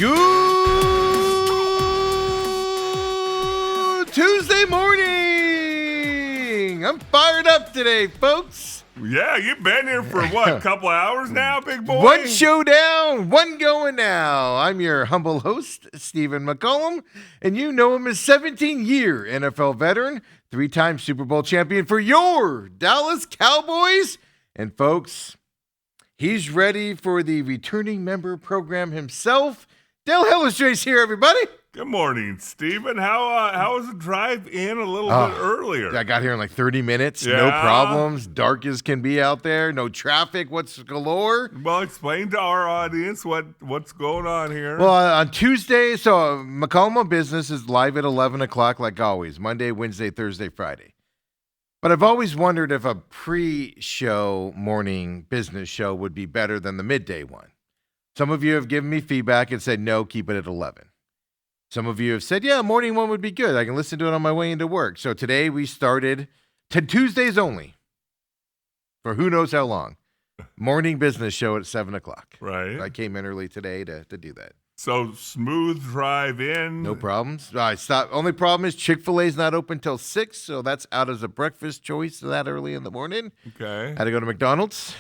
Good Tuesday morning. I'm fired up today, folks. Yeah, you've been here for what, a couple hours now, big boy? One show down, one going now. I'm your humble host, Stephen McCollum, and you know him as 17-year NFL veteran, 3-time Super Bowl champion for your Dallas Cowboys. And folks, he's ready for the returning member program himself. Dale Hellestrae's here, everybody. Good morning, Stephen. How was the drive in a little bit earlier? I got here in like 30 minutes. Yeah. No problems. Dark as can be out there. No traffic. What's galore? Well, explain to our audience what's going on here. Well, on Tuesday, so McCollum Business is live at 11 o'clock like always. Monday, Wednesday, Thursday, Friday. But I've always wondered if a pre-show morning business show would be better than the midday one. Some of you have given me feedback and said, no, keep it at 11. Some of you have said, yeah, morning one would be good. I can listen to it on my way into work. So today we started to Tuesdays only for who knows how long. Morning business show at 7 o'clock. Right. I came in early today to do that. So smooth drive in. No problems. I stopped. Only problem is Chick-fil-A's not open till 6, so that's out as a breakfast choice that early in the morning. Okay. Had to go to McDonald's.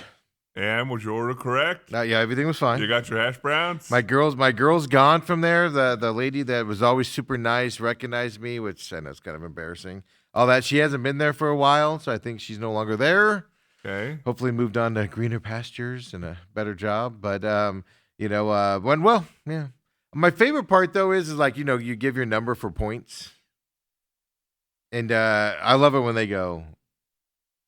And was your order correct? Yeah, everything was fine. You got your hash browns? My girl's gone from there. The lady that was always super nice recognized me, which I know is kind of embarrassing. All that, she hasn't been there for a while, so I think she's no longer there. Okay. Hopefully moved on to greener pastures and a better job. But went well. Yeah. My favorite part though is like, you give your number for points. And I love it when they go,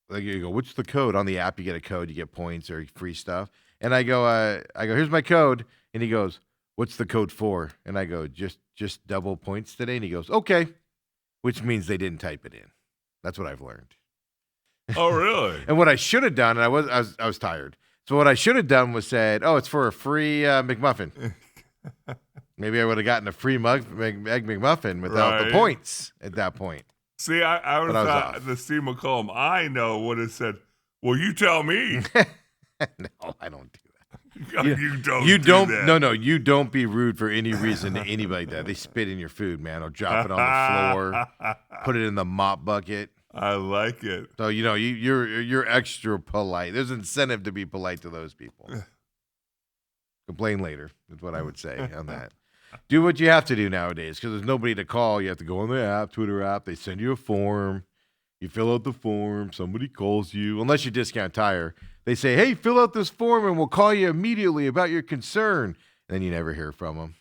like you go, what's the code? On the app, you get a code, you get points or free stuff. And I go, here's my code. And he goes, what's the code for? And I go, just double points today. And he goes, okay. Which means they didn't type it in. That's what I've learned. Oh, really? And what I should have done, and I was tired. So what I should have done was said, oh, it's for a free McMuffin. Maybe I would have gotten a free egg McMuffin without the points at that point. See, I would have thought the Steve McCollum I know would have said, well, you tell me. No, I don't do that. You don't. No, you don't be rude for any reason to anybody like that. They spit in your food, man, or drop it on the floor, put it in the mop bucket. I like it. So, you're extra polite. There's incentive to be polite to those people. Complain later is what I would say on that. Do what you have to do nowadays because there's nobody to call. You have to go on the app, Twitter app. They send you a form. You fill out the form. Somebody calls you. Unless you Discount Tire. They say, hey, fill out this form and we'll call you immediately about your concern. And then you never hear from them.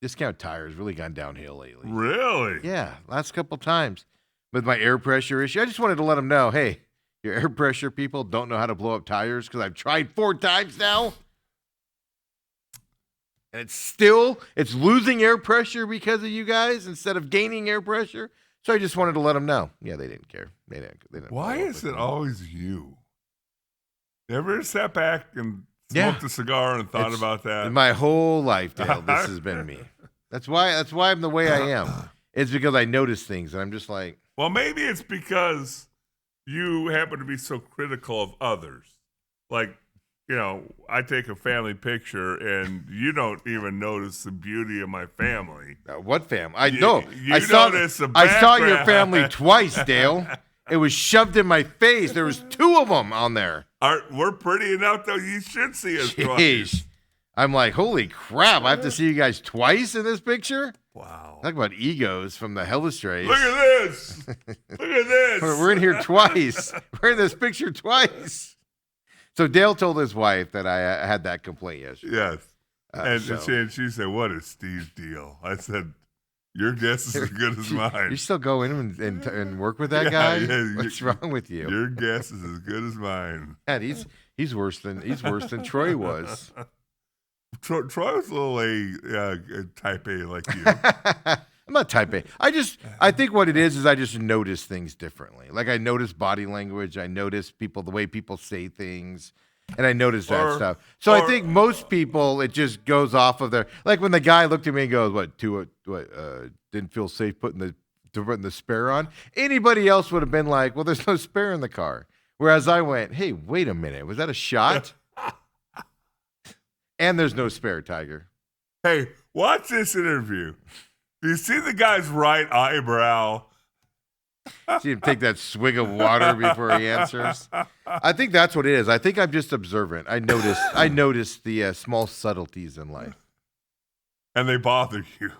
Discount Tire has really gone downhill lately. Really? Yeah, last couple times. With my air pressure issue, I just wanted to let them know, hey, your air pressure people don't know how to blow up tires because I've tried 4 times now. And it's losing air pressure because of you guys instead of gaining air pressure. So I just wanted to let them know. Yeah, they didn't care. They didn't Why is it always you? You ever sat back and smoked a cigar and thought about that? My whole life, Dale, this has been me. That's why I'm the way I am. It's because I notice things and I'm just like. Well, maybe it's because you happen to be so critical of others. Like, I take a family picture and you don't even notice the beauty of my family. What family? I know. I saw your family twice, Dale. It was shoved in my face. There was 2 of them on there. We're pretty enough, though. You should see us twice. I'm like, holy crap. I have to see you guys twice in this picture? Wow. Talk about egos from the Hellestrae's. Look at this. Look at this. We're in here twice. We're in this picture twice. So Dale told his wife that I had that complaint yesterday. Yes. And she said, what is Steve's deal? I said, your guess is as good as mine. You still go in and work with that guy? Yeah, what's wrong with you? Your guess is as good as mine. Man, he's worse than Troy was. Troy was a little type A like you. I'm not type A. I think what it is I just notice things differently. Like I notice body language. I notice the way people say things. And I notice that stuff. So I think most people, it just goes off of their, like when the guy looked at me and goes, didn't feel safe putting the spare on. Anybody else would have been like, well, there's no spare in the car. Whereas I went, hey, wait a minute. Was that a shot? And there's no spare, Tiger. Hey, watch this interview. Do you see the guy's right eyebrow? See him take that swig of water before he answers. I think that's what it is. I think I'm just observant. I notice the small subtleties in life. And they bother you.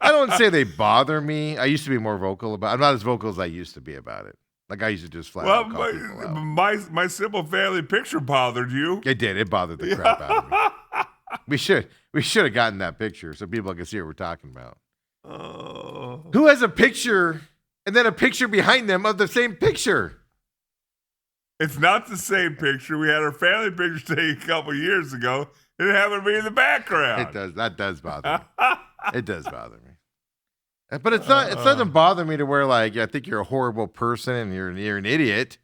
I don't say they bother me. I used to be more vocal about. I'm not as vocal as I used to be about it. Like I used to just flat out call people out. My simple family picture bothered you. It did. It bothered the crap out of me. We should have gotten that picture so people can see what we're talking about. Oh. Who has a picture and then a picture behind them of the same picture? It's not the same picture. We had our family picture taken a couple years ago. It happened to be in the background. It does. That does bother me. It does bother me. But it's not. It doesn't bother me to where like I think you're a horrible person and you're an idiot.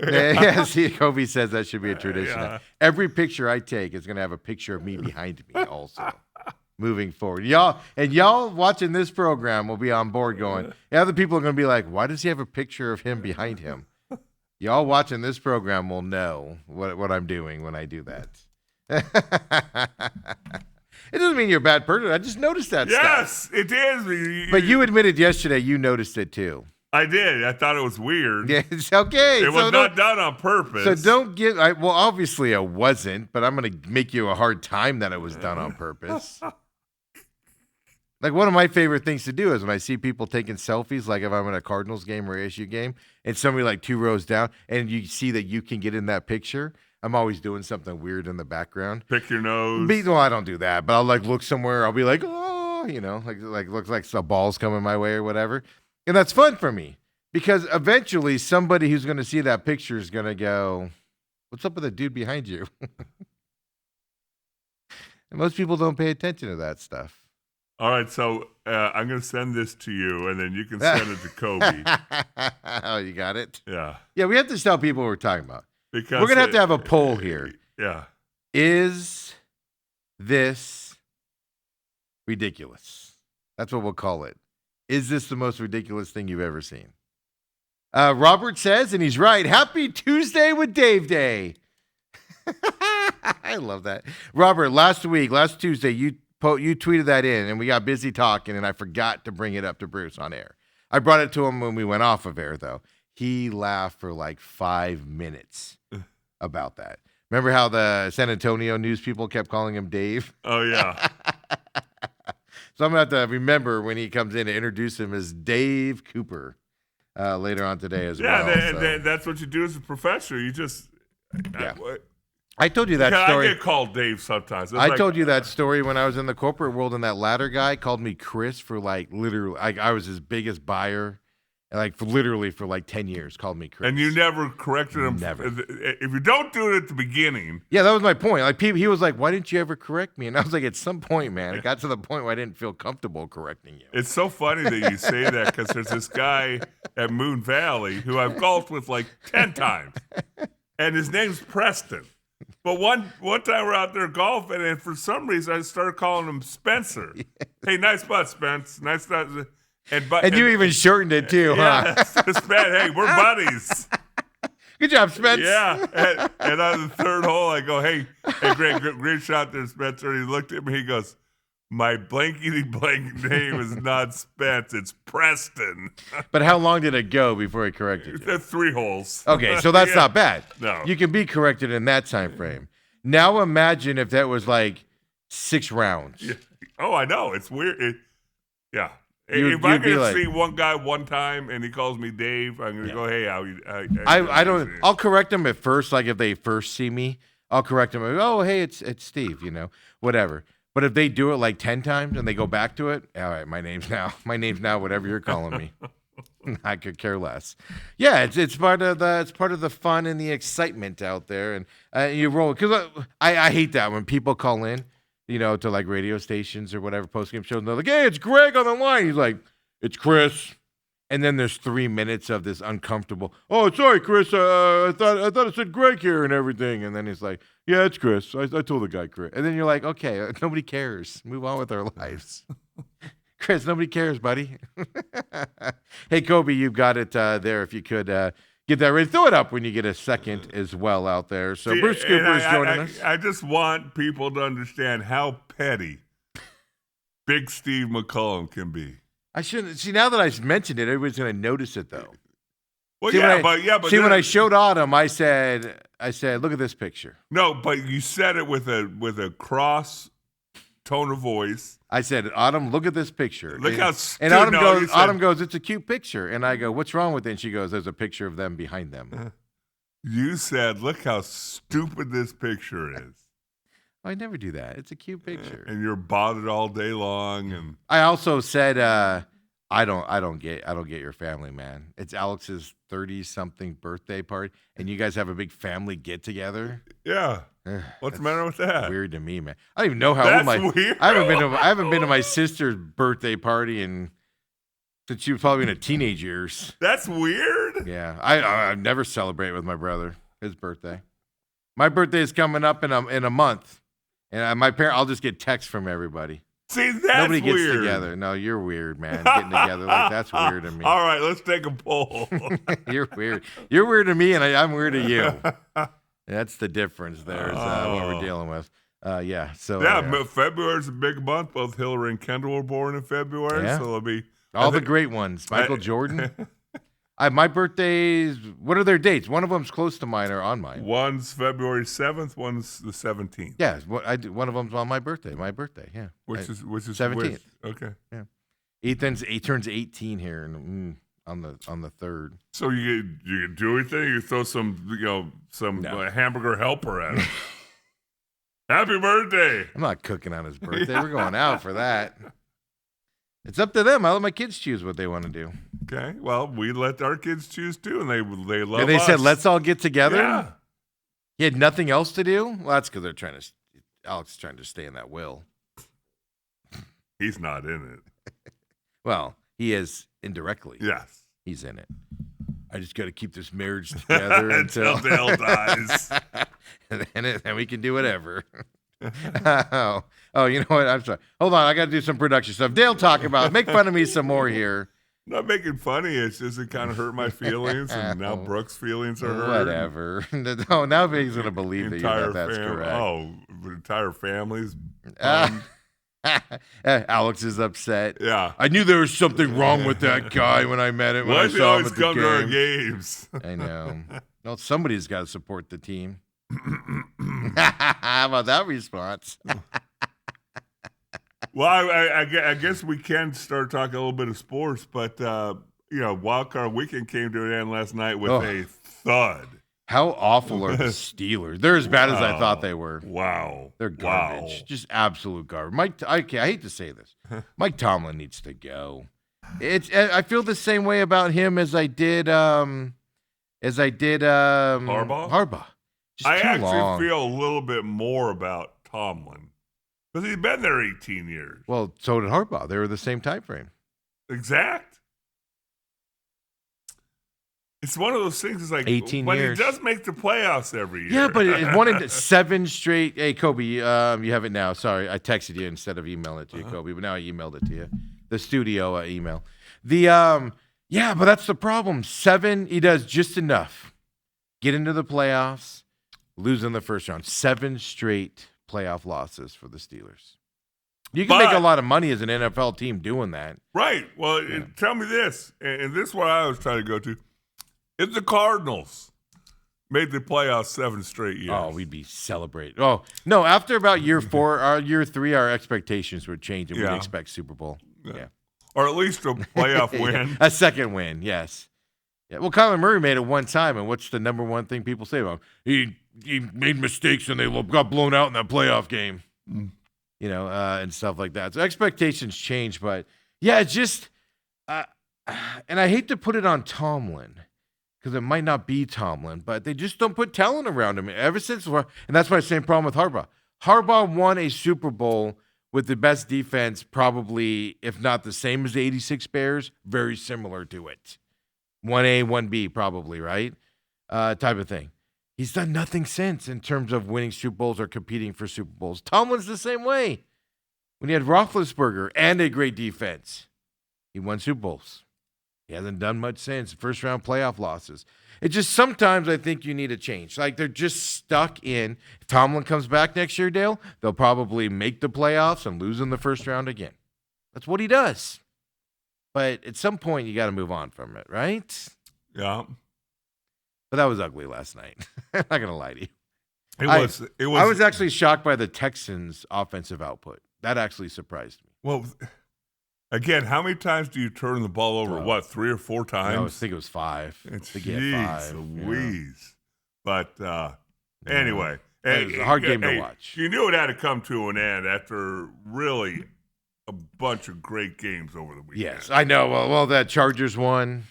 Yeah, see, Kobe says that should be a tradition. Yeah. Every picture I take is going to have a picture of me behind me also. Moving forward. Y'all watching this program will be on board going, the other people are going to be like, why does he have a picture of him behind him? Y'all watching this program will know what I'm doing when I do that. It doesn't mean you're a bad person. I just noticed that stuff. Yes, it is. But you admitted yesterday you noticed it too. I did. I thought it was weird. Yeah, it's okay. It was not done on purpose. So don't get. Well, obviously it wasn't, but I'm going to make you a hard time that it was done on purpose. Like one of my favorite things to do is when I see people taking selfies, like if I'm in a Cardinals game or ASU game, and somebody like 2 rows down, and you see that you can get in that picture. I'm always doing something weird in the background. Pick your nose. No, I don't do that, but I'll like look somewhere. I'll be like, oh, like looks like some balls coming my way or whatever. And that's fun for me because eventually somebody who's going to see that picture is going to go, what's up with the dude behind you? And most people don't pay attention to that stuff. All right, so I'm going to send this to you, and then you can send it to Kobe. Oh, you got it? Yeah. Yeah, we have to tell people what we're talking about. Because we're going to have a poll here. Yeah. Is this ridiculous? That's what we'll call it. Is this the most ridiculous thing you've ever seen? Robert says, and he's right, Happy Tuesday with Dave Day. I love that. Robert, last Tuesday, you tweeted that in, and we got busy talking, and I forgot to bring it up to Bruce on air. I brought it to him when we went off of air, though. He laughed for like 5 minutes about that. Remember how the San Antonio news people kept calling him Dave? Oh, yeah. So I'm going to have to remember when he comes in to introduce him as Dave Cooper later on today as well. Yeah, that's what you do as a professor. You just... Yeah. I told you that story. I get called Dave sometimes. I told you that story when I was in the corporate world, and that ladder guy called me Chris for like literally, I was his biggest buyer, and like literally for like 10 years called me Chris. And you never corrected him? Never. If you don't do it at the beginning. Yeah, that was my point. Like he was like, why didn't you ever correct me? And I was like, at some point, man, it got to the point where I didn't feel comfortable correcting you. It's so funny that you say that because there's this guy at Moon Valley who I've golfed with like 10 times, and his name's Preston. But one time we're out there golfing, and for some reason I started calling him Spencer. Yes. Hey, nice putt, Spence. Nice putt. And you even shortened it too, yeah, huh? Hey, we're buddies. Good job, Spence. Yeah. And on the third hole, I go, hey, great shot there, Spencer. And he looked at me. He goes, my blankety blank name is not Spence. It's Preston. But how long did it go before he corrected you? 3 holes. Okay, so that's not bad. No. You can be corrected in that time frame. Now imagine if that was like 6 rounds. Yeah. Oh, I know. It's weird. Yeah. If I can see one guy one time and he calls me Dave, I'm going to go, hey, I don't. I'll correct them at first, like if they first see me, I'll correct them. Oh, hey, it's Steve, whatever. But if they do it like 10 times and they go back to it, all right, my name's now whatever you're calling me. I could care less. Yeah, it's part of the fun and the excitement out there, and you roll because I hate that when people call in, to like radio stations or whatever post-game shows, and they're like, hey, it's Greg on the line. He's like, it's Chris. And then there's 3 minutes of this uncomfortable, oh, sorry, Chris, I thought it said Greg here and everything. And then he's like, yeah, it's Chris. I told the guy Chris. And then you're like, okay, nobody cares. Move on with our lives. Chris, nobody cares, buddy. Hey, Kobe, you've got it there if you could get that ready. Throw it up when you get a second as well out there. So Bruce Cooper is joining us. I just want people to understand how petty Big Steve McCullum can be. I shouldn't see now that I mentioned it. Everybody's going to notice it though. Well, See, but see, when I showed Autumn, I said, look at this picture. no, but you said it with a cross tone of voice. I said, Autumn, look at this picture. Look how and Autumn no, goes, you said- Autumn goes, it's a cute picture. And I go, what's wrong with it? And she goes, there's a picture of them behind them. You said, look how stupid this picture is. I never do that. It's a cute picture. And you're about it all day long. And I also said, I don't get your family, man. It's Alex's 30-something birthday party, and you guys have a big family get together. yeah, what's the matter with that? Weird to me, man. I don't even know how That's old my. weird. I haven't been to my sister's birthday party since she was probably in her teenage years. That's weird. Yeah, I never celebrate with my brother. His birthday. My birthday is coming up in a month, and I'll just get texts from everybody. See, that's Nobody gets weird. together. No, you're weird, man. Getting together like that's weird to me. All right, let's take a poll. You're weird. You're weird to me, and I'm weird to you. That's the difference. There is what we're dealing with. Yeah. So February's a big month. Both Hillary and Kendall were born in February, Yeah. so it'll be all the great ones. Michael Jordan. My birthdays. What are their dates? One of them's close to mine or on mine. One's February 7th. One's the 17th. Yeah, one of them's on my birthday. My birthday. Yeah. Which is 17th. Okay. He turns 18 here on the 3rd. So you do anything? You throw some hamburger helper at him. Happy birthday! I'm not cooking on his birthday. We're going out for that. It's up to them. I let my kids choose what they want to do. Okay. Well, we let our kids choose too, and they love. And they us. said, "Let's all get together." Yeah. He had nothing else to do. Well, that's because Alex is trying to stay in that will. He's not in it. Well, he is indirectly. Yes. He's in it. I just got to keep this marriage together Until Dale dies. and then we can do whatever. Oh, you know what? I'm sorry. Hold on. I got to do some production stuff. Dale, talk about it. Make fun of me some more here. Not making funny. It's just it kind of hurt my feelings, and now Brooke's feelings are hurt. Whatever. No, now he's going to believe that that's correct. Oh, the entire family's. Alex is upset. Yeah. I knew there was something wrong with that guy when I met him. Why does he always come to our games? I know. Well, somebody's got to support the team. How about that response? Well, I guess we can start talking a little bit of sports, but Wild Card Weekend came to an end last night with a thud. How awful are the Steelers? They're as bad as I thought they were. Wow, they're garbage, just absolute garbage. I hate to say this, Mike Tomlin needs to go. I feel the same way about him as I did Harbaugh. I actually feel a little bit more about Tomlin because he's been there 18 years. Well, so did Harbaugh. They were the same time frame. Exact. It's one of those things. It's like 18 but years. He does make the playoffs every year. Yeah, but it won 7 straight. Hey, Kobe, you have it now. Sorry, I texted you instead of emailing it to you, Kobe. But now I emailed it to you. The studio email. Yeah, but that's the problem. 7, he does just enough. Get into the playoffs, lose in the first round. 7 straight playoff losses for the Steelers. You can make a lot of money as an NFL team doing that. Right. Well, tell me this, and this is what I was trying to go to. If the Cardinals made the playoffs 7 straight years. Oh, we'd be celebrating. Oh, no, after about year 4, year 3, our expectations would change and we'd expect Super Bowl. Yeah. Or at least a playoff win. A second win, yes. Yeah. Well, Kyler Murray made it one time, and what's the number one thing people say about him? He made mistakes and they got blown out in that playoff game. And stuff like that. So expectations change, but yeah, it's just and I hate to put it on Tomlin because it might not be Tomlin, but they just don't put talent around him ever since. And that's my same problem with Harbaugh. Harbaugh won a Super Bowl with the best defense, probably, if not the same as the 86 Bears, very similar to it. 1A, 1B, probably, right? Type of thing. He's done nothing since in terms of winning Super Bowls or competing for Super Bowls. Tomlin's the same way. When he had Roethlisberger and a great defense, he won Super Bowls. He hasn't done much since. First round playoff losses. It just sometimes I think you need a change. Like they're just stuck in. If Tomlin comes back next year, Dale, they'll probably make the playoffs and lose in the first round again. That's what he does. But at some point, you got to move on from it, right? Yeah. But that was ugly last night. I'm not gonna lie to you. It was. I was actually shocked by the Texans' offensive output. That actually surprised me. Well, again, how many times do you turn the ball over? What, 3 or 4 times? I think it was 5. Jeez Louise. But anyway. It was a hard game to watch. You knew it had to come to an end after really a bunch of great games over the weekend. Yes, I know. Well, that Chargers one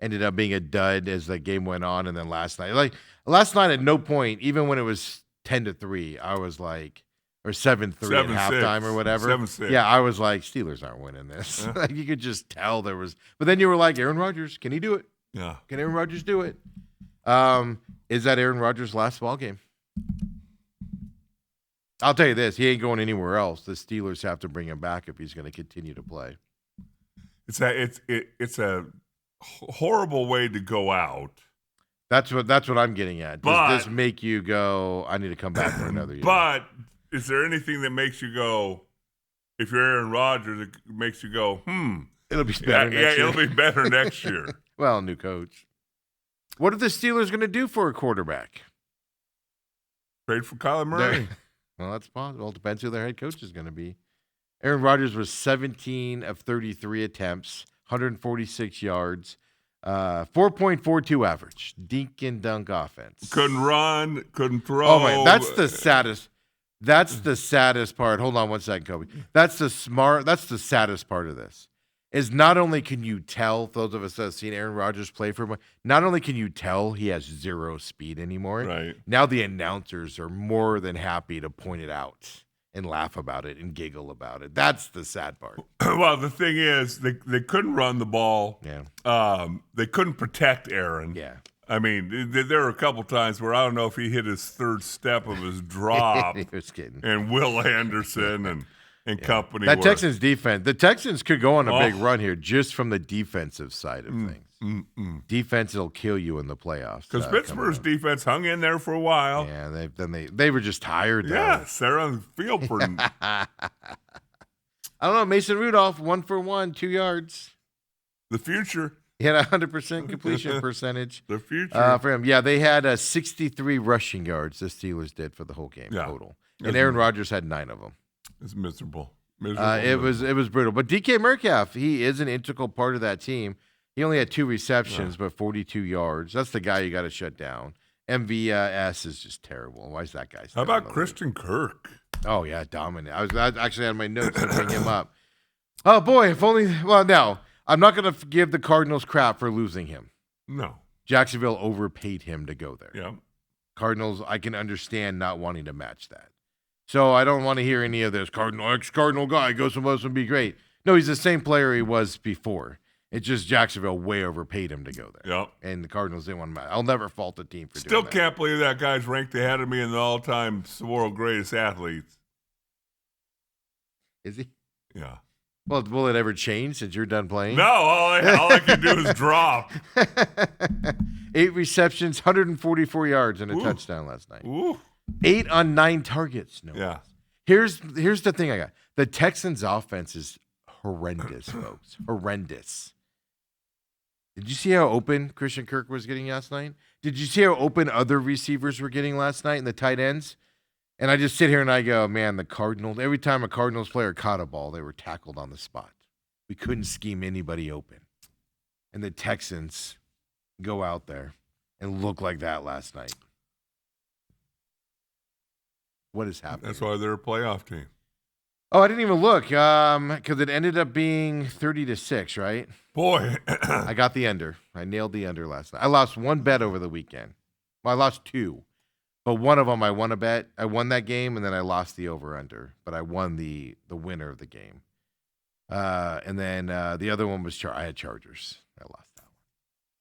ended up being a dud as the game went on. And then last night, at no point, even when it was 10-3, I was like, or 7-3 at halftime or whatever. 7-6. Yeah, I was like, Steelers aren't winning this. Like you could just tell there was. But then you were like, Aaron Rodgers, can he do it? Yeah. Can Aaron Rodgers do it? Is that Aaron Rodgers' last ball game? I'll tell you this, he ain't going anywhere else. The Steelers have to bring him back if he's going to continue to play. It's a horrible way to go out. That's what I'm getting at. Does this make you go, I need to come back for another year? But is there anything that makes you go, if you're Aaron Rodgers, it makes you go, it'll be better next year. It'll be better next year. Well, new coach. What are the Steelers going to do for a quarterback? Trade for Kyler Murray. Well, that's possible. It depends who their head coach is going to be. Aaron Rodgers was 17 of 33 attempts, 146 yards, 4.42 average. Dink and dunk offense. Couldn't run, couldn't throw. Oh, man, that's the saddest. That's the saddest part. Hold on one second, Kobe. That's the saddest part of this. Is not only can you tell, those of us that have seen Aaron Rodgers play for him, not only can you tell he has zero speed anymore, right. Now the announcers are more than happy to point it out and laugh about it and giggle about it. That's the sad part. Well, the thing is, they couldn't run the ball. Yeah. They couldn't protect Aaron. Yeah. I mean, there were a couple times where I don't know if he hit his third step of his drop. He was kidding. And Will Anderson and company. That Texans defense, the Texans could go on a big run here just from the defensive side of things. Defense will kill you in the playoffs. Because Pittsburgh's defense hung in there for a while. Yeah, they were just tired. Yes, they're on the field for. I don't know. Mason Rudolph, 1 for 1, 2 yards. The future. He had 100% completion percentage. The future for him. Yeah, they had 63 rushing yards. The Steelers did for the whole game total, and Aaron Rodgers had 9 of them. It's miserable. It was brutal. But DK Metcalf, he is an integral part of that team. He only had 2 receptions, but 42 yards. That's the guy you got to shut down. MVS is just terrible. Why is that guy? How about Christian Kirk? Oh yeah, dominant. I actually had my notes to bring him up. Oh boy, if only. Well, no, I'm not going to give the Cardinals crap for losing him. No, Jacksonville overpaid him to go there. Yeah, Cardinals. I can understand not wanting to match that. So I don't want to hear any of this ex-Cardinal guy goes from us and be great. No, he's the same player he was before. It's just Jacksonville way overpaid him to go there. Yep. And the Cardinals didn't want to match. I'll never fault the team for Still doing that. Can't believe that guy's ranked ahead of me in the all-time world greatest athletes. Is he? Yeah. Well, will it ever change since you're done playing? No, all I can do is drop. 8 receptions, 144 yards, and a touchdown last night. Ooh. 8 on 9 targets. No. Yeah. Here's the thing I got. The Texans' offense is horrendous, folks. Horrendous. Did you see how open Christian Kirk was getting last night? Did you see how open other receivers were getting last night in the tight ends? And I just sit here and I go, man, the Cardinals, every time a Cardinals player caught a ball, they were tackled on the spot. We couldn't scheme anybody open. And the Texans go out there and look like that last night. What is happening? That's why they're a playoff team. Oh, I didn't even look because it ended up being 30-6, right? Boy. I got the under. I nailed the under last night. I lost 1 bet over the weekend. Well, I lost 2. But one of them I won a bet. I won that game, and then I lost the over-under. But I won the winner of the game. And then the other one was I had Chargers. I lost that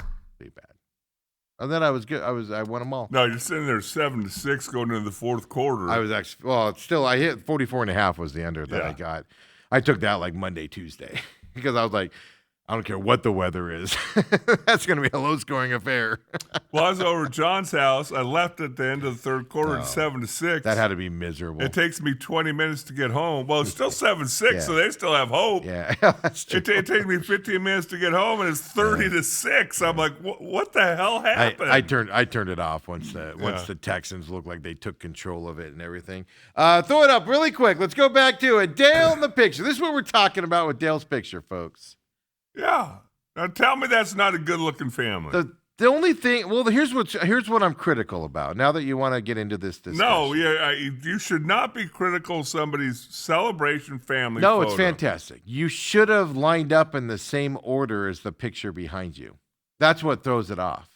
one. Pretty bad. And then I was good. I won them all. No, you're sitting there 7-6 going into the fourth quarter. I was actually, I hit 44.5 was the under that I got. I took that like Monday, Tuesday because I was like, I don't care what the weather is. That's going to be a low-scoring affair. Well, I was over at John's house. I left at the end of the third quarter at 7-6. That had to be miserable. It takes me 20 minutes to get home. Well, it's still 7-6, Yeah. so they still have hope. Yeah, that's true. It takes me 15 minutes to get home, and it's 30-6. I'm like, what the hell happened? I turned it off once the Texans looked like they took control of it and everything. Throw it up really quick. Let's go back to it. Dale in the picture. This is what we're talking about with Dale's picture, folks. Yeah. Now tell me that's not a good-looking family. The only thing, well, here's what I'm critical about. Now that you want to get into this discussion. No, you should not be critical of somebody's celebration family No, photo. it's fantastic. You should have lined up in the same order as the picture behind you. That's what throws it off.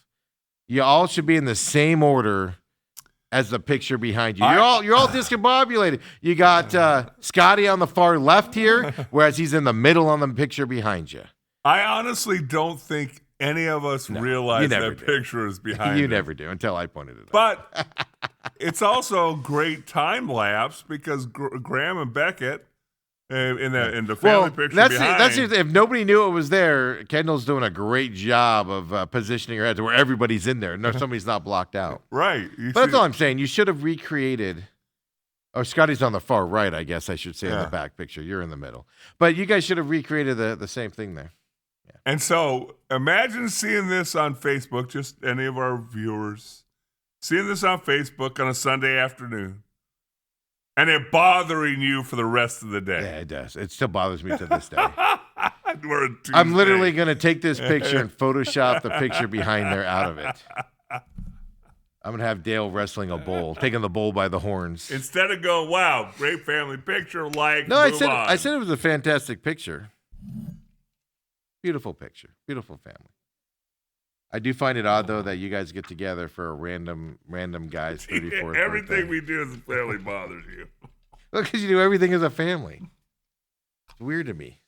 You all should be in the same order as the picture behind you. You're all discombobulated. You got Scotty on the far left here, whereas he's in the middle on the picture behind you. I honestly don't think any of us realize that picture is behind You it. never do until I pointed it out. But it's also great time lapse because Graham and Beckett in the family picture behind. That's if nobody knew it was there, Kendall's doing a great job of positioning her head to where everybody's in there. No, somebody's not blocked out. Right. But that's all I'm saying. You should have recreated. Oh, Scotty's on the far right, I guess I should say, in the back picture. You're in the middle. But you guys should have recreated the same thing there. Yeah. And so imagine seeing this on Facebook, just any of our viewers, seeing this on Facebook on a Sunday afternoon, and it bothering you for the rest of the day. Yeah, it does. It still bothers me to this day. We're on Tuesday. I'm literally going to take this picture and Photoshop the picture behind there out of it. I'm going to have Dale wrestling a bull, taking the bull by the horns. Instead of going, wow, great family picture, No, I said it was a fantastic picture. Beautiful picture. Beautiful family. I do find it odd, though, that you guys get together for a random guy's 34th Everything birthday. we do as a family bothers you. Well, because you do everything as a family. It's weird to me.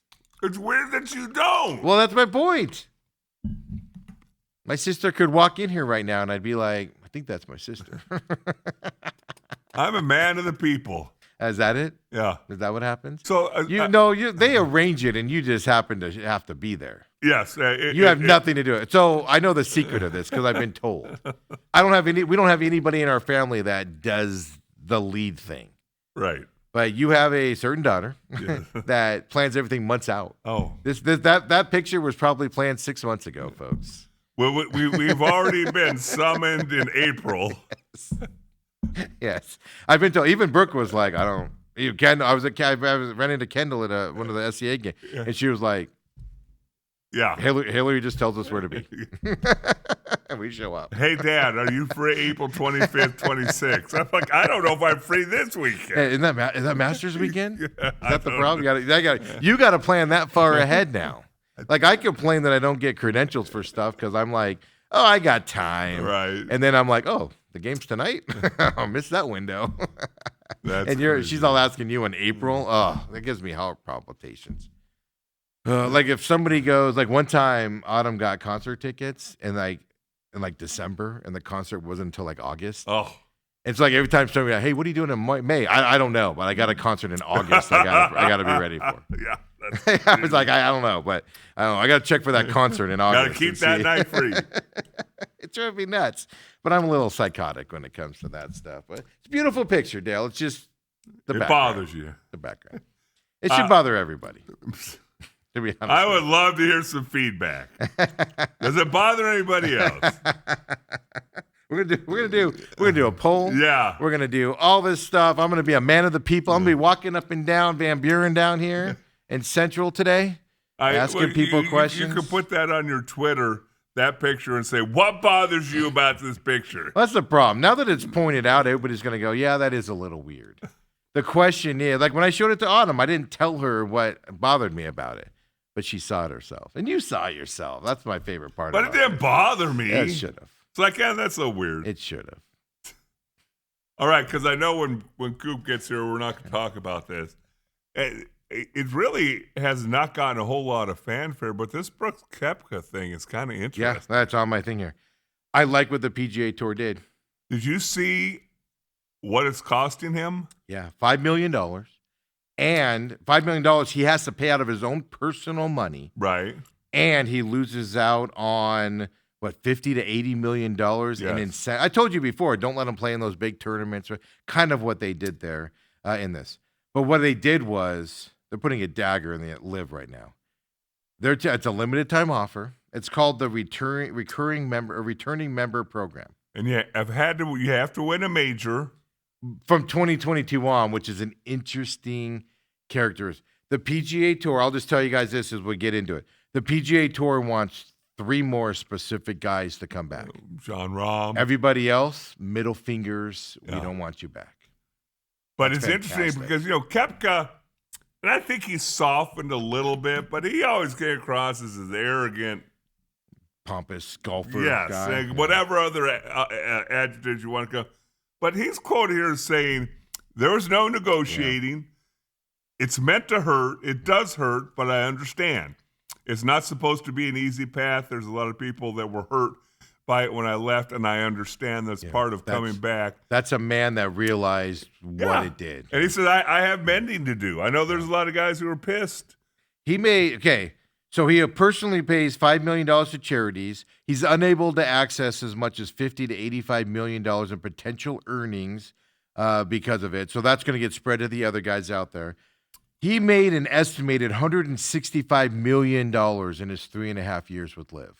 It's weird that you don't. Well, that's my point. My sister could walk in here right now, and I'd be like, I think that's my sister. I'm a man of the people. Is that it? Yeah. Is that what happens? So They arrange it, and you just happen to have to be there. yes, You have nothing to do with it. So I know the secret of this because I've been told. We don't have anybody in our family that does the lead thing. Right. But you have a certain daughter that plans everything months out. Oh, That picture was probably planned 6 months ago, folks. well, we've already been summoned in April. Yes, I've been told. Even Brooke was like, "I don't." Kendall, I ran into Kendall at one of the SCA games, and she was like, Yeah. Hillary just tells us where to be. And we show up. Hey, Dad, are you free April 25th, 26th? I'm like, I don't know if I'm free this weekend. Hey, is that Masters weekend? Is that the problem? You got to plan that far ahead now. Like, I complain that I don't get credentials for stuff because I'm like, oh, I got time. Right. And then I'm like, oh, the game's tonight? I'll miss that window. That's and she's all asking you in April. Oh, that gives me heart palpitations. Like if somebody goes, like one time Autumn got concert tickets in December, and the concert wasn't until like August. Oh. It's like every time somebody goes, hey, what are you doing in May? I don't know, but I got a concert in August. I gotta be ready for. Yeah. I was like, I don't know, but I got to check for that concert in August. Got to keep that night free. It drove me nuts, but I'm a little psychotic when it comes to that stuff. But it's a beautiful picture, Dale. It's just the background. Bothers you. The background. It should bother everybody. To be honest, I would love to hear some feedback. Does it bother anybody else? We're gonna do a poll. Yeah. We're gonna do all this stuff. I'm gonna be a man of the people. I'm gonna be walking up and down Van Buren down here in Central today, asking people questions. You could put that on your Twitter, that picture, and say, what bothers you about this picture? That's the problem. Now that it's pointed out, everybody's gonna go, yeah, that is a little weird. The question is, like when I showed it to Autumn, I didn't tell her what bothered me about it, but she saw it herself, and you saw it yourself. That's my favorite part. But it didn't bother me. Yeah, it should have. It's like, yeah, that's so weird. It should have. All right, because I know when Coop gets here, we're not going to talk about this. It really has not gotten a whole lot of fanfare, but this Brooks Koepka thing is kind of interesting. Yeah, that's on my thing here. I like what the PGA Tour did. Did you see what it's costing him? Yeah, $5 million. And $5 million he has to pay out of his own personal money. Right. and he loses out on what, $50 to $80 million in Yes. incentive. I told you before, don't let him play in those big tournaments. Kind of what they did there in this. But what they did was they're putting a dagger in the live right now. It's a limited time offer. It's called the returning member program And you have to win a major. from 2022 on, which is an interesting characteristic. The PGA Tour, I'll just tell you guys this as we get into it. The PGA Tour wants 3 more specific guys to come back. John Rahm. Everybody else, middle fingers, we Yeah. don't want you back. But That's it's interesting because, Koepka, and I think he's softened a little bit, but he always came across as this arrogant, Pompous golfer yes, guy. and whatever other adjectives you want to go. But he's quoted here saying, there was no negotiating. It's meant to hurt. It does hurt, but I understand. It's not supposed to be an easy path. There's a lot of people that were hurt by it when I left, and I understand that's part of coming back. That's a man that realized what it did. And he said, I have mending to do. I know there's a lot of guys who are pissed. So he personally pays $5 million to charities. He's unable to access as much as $50 to $85 million in potential earnings because of it. So that's going to get spread to the other guys out there. He made an estimated $165 million in his 3.5 years with Liv.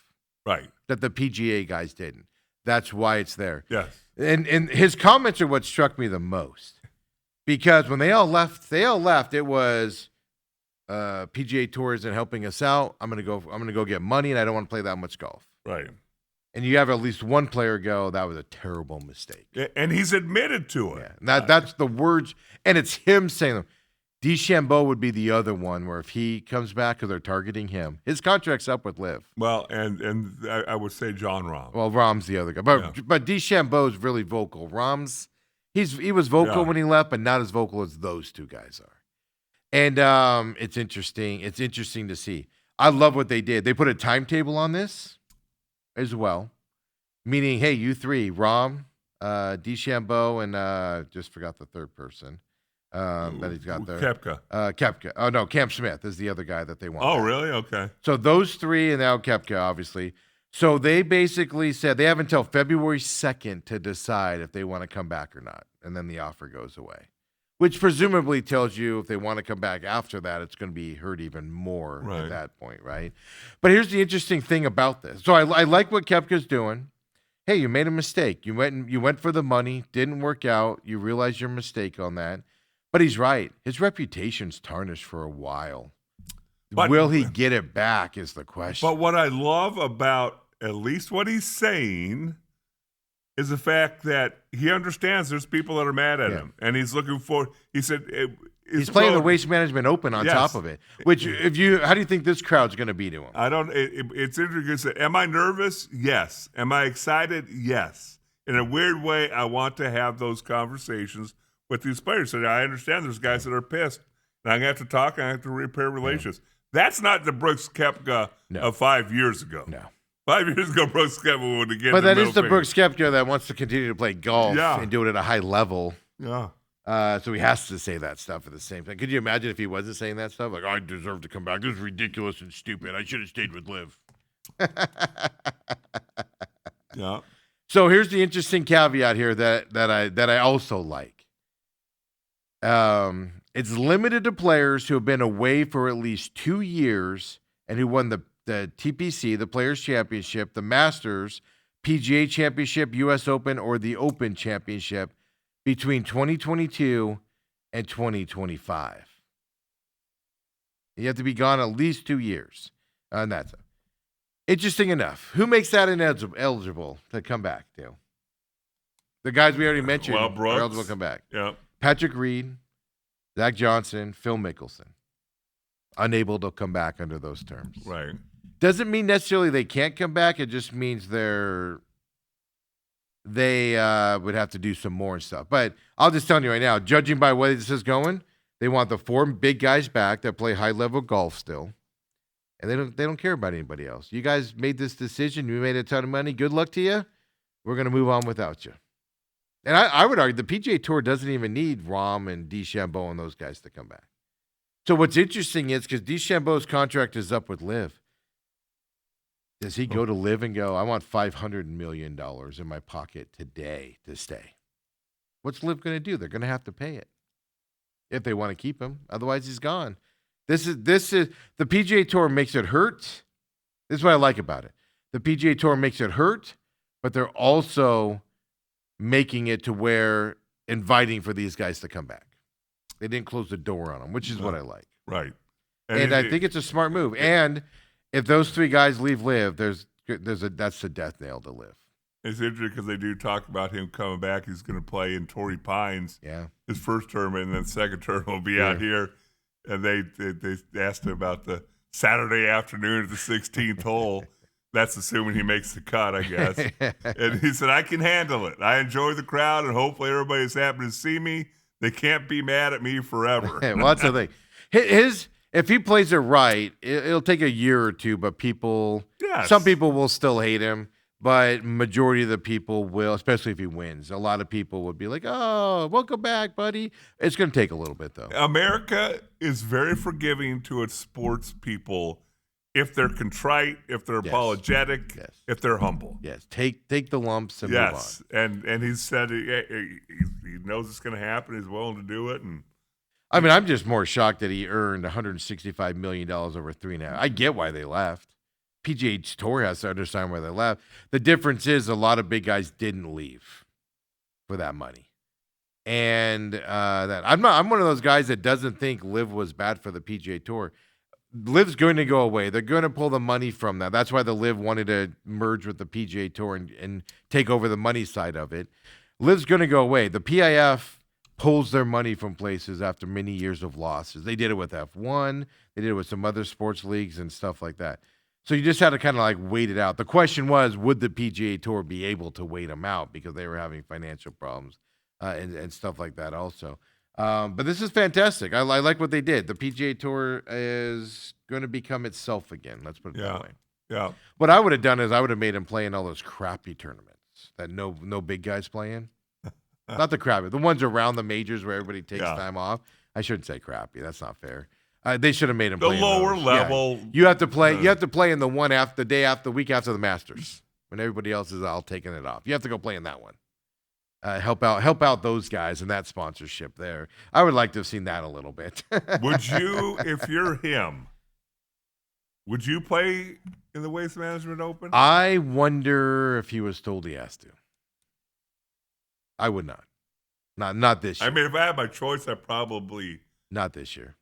Right. That the PGA guys didn't. That's why it's there. Yes. And his comments are what struck me the most. Because when they all left, it was PGA Tour isn't helping us out. I'm gonna go get money, and I don't want to play that much golf. Right. And you have at least one player go, that was a terrible mistake. And he's admitted to it. Yeah. That's the words, and it's him saying them. DeChambeau would be the other one where if he comes back, because they're targeting him, his contract's up with Liv. Well, and I would say John Rahm. Well, Rahm's the other guy, but DeChambeau's really vocal. Rahm's he was vocal when he left, but not as vocal as those two guys are. And it's interesting. It's interesting to see. I love what they did. They put a timetable on this as well, meaning, hey, you 3, Rahm, DeChambeau, and just forgot the third person. That he's got there. Koepka. Koepka. Oh, no, Cam Smith is the other guy that they want. Oh, back. really? Okay. So those 3 and now Koepka, obviously. So they basically said they have until February 2nd to decide if they want to come back or not. And then the offer goes away, which presumably tells you if they want to come back after that, it's going to be hurt even more at that point, right? But here's the interesting thing about this. So I like what Koepka's doing. Hey, you made a mistake. You went for the money, didn't work out. You realized your mistake on that. But he's right. His reputation's tarnished for a while. But will he get it back is the question. But what I love about at least what he's saying is the fact that he understands there's people that are mad at him. And he's looking for, he said, he's playing the Waste Management Open on top of it. Which, how do you think this crowd's going to be to him? It's interesting. Am I nervous? Yes. Am I excited? Yes. In a weird way, I want to have those conversations with these players. So I understand there's guys that are pissed, and I'm going to have to talk, and I have to repair relations. That's not the Brooks Koepka of 5 years ago. No. 5 years ago, Brooks Koepka would have given. But that is the Brooks Koepka that wants to continue to play golf and do it at a high level. Yeah. So he has to say that stuff at the same time. Could you imagine if he wasn't saying that stuff? Like, I deserve to come back. This is ridiculous and stupid. I should have stayed with Liv. Yeah. So here's the interesting caveat here that I also like. It's limited to players who have been away for at least 2 years and who won the TPC, the Players Championship, the Masters, PGA Championship, U.S. Open, or the Open Championship between 2022 and 2025. You have to be gone at least 2 years. And that's interesting enough. Who makes that eligible to come back, Dale? The guys we already mentioned are eligible to come back. Yeah. Patrick Reed, Zach Johnson, Phil Mickelson. Unable to come back under those terms. Right. Doesn't mean necessarily they can't come back. It just means they would have to do some more and stuff. But I'll just tell you right now, judging by where this is going, they want the 4 big guys back that play high-level golf still. And they don't care about anybody else. You guys made this decision. You made a ton of money. Good luck to you. We're going to move on without you. And I would argue the PGA Tour doesn't even need Rahm and DeChambeau and those guys to come back. So what's interesting is because DeChambeau's contract is up with Liv, Does he go to Live and go, I want $500 million in my pocket today to stay? What's Live going to do? They're going to have to pay it if they want to keep him. Otherwise, he's gone. This is the PGA Tour makes it hurt. This is what I like about it. The PGA Tour makes it hurt, but they're also making it to where inviting for these guys to come back. They didn't close the door on them, which is what I like. Right. And I think it's a smart move. And if those three guys leave Live, that's the death nail to Live. It's interesting because they do talk about him coming back. He's going to play in Torrey Pines, his first tournament, and then second tournament will be out here. And they asked him about the Saturday afternoon at the 16th hole. That's assuming he makes the cut, I guess. And he said, I can handle it. I enjoy the crowd, and hopefully everybody's happy to see me. They can't be mad at me forever. Well, that's the thing. If he plays it right, it'll take a year or two, but some people will still hate him. But majority of the people will, especially if he wins. A lot of people would be like, oh, welcome back, buddy. It's going to take a little bit, though. America is very forgiving to its sports people if they're contrite, if they're apologetic, if they're humble. Yes, take the lumps and move on. And he said he knows it's going to happen. He's willing to do it. And I mean, I'm just more shocked that he earned $165 million over 3.5. I get why they left. PGA Tour has to understand why they left. The difference is a lot of big guys didn't leave for that money. And I'm one of those guys that doesn't think Live was bad for the PGA Tour. Live's going to go away. They're going to pull the money from that. That's why the Live wanted to merge with the PGA Tour and take over the money side of it. Live's going to go away. The PIF pulls their money from places after many years of losses. They did it with F1. They did it with some other sports leagues and stuff like that. So you just had to kind of like wait it out. The question was, would the PGA Tour be able to wait them out because they were having financial problems and stuff like that also. But this is fantastic. I like what they did. The PGA Tour is going to become itself again. Let's put it that way. Yeah. What I would have done is I would have made him play in all those crappy tournaments that no big guys play in. Not the crappy. The ones around the majors where everybody takes time off. I shouldn't say crappy. That's not fair. They should have made him play the lower level. Yeah. You have to play. You have to play in the the week after the Masters when everybody else is all taking it off. You have to go play in that one. Help out those guys and that sponsorship there. I would like to have seen that a little bit. Would you, if you're him, would you play in the Waste Management Open? I wonder if he was told he has to. I would not. Not this year. I mean, if I had my choice, I probably not this year.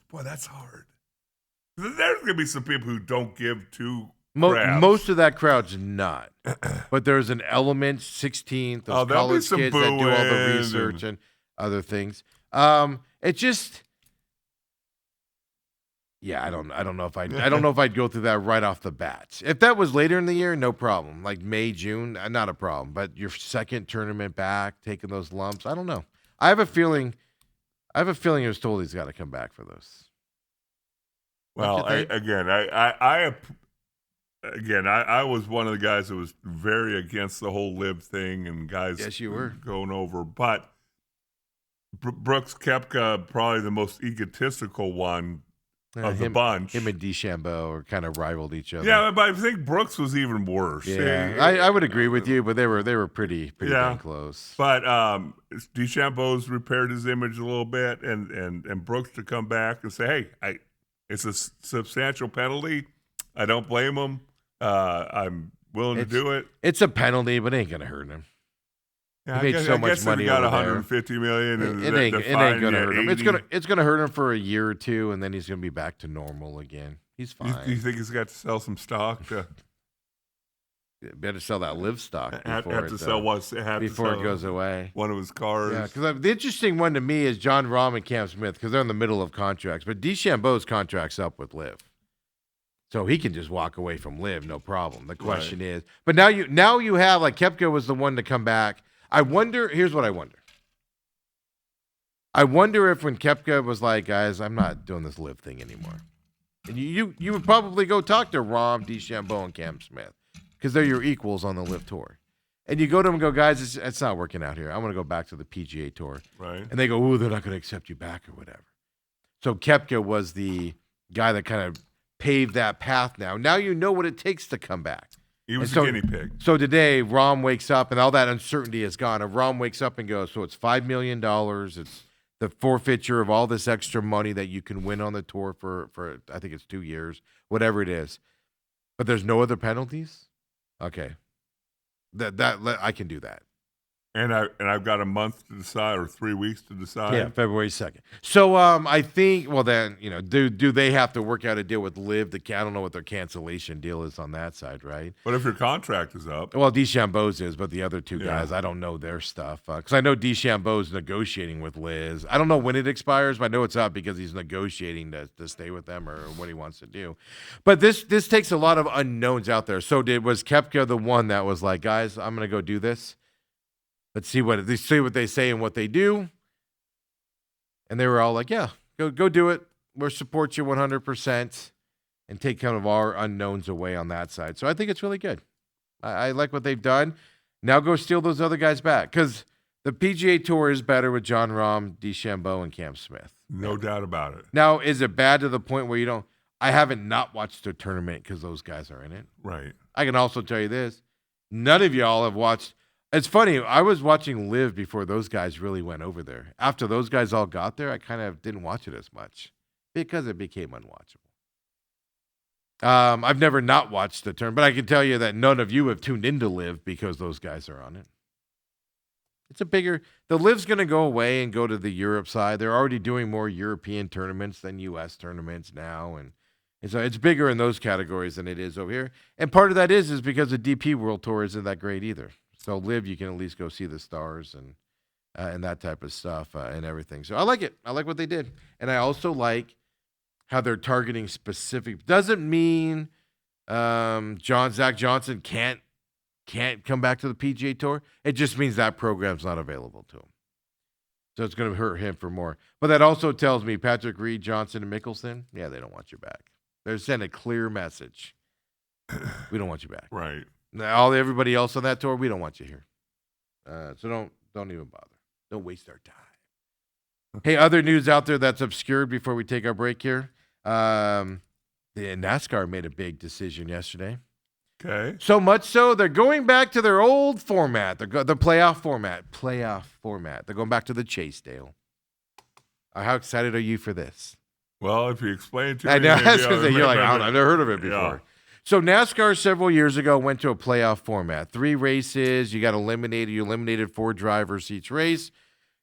Boy, that's hard. There's going to be some people who don't give two most of that crowd's not. But there's an element, 16th, those college kids that do all the research and other things. It just, I don't know if I'd go through that right off the bat. If that was later in the year, no problem. Like May, June, not a problem. But your second tournament back, taking those lumps, I don't know. I have a feeling he was told he's got to come back for those. Well, I was one of the guys that was very against the whole Live thing and guys yes, you were. Going over. But Brooks Koepka, probably the most egotistical one of the bunch. Him and DeChambeau are kind of rivaled each other. Yeah, but I think Brooks was even worse. Yeah, I would agree with you, but they were pretty dang close. But DeChambeau's repaired his image a little bit, and Brooks to come back and say, hey, it's a substantial penalty. I don't blame him. I'm willing to do it. It's a penalty, but it ain't gonna hurt him. Yeah, he made so much money. He got $150 million. It ain't gonna hurt him. It's gonna hurt him for a year or two, and then he's gonna be back to normal again. He's fine. You think he's got to sell some stock? Better sell that Live stock before it goes away. One of his cars. Yeah, because the interesting one to me is Jon Rahm and Cam Smith because they're in the middle of contracts, but DeChambeau's contract's up with Live. So he can just walk away from Live, no problem. The question is, but now you have, like, Koepka was the one to come back. I wonder, here's what I wonder. I wonder if when Koepka was like, guys, I'm not doing this Live thing anymore. And you would probably go talk to Rahm, DeChambeau, and Cam Smith because they're your equals on the Live Tour. And you go to them and go, guys, it's not working out here. I want to go back to the PGA Tour. Right. And they go, ooh, they're not going to accept you back or whatever. So Koepka was the guy that kind of paved that path now. Now you know what it takes to come back. He was And a guinea pig. So today, Rahm wakes up and all that uncertainty is gone. And Rahm wakes up and goes, so it's $5 million. It's the forfeiture of all this extra money that you can win on the tour for I think it's 2 years, whatever it is. But there's no other penalties? Okay. That I can do that. And I've got a month to decide or 3 weeks to decide. Yeah, February 2nd. So I think, well then, do they have to work out a deal with Liv? I don't know what their cancellation deal is on that side, right? But if your contract is up, Well, DeChambeau's is, but the other two Yeah. guys, I don't know their stuff. Because I know DeChambeau's negotiating with Liz. I don't know when it expires, but I know it's up because he's negotiating to stay with them or what he wants to do. But this takes a lot of unknowns out there. So was Koepka the one that was like, guys, I'm going to go do this? Let's see what they say and what they do. And they were all like, yeah, go do it. We'll support you 100% and take kind of our unknowns away on that side. So I think it's really good. I like what they've done. Now go steal those other guys back because the PGA Tour is better with Jon Rahm, DeChambeau, and Cam Smith. no doubt about it. Now, is it bad to the point where you don't? I haven't not watched the tournament because those guys are in it. Right. I can also tell you this. None of y'all have watched. It's funny. I was watching Live before those guys really went over there. After those guys all got there, I kind of didn't watch it as much because it became unwatchable. I've never not watched the tournament, but I can tell you that none of you have tuned into Live because those guys are on it. It's the Live's going to go away and go to the Europe side. They're already doing more European tournaments than U.S. tournaments now, and so it's bigger in those categories than it is over here. And part of that is because the DP World Tour isn't that great either. So Live, you can at least go see the stars and that type of stuff and everything. So I like it. I like what they did, and I also like how they're targeting specific. Doesn't mean Zach Johnson can't come back to the PGA Tour. It just means that program's not available to him. So it's going to hurt him for more. But that also tells me Patrick Reed, Johnson, and Mickelson, yeah, they don't want you back. They're sending a clear message. We don't want you back. Right. Now, everybody else on that tour, we don't want you here. So don't even bother. Don't waste our time. Hey, other news out there that's obscured before we take our break here. The NASCAR made a big decision yesterday. Okay. So much so, they're going back to their old format, the playoff format. Playoff format. They're going back to the Chase, Dale. How excited are you for this? Well, if you explain it to me, I know. maybe I'll You're like, remember. I've never heard of it before. Yeah. So NASCAR several years ago went to a playoff format. 3 races. You got eliminated. You eliminated 4 drivers each race.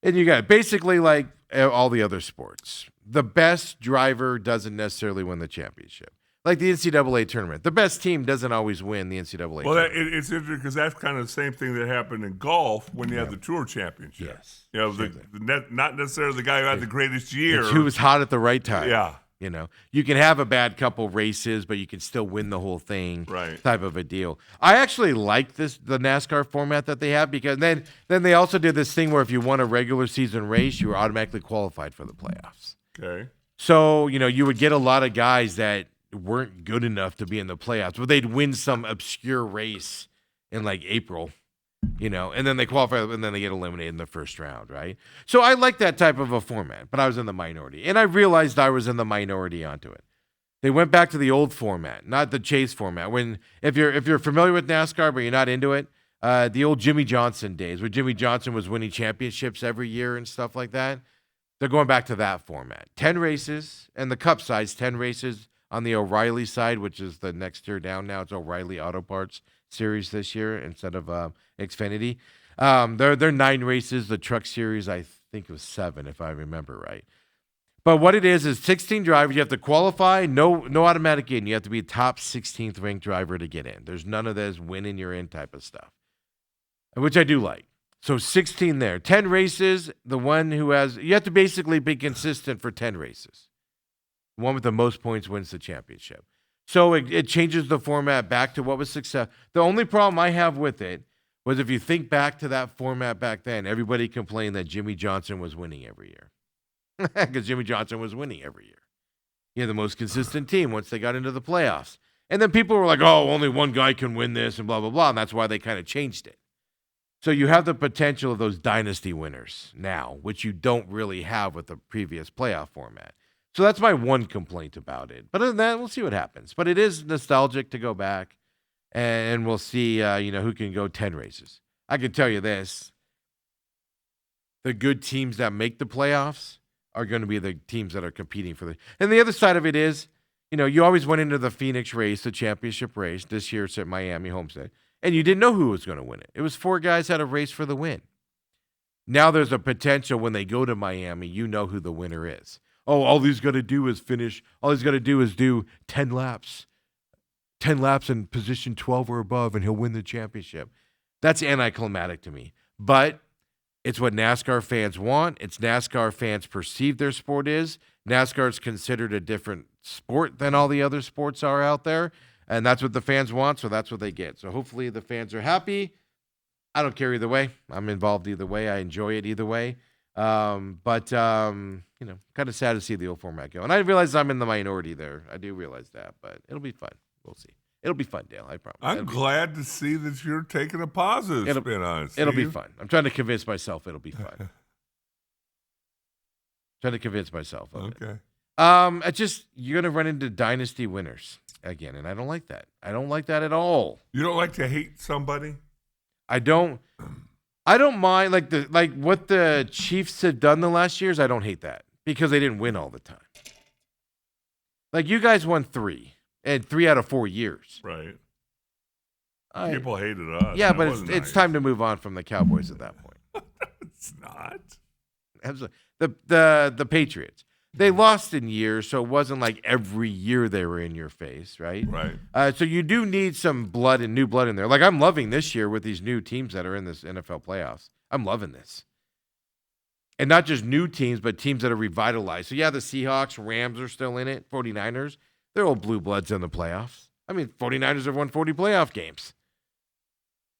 And you got basically like all the other sports. The best driver doesn't necessarily win the championship. Like the NCAA tournament. The best team doesn't always win the NCAA Well, tournament. it's interesting because that's kind of the same thing that happened in golf when you have the Tour Championship. Yes. You know, not necessarily the guy who had the greatest year. It's who was hot at the right time. Yeah. You know, you can have a bad couple races, but you can still win the whole thing. Right. Type of a deal. I actually like the NASCAR format that they have because then they also did this thing where if you won a regular season race, you were automatically qualified for the playoffs. Okay. So, you would get a lot of guys that weren't good enough to be in the playoffs, but they'd win some obscure race in like April, and then they qualify and then they get eliminated in the first round, right? So I like that type of a format, but I was in the minority, and I realized I was in the minority onto it. They went back to the old format, not the Chase format. If you're familiar with NASCAR but you're not into it, the old Jimmy Johnson days where Jimmy Johnson was winning championships every year and stuff like that, they're going back to that format. 10 races, and the Cup size, 10 races on the O'Reilly side, which is the next tier down now. It's O'Reilly Auto Parts Series this year instead of Xfinity. They're 9 races. The Truck Series, I think, was 7, if I remember right. But what it is 16 drivers. You have to qualify. No automatic in. You have to be a top 16th ranked driver to get in. There's none of this winning you're in type of stuff, which I do like. So 16 there. 10 races. The one who has – you have to basically be consistent for 10 races. The one with the most points wins the championship. So it changes the format back to what was success. The only problem I have with it was if you think back to that format back then, everybody complained that Jimmy Johnson was winning every year. Because Jimmy Johnson was winning every year. He had the most consistent team once they got into the playoffs. And then people were like, oh, only one guy can win this and blah, blah, blah. And that's why they kind of changed it. So you have the potential of those dynasty winners now, which you don't really have with the previous playoff format. So that's my one complaint about it. But other than that, we'll see what happens. But it is nostalgic to go back, and we'll see, who can go 10 races. I can tell you this. The good teams that make the playoffs are going to be the teams that are competing for the. And the other side of it is, you always went into the Phoenix race, the championship race. This year it's at Miami Homestead, and you didn't know who was going to win it. It was 4 guys had a race for the win. Now there's a potential when they go to Miami, you know who the winner is. Oh, all he's got to do is finish. All he's got to do is do 10 laps. 10 laps in position 12 or above, and he'll win the championship. That's anticlimactic to me. But it's what NASCAR fans want. It's NASCAR fans perceive their sport is. NASCAR is considered a different sport than all the other sports are out there. And that's what the fans want, so that's what they get. So hopefully the fans are happy. I don't care either way. I'm involved either way. I enjoy it either way. But kind of sad to see the old format go. And I realize I'm in the minority there. I do realize that, but it'll be fun. We'll see. It'll be fun, Dale. I promise. I'm glad to see that you're taking a positive spin on it. It'll be fun. I'm trying to convince myself it'll be fun. Trying to convince myself of it. Okay. You're going to run into dynasty winners again, and I don't like that. I don't like that at all. You don't like to hate somebody? I don't mind like what the Chiefs have done the last years. I don't hate that because they didn't win all the time. Like you guys won 3 out of 4 years. Right. People hated us. Yeah, but it's time to move on from the Cowboys at that point. It's not. The Patriots. They lost in years, so it wasn't like every year they were in your face, right? Right. So you do need some new blood in there. Like I'm loving this year with these new teams that are in this NFL playoffs. I'm loving this. And not just new teams, but teams that are revitalized. So yeah, the Seahawks, Rams are still in it, 49ers. They're all blue bloods in the playoffs. I mean, 49ers have won 40 playoff games.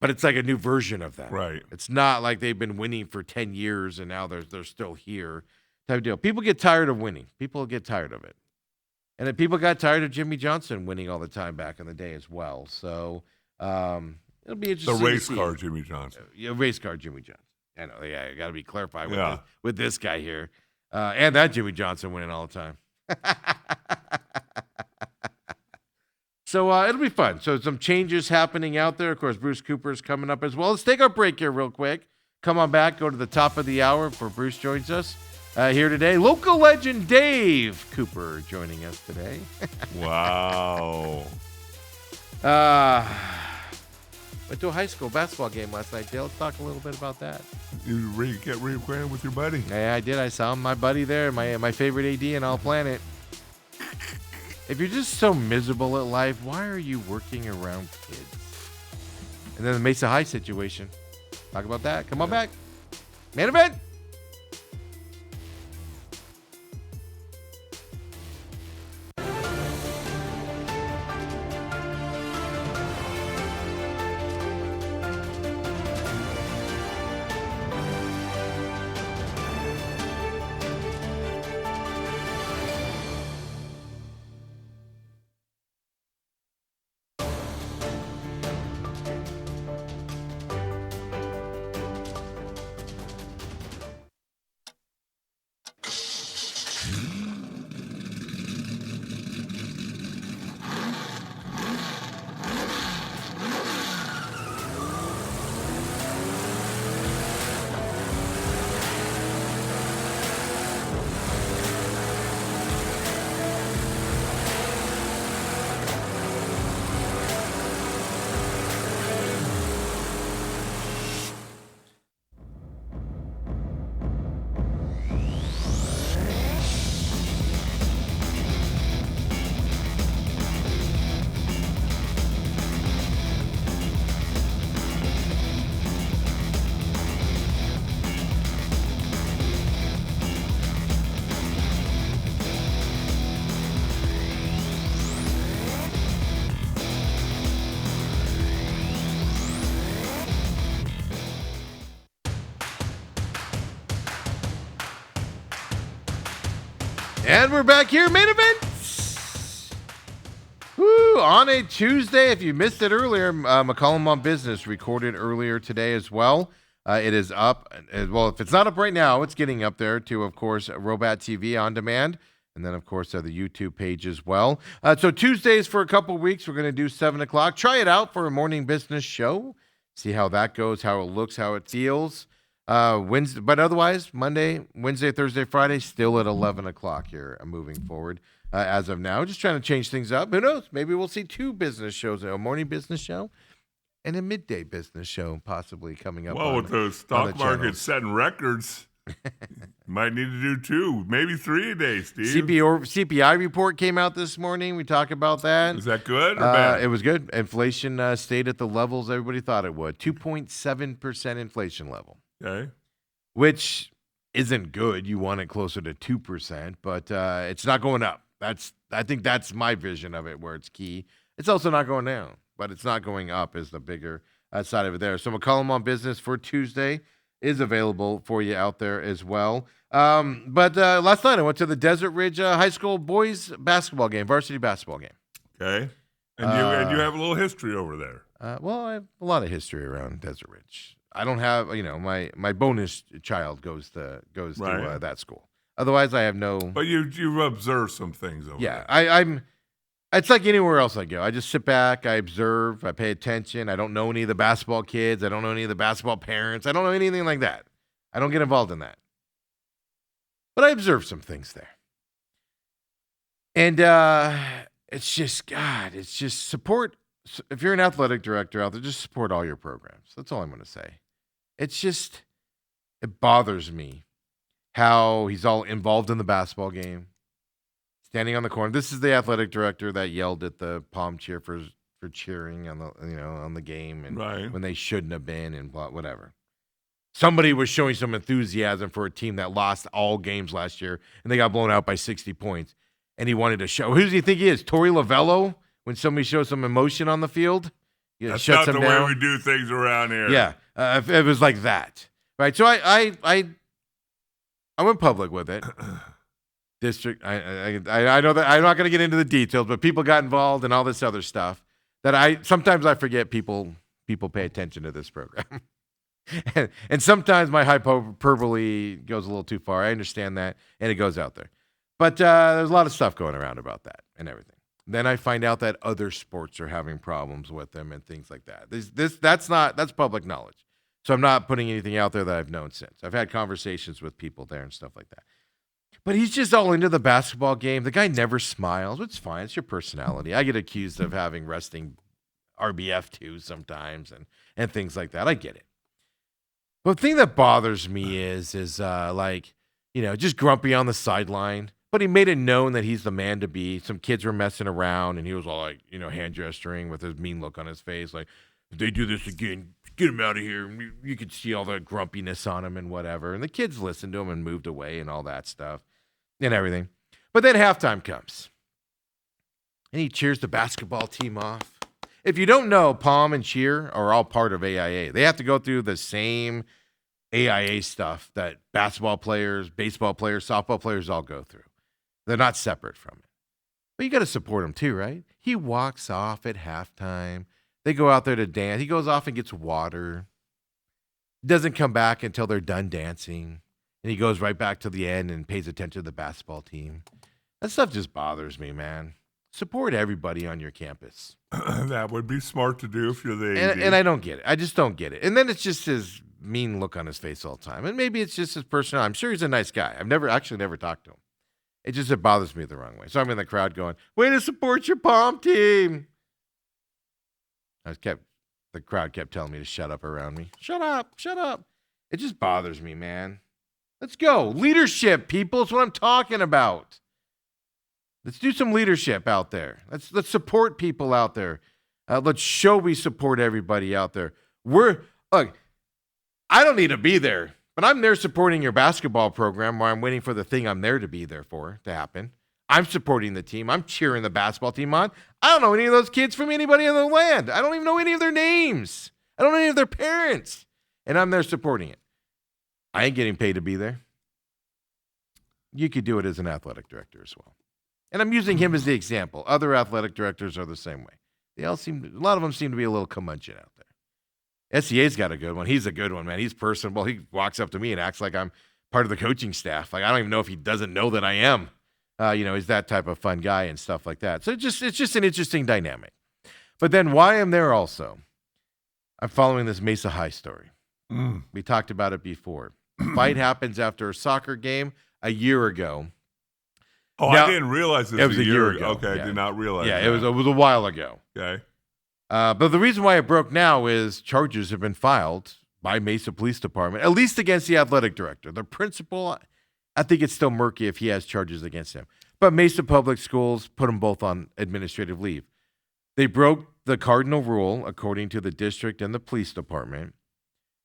But it's like a new version of that. Right. It's not like they've been winning for 10 years and now they're still here. Type of deal. People get tired of winning. People get tired of it. And then people got tired of Jimmy Johnson winning all the time back in the day as well. So it'll be interesting. The race car Jimmy Johnson. Race car Jimmy Johnson. I know. Yeah, got to be clarified with this guy here. And that Jimmy Johnson winning all the time. So it'll be fun. So some changes happening out there. Of course, Bruce Cooper's coming up as well. Let's take our break here real quick. Come on back. Go to the top of the hour before Bruce joins us. Here today, local legend Dave Cooper joining us today. Wow. Went to a high school basketball game last night, Dale. Let's talk a little bit about that. You get reacquainted with your buddy? Yeah, I did. I saw my buddy there, my favorite AD in all planet. If you're just so miserable at life, why are you working around kids? And then the Mesa High situation. Talk about that. Come on back. Main event. And we're back here, main event. Woo, on a Tuesday. If you missed it earlier, McCollum on Business recorded earlier today as well. It is up. Well, if it's not up right now, it's getting up there to, of course, Robat TV on demand. And then, of course, the YouTube page as well. So Tuesdays for a couple weeks, we're going to do 7 o'clock. Try it out for a morning business show. See how that goes, how it looks, how it feels. Wednesday, but otherwise, Monday, Wednesday, Thursday, Friday, still at 11 o'clock here moving forward. As of now, just trying to change things up. Who knows? Maybe we'll see 2 business shows, a morning business show and a midday business show possibly coming up. Well, with the stock market setting records, might need to do 2, maybe 3 a day, Steve. CPI report came out this morning. We talked about that. Is that good or bad? It was good. Inflation stayed at the levels everybody thought it would. 2.7% inflation level. Okay. Which isn't good. You want it closer to 2%, but it's not going up. I think that's my vision of it, where it's key. It's also not going down, but it's not going up is the bigger side of it there. So McCollum on Business for Tuesday is available for you out there as well. But last night I went to the Desert Ridge High School boys basketball game, varsity basketball game. Okay. And you have a little history over there. Well, I have a lot of history around Desert Ridge. I don't have, my bonus child goes to that school. Otherwise, I have no. But you observe some things over there. Yeah, it's like anywhere else I go. I just sit back, I observe, I pay attention. I don't know any of the basketball kids. I don't know any of the basketball parents. I don't know anything like that. I don't get involved in that. But I observe some things there. And it's just support. If you're an athletic director out there, just support all your programs. That's all I'm going to say. It bothers me how he's all involved in the basketball game, standing on the corner. This is the athletic director that yelled at the palm cheer for cheering on the game and right. when they shouldn't have been and whatever. Somebody was showing some enthusiasm for a team that lost all games last year and they got blown out by 60 points. And he wanted to show. Who does he think he is? Tori Lavello? When somebody shows some emotion on the field, that's not the way we do things around here. Yeah, it was like that, right? So I went public with it. District. I know that I'm not going to get into the details, but people got involved and all this other stuff that sometimes I forget people pay attention to this program, and sometimes my hyperbole goes a little too far. I understand that, and it goes out there, but there's a lot of stuff going around about that and everything. Then I find out that other sports are having problems with them and things like that. That's public knowledge. So I'm not putting anything out there that I've known since. I've had conversations with people there and stuff like that. But he's just all into the basketball game. The guy never smiles. It's fine. It's your personality. I get accused of having resting RBF too sometimes and things like that. I get it. But the thing that bothers me is just grumpy on the sideline. But he made it known that he's the man to be. Some kids were messing around, and he was all like, hand gesturing with his mean look on his face. Like, if they do this again, get him out of here. And you could see all the grumpiness on him and whatever. And the kids listened to him and moved away and all that stuff and everything. But then halftime comes, and he cheers the basketball team off. If you don't know, Palm and Cheer are all part of AIA. They have to go through the same AIA stuff that basketball players, baseball players, softball players all go through. They're not separate from it. But you got to support him too, right? He walks off at halftime. They go out there to dance. He goes off and gets water. Doesn't come back until they're done dancing. And he goes right back to the end and pays attention to the basketball team. That stuff just bothers me, man. Support everybody on your campus. That would be smart to do if you're the AD. And I don't get it. I just don't get it. And then it's just his mean look on his face all the time. And maybe it's just his personality. I'm sure he's a nice guy. I've never talked to him. It bothers me the wrong way. So I'm in the crowd going, way to support your Palm team. The crowd kept telling me to shut up around me. Shut up. It just bothers me, man. Let's go. Leadership, people. That's what I'm talking about. Let's do some leadership out there. Let's support people out there. Let's show we support everybody out there. Look, I don't need to be there. But I'm there supporting your basketball program where I'm waiting for the thing I'm there to be there for to happen. I'm supporting the team. I'm cheering the basketball team on. I don't know any of those kids from anybody in the land. I don't even know any of their names. I don't know any of their parents. And I'm there supporting it. I ain't getting paid to be there. You could do it as an athletic director as well. And I'm using him as the example. Other athletic directors are the same way. A lot of them seem to be a little curmudgeon out there. SEA's got a good one. He's a good one, man. He's personable. He walks up to me and acts like I'm part of the coaching staff. Like, I don't even know if he doesn't know that I am. Is that type of fun guy and stuff like that. So it's just an interesting dynamic. But then why I'm there also, I'm following this Mesa High story. We talked about it before. Fight happens after a soccer game a year ago. Oh, Now, I didn't realize this it was a a year year ago. ago. Okay, Yeah. I did not realize Yeah, that. it was a while ago. Okay. But the reason why it broke now is charges have been filed by Mesa Police Department, at least against the athletic director. The principal, I think it's still murky if he has charges against him. But Mesa Public Schools put them both on administrative leave. They broke the cardinal rule, according to the district and the police department,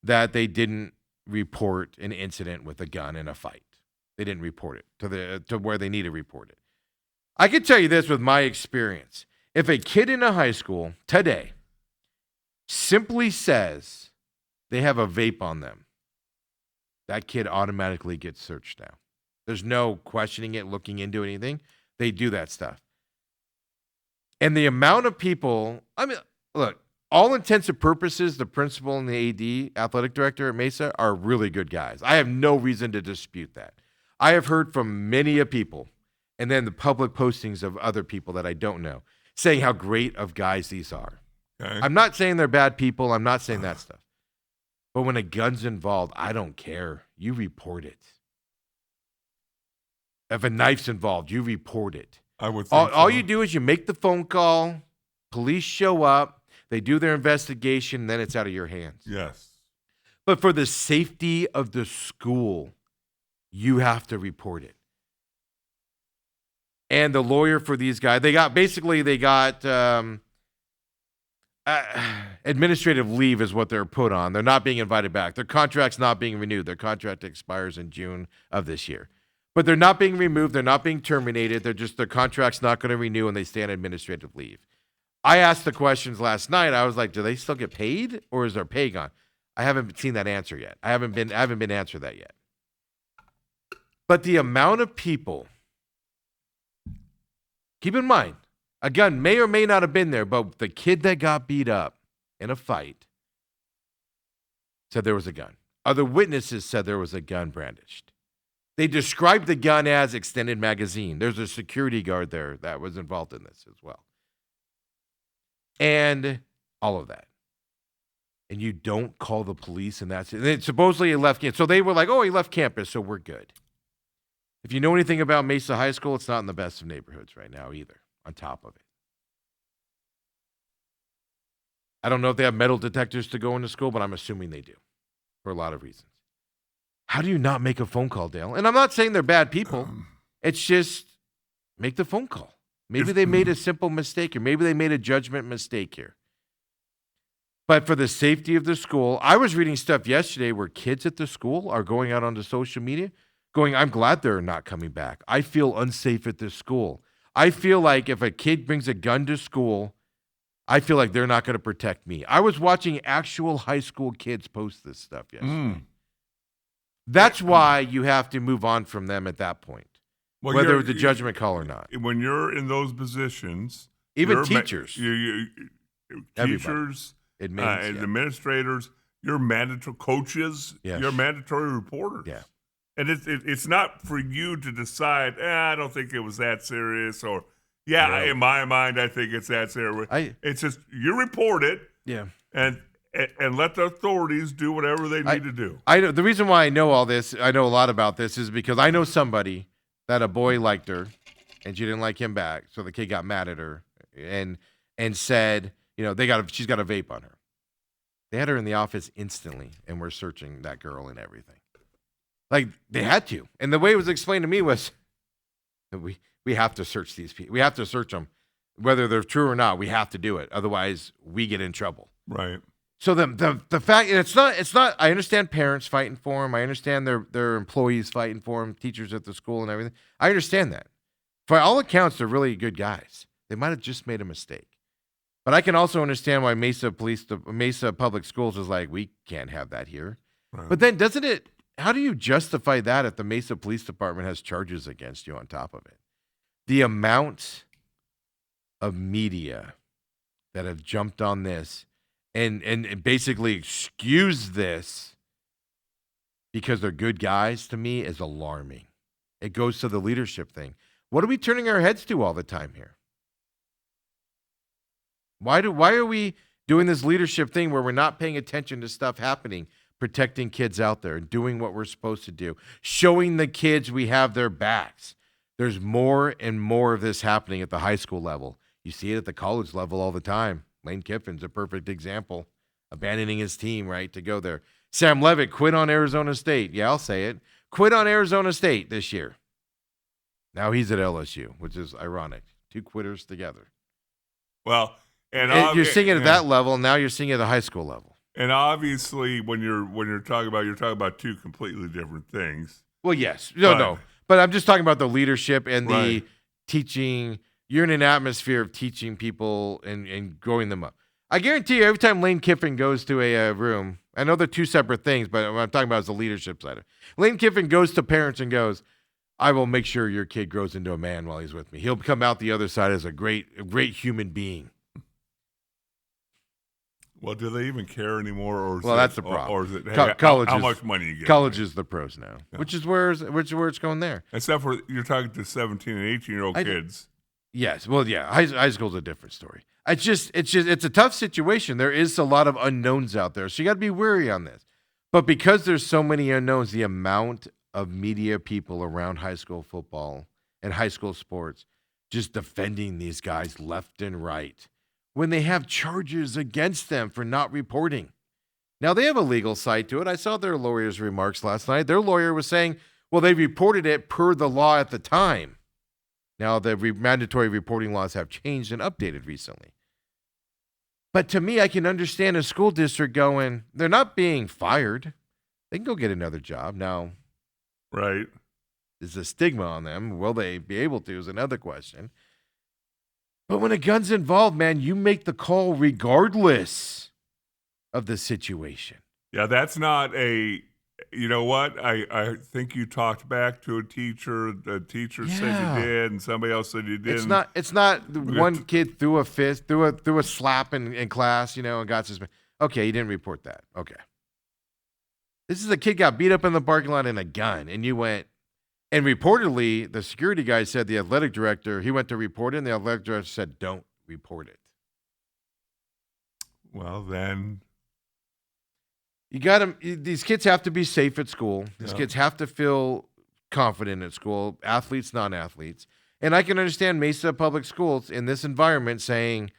that they didn't report an incident with a gun in a fight. They didn't report it to where they need to report it. I can tell you this with my experience. If a kid in a high school today simply says they have a vape on them, that kid automatically gets searched now. There's no questioning it, looking into anything. They do that stuff. And the amount of people, look, all intents and purposes, the principal and the AD, athletic director at Mesa, are really good guys. I have no reason to dispute that. I have heard from many of people, and then the public postings of other people that I don't know, saying how great of guys these are. Okay. I'm not saying they're bad people. I'm not saying that stuff. But when a gun's involved, I don't care. You report it. If a knife's involved, you report it. I would think All so. you do is you make the phone call, police show up, they do their investigation, and then it's out of your hands. Yes. But for the safety of the school, you have to report it. And the lawyer for these guys, they got administrative leave is what they're put on. They're not being invited back. Their contract's not being renewed. Their contract expires in June of this year. But they're not being removed. They're not being terminated. Their contract's not going to renew, and they stay on administrative leave. I asked the questions last night. I was like, do they still get paid, or is their pay gone? I haven't seen that answer yet. I haven't been answered that yet. But the amount of people, keep in mind, a gun may or may not have been there, but the kid that got beat up in a fight said there was a gun. Other witnesses said there was a gun brandished. They described the gun as extended magazine. There's a security guard there that was involved in this as well. And all of that. And you don't call the police, and that's it. And supposedly he left campus. So they were like, oh, he left campus, so we're good. If you know anything about Mesa High School, it's not in the best of neighborhoods right now either, on top of it. I don't know if they have metal detectors to go into school, but I'm assuming they do for a lot of reasons. How do you not make a phone call, Dale? And I'm not saying they're bad people. It's just make the phone call. Maybe they made a simple mistake, or maybe they made a judgment mistake here. But for the safety of the school, I was reading stuff yesterday where kids at the school are going out onto social media going, I'm glad they're not coming back. I feel unsafe at this school. I feel like if a kid brings a gun to school, I feel like they're not going to protect me. I was watching actual high school kids post this stuff yesterday. That's why you have to move on from them at that point, whether it was a judgment call or not. When you're in those positions, Even teachers. Teachers, administrators, you're mandatory coaches, you're mandatory reporters. Yeah. And it's not for you to decide, I don't think it was that serious, or, in my mind, I think it's that serious. It's just, you report it, and let the authorities do whatever they need to do. The reason why I know all this, I know a lot about this, is because I know somebody that a boy liked her, and she didn't like him back, so the kid got mad at her, and said, she's got a vape on her. They had her in the office instantly, and we're searching that girl and everything. Like, they had to. And the way it was explained to me was, we have to search these people. We have to search them. Whether they're true or not, we have to do it. Otherwise, we get in trouble. Right. So the fact, and it's not, I understand parents fighting for them. I understand their employees fighting for them, teachers at the school and everything. I understand that. For all accounts, they're really good guys. They might have just made a mistake. But I can also understand why Mesa Public Schools is like, we can't have that here. Right. But then how do you justify that if the Mesa Police Department has charges against you on top of it? The amount of media that have jumped on this and basically excuse this because they're good guys, to me, is alarming. It goes to the leadership thing. What are we turning our heads to all the time here? Why are we doing this leadership thing where we're not paying attention to stuff happening, protecting kids out there, and doing what we're supposed to do, showing the kids we have their backs? There's more and more of this happening at the high school level. You see it at the college level all the time. Lane Kiffin's a perfect example, abandoning his team, right, to go there. Sam Levitt quit on Arizona State. Yeah, I'll say it. Quit on Arizona State this year. Now he's at LSU, which is ironic. Two quitters together. Well, and you're seeing it at that level, and now you're seeing it at the high school level. And obviously, when you're talking about two completely different things. Well, yes, no, but I'm just talking about the leadership and the teaching. You're in an atmosphere of teaching people and growing them up. I guarantee you, every time Lane Kiffin goes to a room, I know they're two separate things, but what I'm talking about is the leadership side of it. Lane Kiffin goes to parents and goes, I will make sure your kid grows into a man while he's with me. He'll come out the other side as a great human being. Well, do they even care anymore? Or that's the problem. Or is it, hey, college how much money you get? College is the pros now, which is where it's going there. Except for you're talking to 17 and 18-year-old kids. Yes. Well, yeah, high school's a different story. It's a tough situation. There is a lot of unknowns out there, so you got to be wary on this. But because there's so many unknowns, the amount of media people around high school football and high school sports just defending these guys left and right when they have charges against them for not reporting. Now, they have a legal side to it. I saw their lawyer's remarks last night. Their lawyer was saying, well, they reported it per the law at the time. Now, the mandatory reporting laws have changed and updated recently. But to me, I can understand a school district going, they're not being fired. They can go get another job. Now, right. There's a stigma on them. Will they be able to is another question. But when a gun's involved, man, you make the call regardless of the situation. Yeah, that's not a, you know what? I think you talked back to a teacher. The teacher said you did, and somebody else said you didn't. It's not one kid threw a fist, threw a slap in class, and got suspended. Okay, you didn't report that. Okay. This is a kid got beat up in the parking lot in a gun, and you went. And reportedly, the security guy said the athletic director, he went to report it, and the athletic director said, don't report it. Well, then. You got to, these kids have to be safe at school. These kids have to feel confident at school, athletes, non-athletes. And I can understand Mesa Public Schools in this environment saying,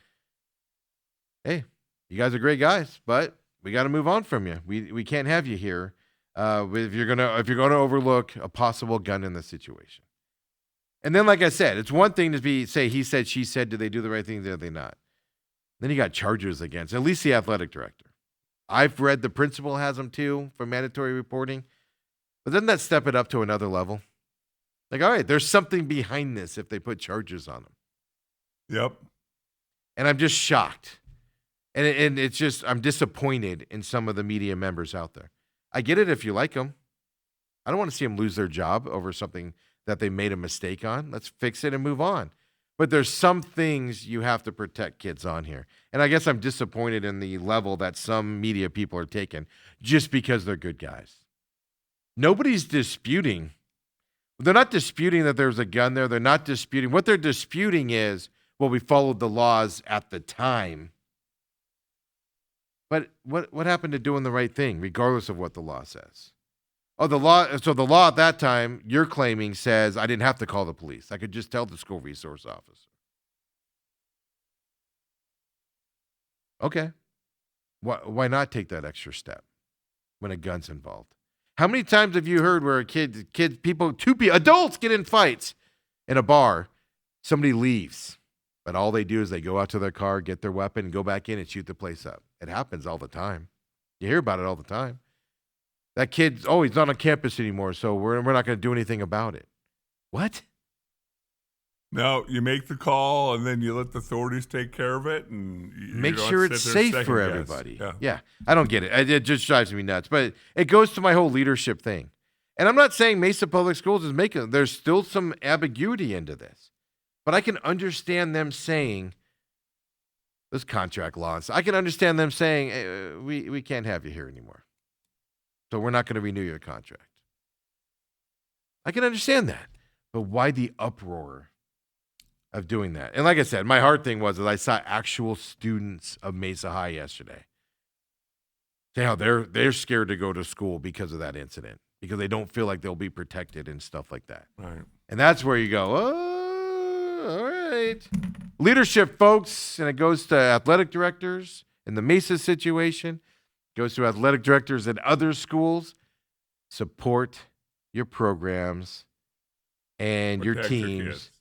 hey, you guys are great guys, but we got to move on from you. We can't have you here. If you're gonna overlook a possible gun in the situation, and then like I said, it's one thing to say he said, she said. Do they do the right thing? Do they not? Then you got charges against at least the athletic director. I've read the principal has them too for mandatory reporting, but doesn't that step it up to another level? Like, all right, there's something behind this if they put charges on them. Yep. And I'm just shocked, and it's just I'm disappointed in some of the media members out there. I get it if you like them. I don't want to see them lose their job over something that they made a mistake on. Let's fix it and move on. But there's some things you have to protect kids on here. And I guess I'm disappointed in the level that some media people are taking just because they're good guys. Nobody's disputing. They're not disputing that there's a gun there. They're not disputing. What they're disputing is, well, we followed the laws at the time. But what happened to doing the right thing, regardless of what the law says? Oh, the law at that time, you're claiming, says I didn't have to call the police. I could just tell the school resource officer. Okay. Why not take that extra step when a gun's involved? How many times have you heard where adults get in fights in a bar, somebody leaves, but all they do is they go out to their car, get their weapon, and go back in and shoot the place up? It happens all the time. You hear about it all the time. That kid's, he's not on campus anymore, so we're not going to do anything about it. What? No, you make the call, and then you let the authorities take care of it, and make sure it's safe for everybody. Yeah, I don't get it. It just drives me nuts. But it goes to my whole leadership thing. And I'm not saying Mesa Public Schools is making, there's still some ambiguity into this. But I can understand them saying, those contract laws, I can understand them saying, hey, we can't have you here anymore. So we're not going to renew your contract. I can understand that. But why the uproar of doing that? And like I said, my hard thing was that I saw actual students of Mesa High yesterday say how they're scared to go to school because of that incident, because they don't feel like they'll be protected and stuff like that. Right. And that's where you go, oh, all right. Leadership, folks, and it goes to athletic directors in the Mesa situation, goes to athletic directors at other schools. Support your programs and your Protect your teams kids.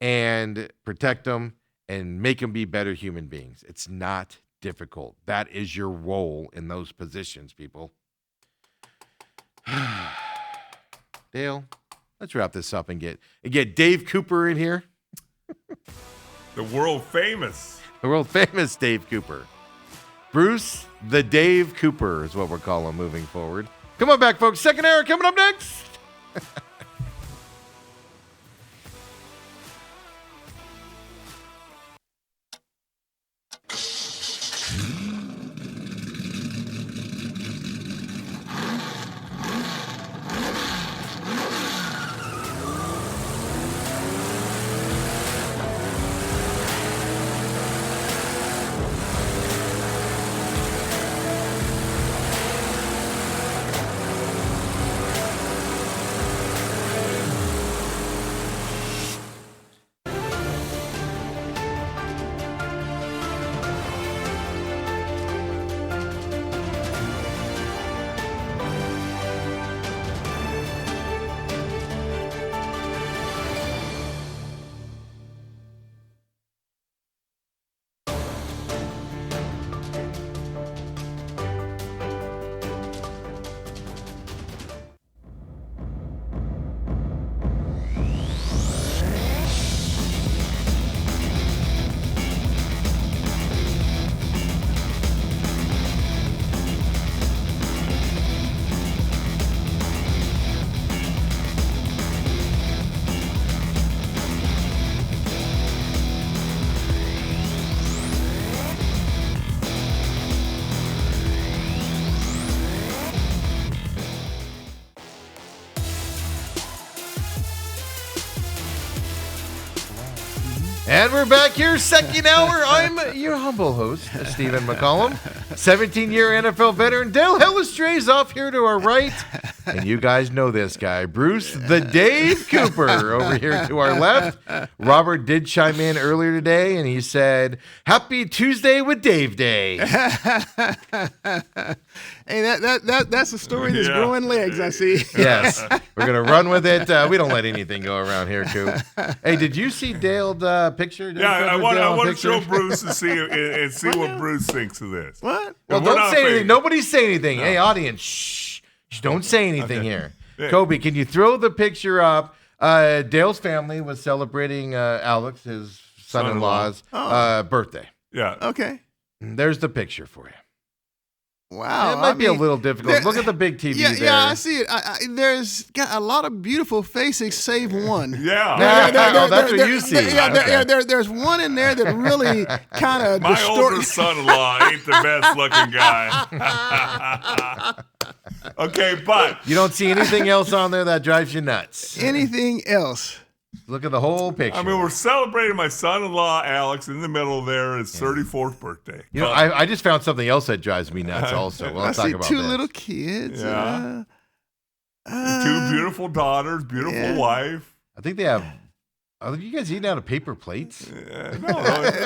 and protect them and make them be better human beings. It's not difficult. That is your role in those positions, people. Dale, let's wrap this up and get Dave Cooper in here. The world famous. The world famous Dave Cooper. Bruce, the Dave Cooper is what we're calling him moving forward. Come on back, folks. Second hour coming up next. And we're back here, second hour. I'm your humble host, Stephen McCollum, 17-year NFL veteran. Dale Hellestray's off here to our right. And you guys know this guy, Bruce, the Dave Cooper, over here to our left. Robert did chime in earlier today, and he said, Happy Tuesday with Dave Day. Hey, that's a story that's growing legs, I see. Yes, we're going to run with it. We don't let anything go around here, Coop. Hey, did you see Dale's picture? Yeah, I want to show Bruce and see what Bruce thinks of this. What? Well, And we're don't not say anything. fake. Nobody say anything. Hey, audience, shh. Don't say anything here. Kobe, can you throw the picture up? Dale's family was celebrating Alex, his son-in-law's birthday. Yeah. Okay. There's the picture for you. Wow. It might be a little difficult. Look at the big TV there. Yeah, I see it. There's got a lot of beautiful faces, save one. Yeah. That's what you see. There's one in there that really kind of My older son-in-law ain't the best looking guy. Okay, but You don't see anything else on there that drives you nuts. anything else. Look at the whole picture. I mean, we're celebrating my son-in-law Alex in the middle there, his 34th birthday. You know, I just found something else that drives me nuts also. Well, I let's talk see about two this. little kids. Yeah. Two beautiful daughters, beautiful wife. I think they have. Are you guys eating out of paper plates? No,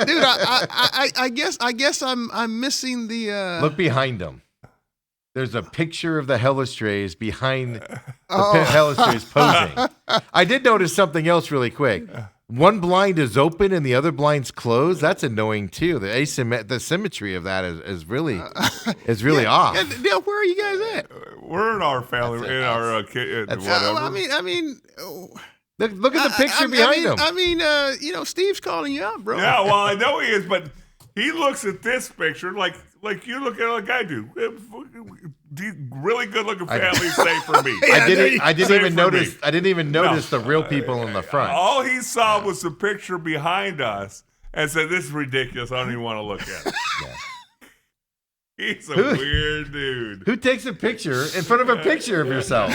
Dude, I guess I'm missing the. Look behind them. There's a picture of the Hellestrays behind the Oh. Hellestrays posing. I did notice something else really quick. One blind is open and the other blind's closed. That's annoying too. The symmetry of that is really off. Yeah, Dale, where are you guys at? we're in our family, in our kid, That's- whatever. I mean. Look at the picture behind them. I mean, Steve's calling you out, bro. Yeah, well, I know he is, but he looks at this picture like you look at it like I do. Really good looking family, save for me. I didn't Save even for notice. me. I didn't even notice the real people in the front. All he saw was the picture behind us and said, "This is ridiculous. I don't even want to look at it." He's a weird dude. Who takes a picture in front of a picture of yourself?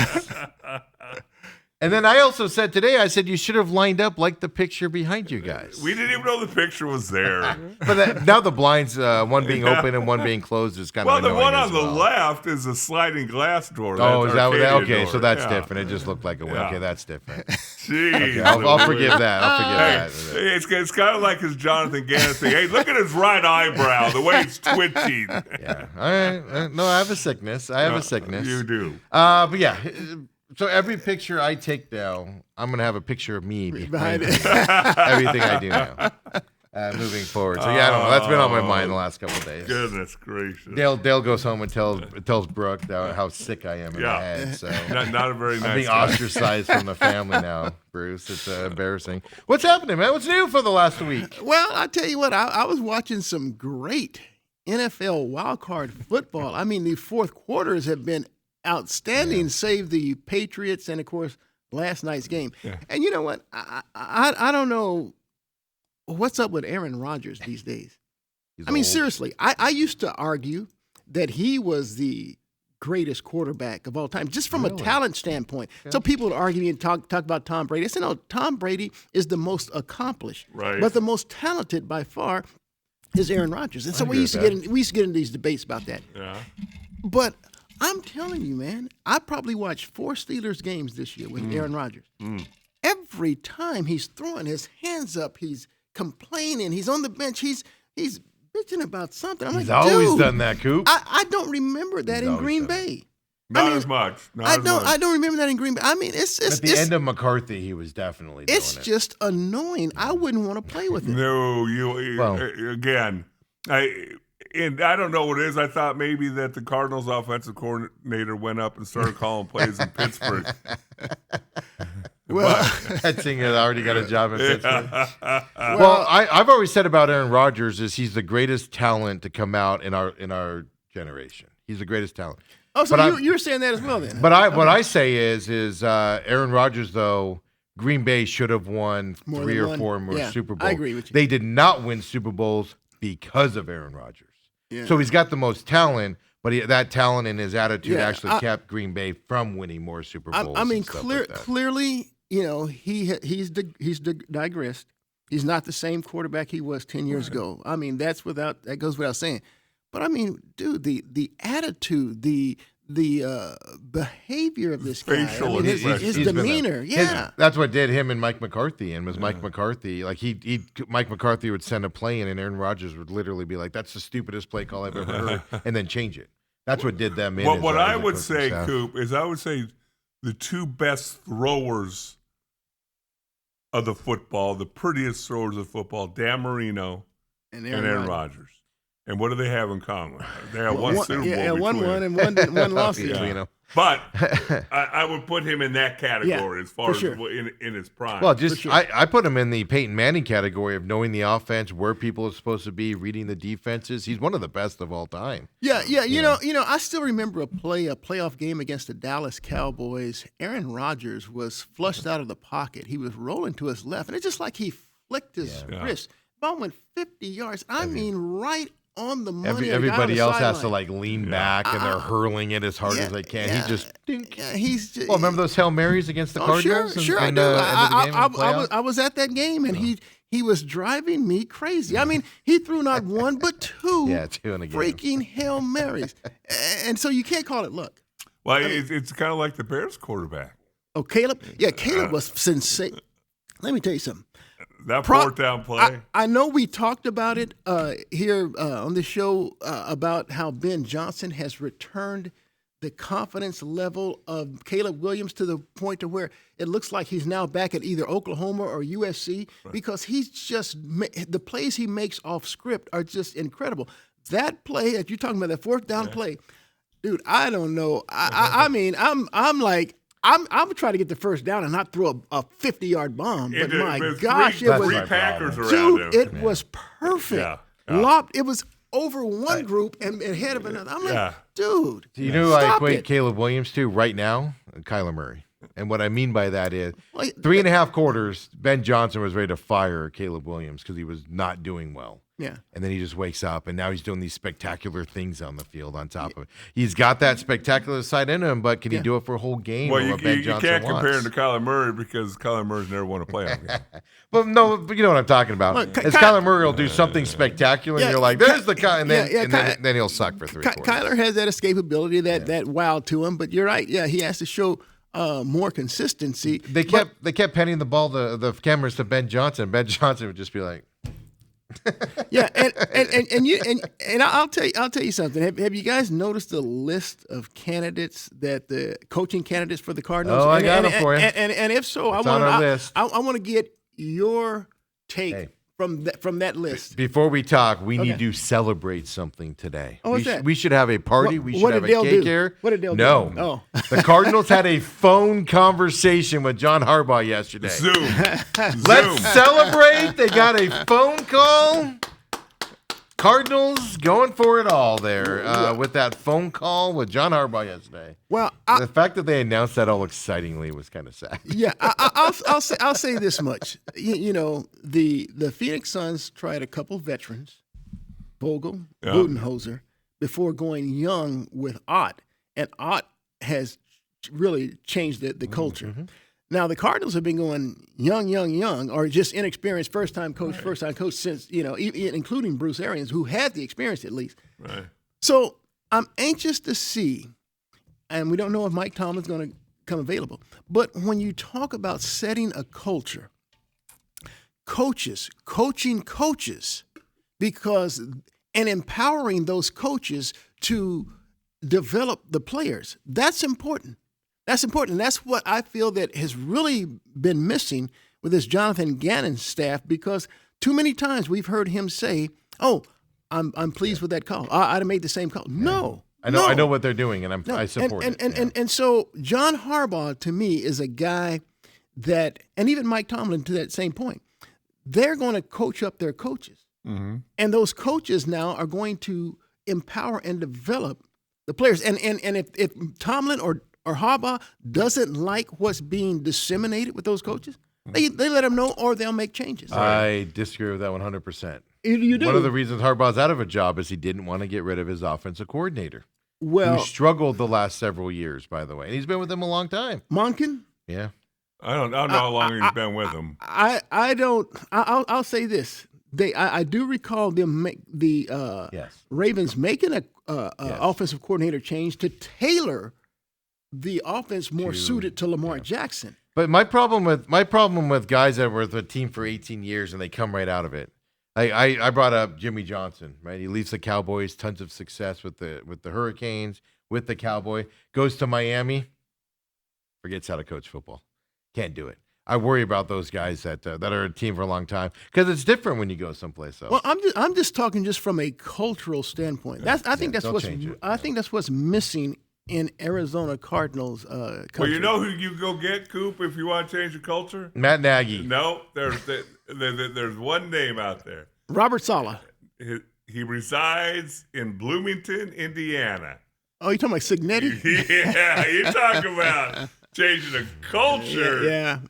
And then I also said today, I said you should have lined up like the picture behind you guys. We didn't even know the picture was there. But now the blinds, one being open and one being closed, is kind Well, of the annoying one as on the well. left is a sliding glass door. Oh, is that what that? Arcadia Okay, door. so that's Yeah. different. It just looked like a window. Yeah. Okay, that's different. Jeez, Okay, I'll forgive that. I'll Hey, forgive that. it's kind of like his Jonathan Gannon thing. Hey, look at his right eyebrow, the way it's twitching. Yeah. All right. No, I have a sickness. I have a sickness. You do. But yeah. So every picture I take now, I'm gonna have a picture of me behind it. Everything I do now, moving forward. So yeah, I don't know. That's been on my mind the last couple of days. Goodness gracious. Dale goes home and tells Brooke how sick I am in the head. So Not a very I'm nice being guy. ostracized from the family now, Bruce. It's embarrassing. What's happening, man? What's new for the last week? Well, I tell you what, I was watching some great NFL wildcard football. I mean, the fourth quarters have been outstanding, save the Patriots and, of course, last night's game. Yeah. And you know what? I don't know what's up with Aaron Rodgers these days. He's I mean, old. seriously, I used to argue that he was the greatest quarterback of all time, just from a Really? talent standpoint. So people would argue and talk about Tom Brady. I said, no, Tom Brady is the most accomplished, Right. but the most talented by far is Aaron Rodgers. And so we agree used to with get into these debates about that. Yeah. But I'm telling you, man, I probably watched 4 Steelers games this year with Aaron Rodgers. Every time he's throwing his hands up, he's complaining, he's on the bench, he's bitching about something. I'm He's like, always dude, done that, Coop. I don't remember that He's in always Green done it. Bay. Not mean, as much. Not I as don't. much. I don't remember that in Green Bay. I mean, it's At the end of McCarthy, he was definitely doing it's it. just annoying. I wouldn't want to play with him. No, you Well- again. And I don't know what it is. I thought maybe that the Cardinals offensive coordinator went up and started calling plays in Pittsburgh. Well, Hetzing had already got a job in Pittsburgh. Yeah. Well, I've always said about Aaron Rodgers is he's the greatest talent to come out in our generation. He's the greatest talent. oh, so but you're saying that as well, then? But what I say is Aaron Rodgers, though, Green Bay should have won More 3 than or one. 4 more Yeah, Super Bowls. I agree with you. They did not win Super Bowls because of Aaron Rodgers. Yeah. So he's got the most talent, but that talent and his attitude Yeah, actually kept Green Bay from winning more Super Bowls. I mean, and stuff like that. clearly, you know, he's digressed. He's not the same quarterback he was 10 years ago. I mean, that goes without saying. But I mean, dude, the attitude, the behavior of this guy, Facial I mean, expression. his He's been demeanor, his- that's what did him and Mike McCarthy. And was Mike McCarthy like Mike McCarthy would send a play in, and Aaron Rodgers would literally be like, "That's the stupidest play call I've ever heard," and then change it. That's what did them in. What I as a would coaching say, staff. Coop, is I would say the 2 best throwers of the football, the prettiest throwers of football, Dan Marino and and Aaron Rodgers. And what do they have in common? They have one Super Bowl yeah, one between. won and one lost. Yeah. it. You know. But I would put him in that category as far for as sure. in his prime. Well, just sure. I put him in the Peyton Manning category of knowing the offense, where people are supposed to be, reading the defenses. He's one of the best of all time. Yeah. You know, I still remember a playoff game against the Dallas Cowboys. Aaron Rodgers was flushed out of the pocket. He was rolling to his left, and it's just like he flicked his Yeah. wrist. Ball went 50 yards. I mean, right on the money. Everybody else has to sideline. like lean back, and they're hurling it as hard as they can. yeah. He just. Dink. Yeah, he's just. Well, remember those Hail Marys against the Cardinals? Sure, I in do. the end of the game in the playoffs? I was at that game, and he was driving me crazy. I mean, he threw not one but 2 Yeah, 2 in a game. freaking Hail Marys, and so you can't call it luck. well, it's kind of like the Bears quarterback. Oh, Caleb? Yeah, Caleb was sensational. Let me tell you something. That 4th down play. I know we talked about it here on the show about how Ben Johnson has returned the confidence level of Caleb Williams to the point to where it looks like he's now back at either Oklahoma or USC because he's just the plays he makes off script are just incredible. That play that you're talking about, that 4th down play, dude, I don't know. I mean, I'm like. I'm trying to get the first down and not throw a 50-yard bomb, but my gosh, it was three Packers around dude, him. it was perfect. Yeah. Lobbed. It was over one group and ahead of another. I'm like, Yeah. dude. Do you know who I stop equate it. Caleb Williams to right now? Kyler Murray. And what I mean by that is Well, 3.5 quarters, Ben Johnson was ready to fire Caleb Williams because he was not doing well. yeah. And then he just wakes up, and now he's doing these spectacular things on the field on top of it. He's got that spectacular side in him, but can he do it for a whole game? Well, or you, what Ben you Johnson can't compare him wants? to Kyler Murray because Kyler Murray's never won a playoff game. But no, but you know what I'm talking about. Look, Is Kyler Murray will do something spectacular, and Yeah, you're like, there's the guy, and then, yeah, then he'll suck for 3 quarters. Kyler has that escapability, that wow to him. But you're right. Yeah, he has to show more consistency. They kept penning the ball, the cameras to Ben Johnson. Ben Johnson would just be like, Yeah, and I'll tell you something. Have you guys noticed the list of candidates that the coaching candidates for the Cardinals? Oh, I got them for you. And if so, It's on our list. I want to get your take Hey. from that list. before we talk, we need Okay. to celebrate something today. Oh, what's that? We should have a party. We should what have did a Dale cake do? here. What did Dale do? No. Oh. The Cardinals had a phone conversation with John Harbaugh yesterday. Zoom. Let's celebrate. They got a phone call. Cardinals going for it all there with that phone call with John Harbaugh yesterday. Well, The fact that they announced that all excitingly was kind of sad. yeah, I'll say this much. You know, the Phoenix Suns tried a couple veterans, Vogel, Yeah. Budenholzer, before going young with Ott, and Ott has really changed the culture. Mm-hmm. Now the Cardinals have been going young, or just inexperienced first time coach since including Bruce Arians, who had the experience at least. Right. So I'm anxious to see, and we don't know if Mike Tomlin's going to come available, but when you talk about setting a culture, coaching coaches, and empowering those coaches to develop the players, that's important. That's important. That's what I feel that has really been missing with this Jonathan Gannon staff, because too many times we've heard him say, "Oh, I'm pleased with that call. I'd have made the same call." No, I know no. what they're doing, and I support it. And so John Harbaugh to me is a guy that, and even Mike Tomlin to that same point, they're going to coach up their coaches, and those coaches now are going to empower and develop the players. And if Tomlin or Harbaugh doesn't like what's being disseminated with those coaches, they let them know, or they'll make changes. I disagree with that 100%. You do. One of the reasons Harbaugh's out of a job is he didn't want to get rid of his offensive coordinator, well, who struggled the last several years, by the way. And he's been with them a long time. Monken. Yeah. I don't know how long he's been with him. I don't. I'll say this. I do recall them make the Yes. Ravens making a Yes. offensive coordinator change to tailor the offense more suited to Lamar Jackson. But my problem with guys that were with a team for 18 years and they come right out of it. I brought up Jimmy Johnson, right? He leaves the Cowboys, tons of success with the Hurricanes, with the Cowboy, goes to Miami, forgets how to coach football. Can't do it. I worry about those guys that are a team for a long time, because it's different when you go someplace else. Well, I'm just talking just from a cultural standpoint. I think that's they'll what's change it. I think that's what's missing in Arizona Cardinals. Well, country. you know who you go get, Coop, if you want to change the culture? Matt Nagy. No, there's one name out there. Robert Saleh. He resides in Bloomington, Indiana. Oh, you talking about Signetti? Yeah, you talk about changing the culture.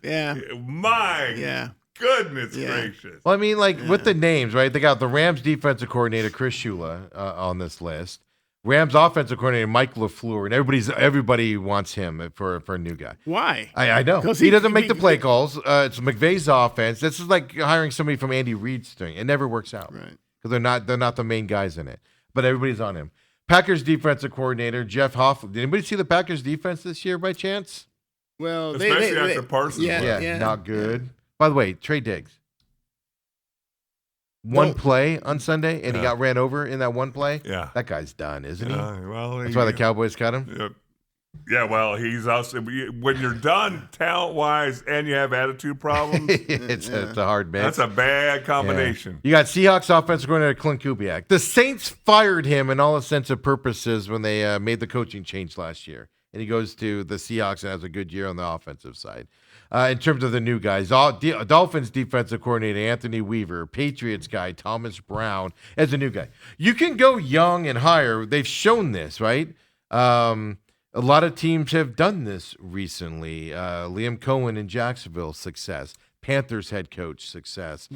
Yeah. My Yeah. goodness Yeah. gracious. Well, I mean, like with the names, right? They got the Rams defensive coordinator Chris Shula on this list. Rams offensive coordinator Mike LaFleur, and everybody wants him for a new guy. Why? I know 'Cause he doesn't make the play calls. It's McVay's offense. This is like hiring somebody from Andy Reid's thing. It never works out, Right. Because they're not the main guys in it. But everybody's on him. Packers defensive coordinator Jeff Hoffman. Did anybody see the Packers defense this year by chance? Well, Especially after Parsons Yeah, left. Yeah, not good. By the way, Trey Diggs. One No. play on Sunday, and he got ran over in that one play. Yeah. That guy's done, isn't he? Well, That's why the Cowboys cut him. Yeah, well, he's also when you're done talent wise and you have attitude problems. it's a hard mix. That's a bad combination. You got Seahawks offensive coordinator Clint Kubiak. The Saints fired him in all intents and purposes when they made the coaching change last year. And he goes to the Seahawks and has a good year on the offensive side. In terms of the new guys, Dolphins defensive coordinator Anthony Weaver, Patriots guy Thomas Brown as a new guy. You can go young and hire. They've shown this, right? a lot of teams have done this recently. Liam Cohen in Jacksonville, success. Panthers head coach, success.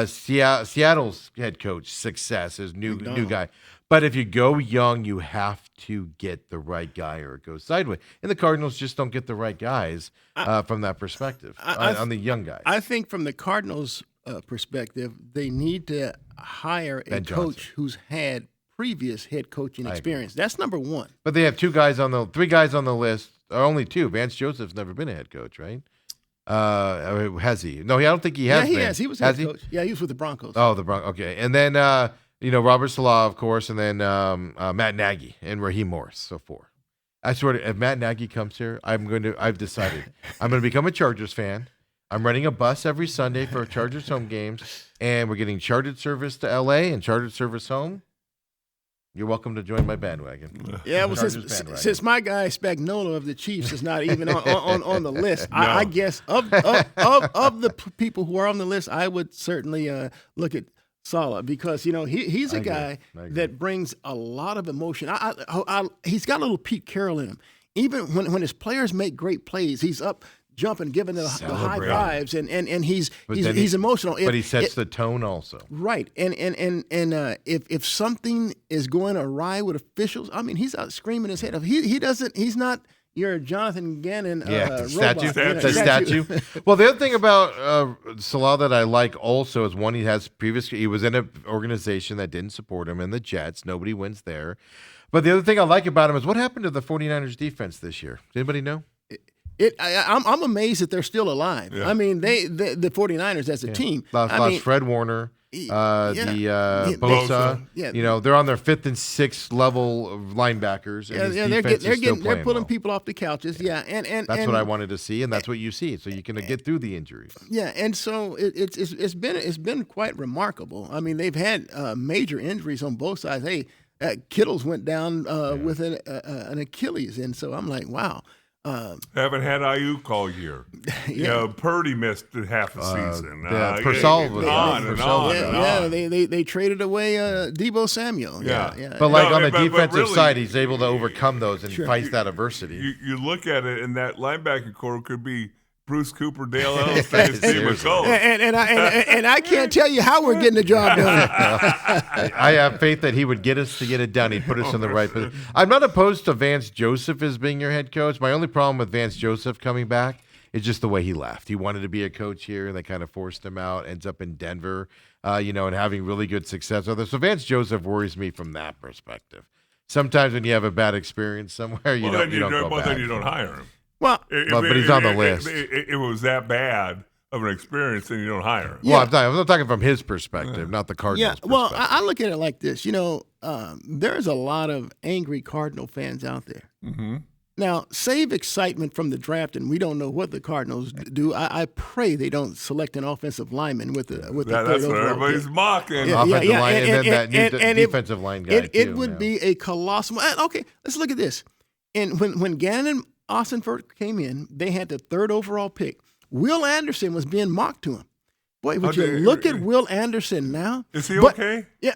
Seattle's head coach, success as new guy. But if you go young, you have to get the right guy or it goes sideways. And the Cardinals just don't get the right guys from that perspective on the young guys. I think from the Cardinals' perspective, they need to hire a coach who's had previous head coaching experience. That's number one. But they have three guys on the list, or only two. Vance Joseph's never been a head coach, right? Has he? No, I don't think he has. Yeah, he has. He was head coach. Yeah, he was with the Broncos. Oh, the Broncos. Okay, and then Robert Salah, of course, and then Matt Nagy and Raheem Morris. So four. I swear, if Matt Nagy comes here, I've decided I'm going to become a Chargers fan. I'm renting a bus every Sunday for Chargers home games, and we're getting chartered service to L.A. and chartered service home. You're welcome to join my bandwagon. Yeah, well, since my guy Spagnuolo of the Chiefs is not even on the list, no. I guess of the people who are on the list, I would certainly look at Saleh because he's a guy that brings a lot of emotion. He's got a little Pete Carroll in him. Even when his players make great plays, he's up jumping, giving the high fives, and he's emotional. But he sets the tone also. Right, and if something is going awry with officials, I mean, he's out screaming his head off. He's not your Jonathan Gannon statue. Robot, statue. Well, the other thing about Salah that I like also is one, he was in an organization that didn't support him in the Jets. Nobody wins there. But the other thing I like about him is what happened to the 49ers defense this year. Does anybody know? I'm amazed that they're still alive. Yeah. I mean, the 49ers as a team. Lost Fred Warner, Bosa. They're on their 5th and 6th level of linebackers. And they're pulling people off the couches. Yeah, and that's what I wanted to see, and that's what you see. So you can get through the injuries. Yeah, and so it's been quite remarkable. I mean, they've had major injuries on both sides. Hey, Kittles went down with an Achilles, and so I'm like, wow. Haven't had Ayuk all year. Purdy missed half a season. Purcell was on. They traded away Deebo Samuel. Yeah. But on the defensive side, he's able to overcome those and fight that adversity. You look at it, and that linebacking core could be Bruce Cooper, Dale Ellis, and Steve McCullough. And I can't tell you how we're getting the job done. I have faith that he would get us to get it done. He'd put us in the right position. I'm not opposed to Vance Joseph as being your head coach. My only problem with Vance Joseph coming back is just the way he left. He wanted to be a coach here, and they kind of forced him out. Ends up in Denver, and having really good success. So Vance Joseph worries me from that perspective. Sometimes when you have a bad experience somewhere, you don't go back. Then you don't hire him. Well, but he's on the list. If it was that bad of an experience, then you don't hire him. Well, I'm not talking from his perspective, not the Cardinals' perspective. Well, I look at it like this. There's a lot of angry Cardinal fans out there. Mm-hmm. Now, save excitement from the draft, and we don't know what the Cardinals do. I pray they don't select an offensive lineman with the third that's what overall everybody's pick. mocking. Offensive line, and then that new defensive line guy, It would be a colossal. Okay, let's look at this. And when Gannon and Ossenfort came in, they had the 3rd overall pick. Will Anderson was being mocked to him. Boy, would you look at Will Anderson now? Is he okay? Yeah,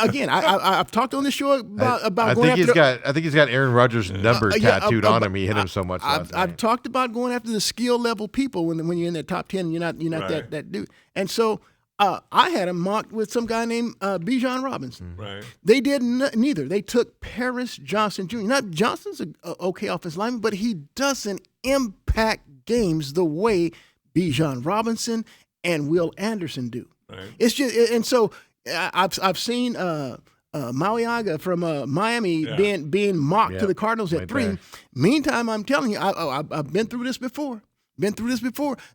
Again, I've talked on this show about I going think after. I think he's got Aaron Rodgers' number tattooed on him. He hit him so much. I've talked about going after the skill level people when you're in the top 10. You're not right. that dude. And so I had him mocked with some guy named Bijan Robinson. Right. They did neither. They took Paris Johnson Jr. Now, Johnson's an okay offensive lineman, but he doesn't impact games the way Bijan Robinson and Will Anderson do. Right. It's just, and so I've seen Mauiaga from Miami being mocked to the Cardinals at 3. Meantime, I'm telling you, I've been through this before.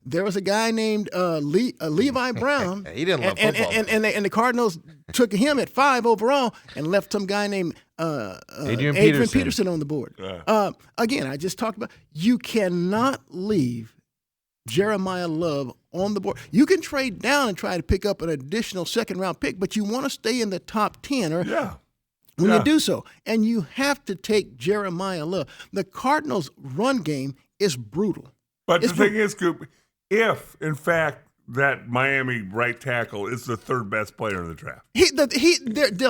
There was a guy named Levi Brown. He didn't love football. And the Cardinals took him at 5 overall and left some guy named Adrian Peterson on the board. Again, I just talked about you cannot leave Jeremiah Love on the board. You can trade down and try to pick up an additional 2nd-round pick, but you want to stay in the top 10 when you do so. And you have to take Jeremiah Love. The Cardinals' run game is brutal. But the thing is, Coop, if, in fact, that Miami right tackle is the third best player in the draft.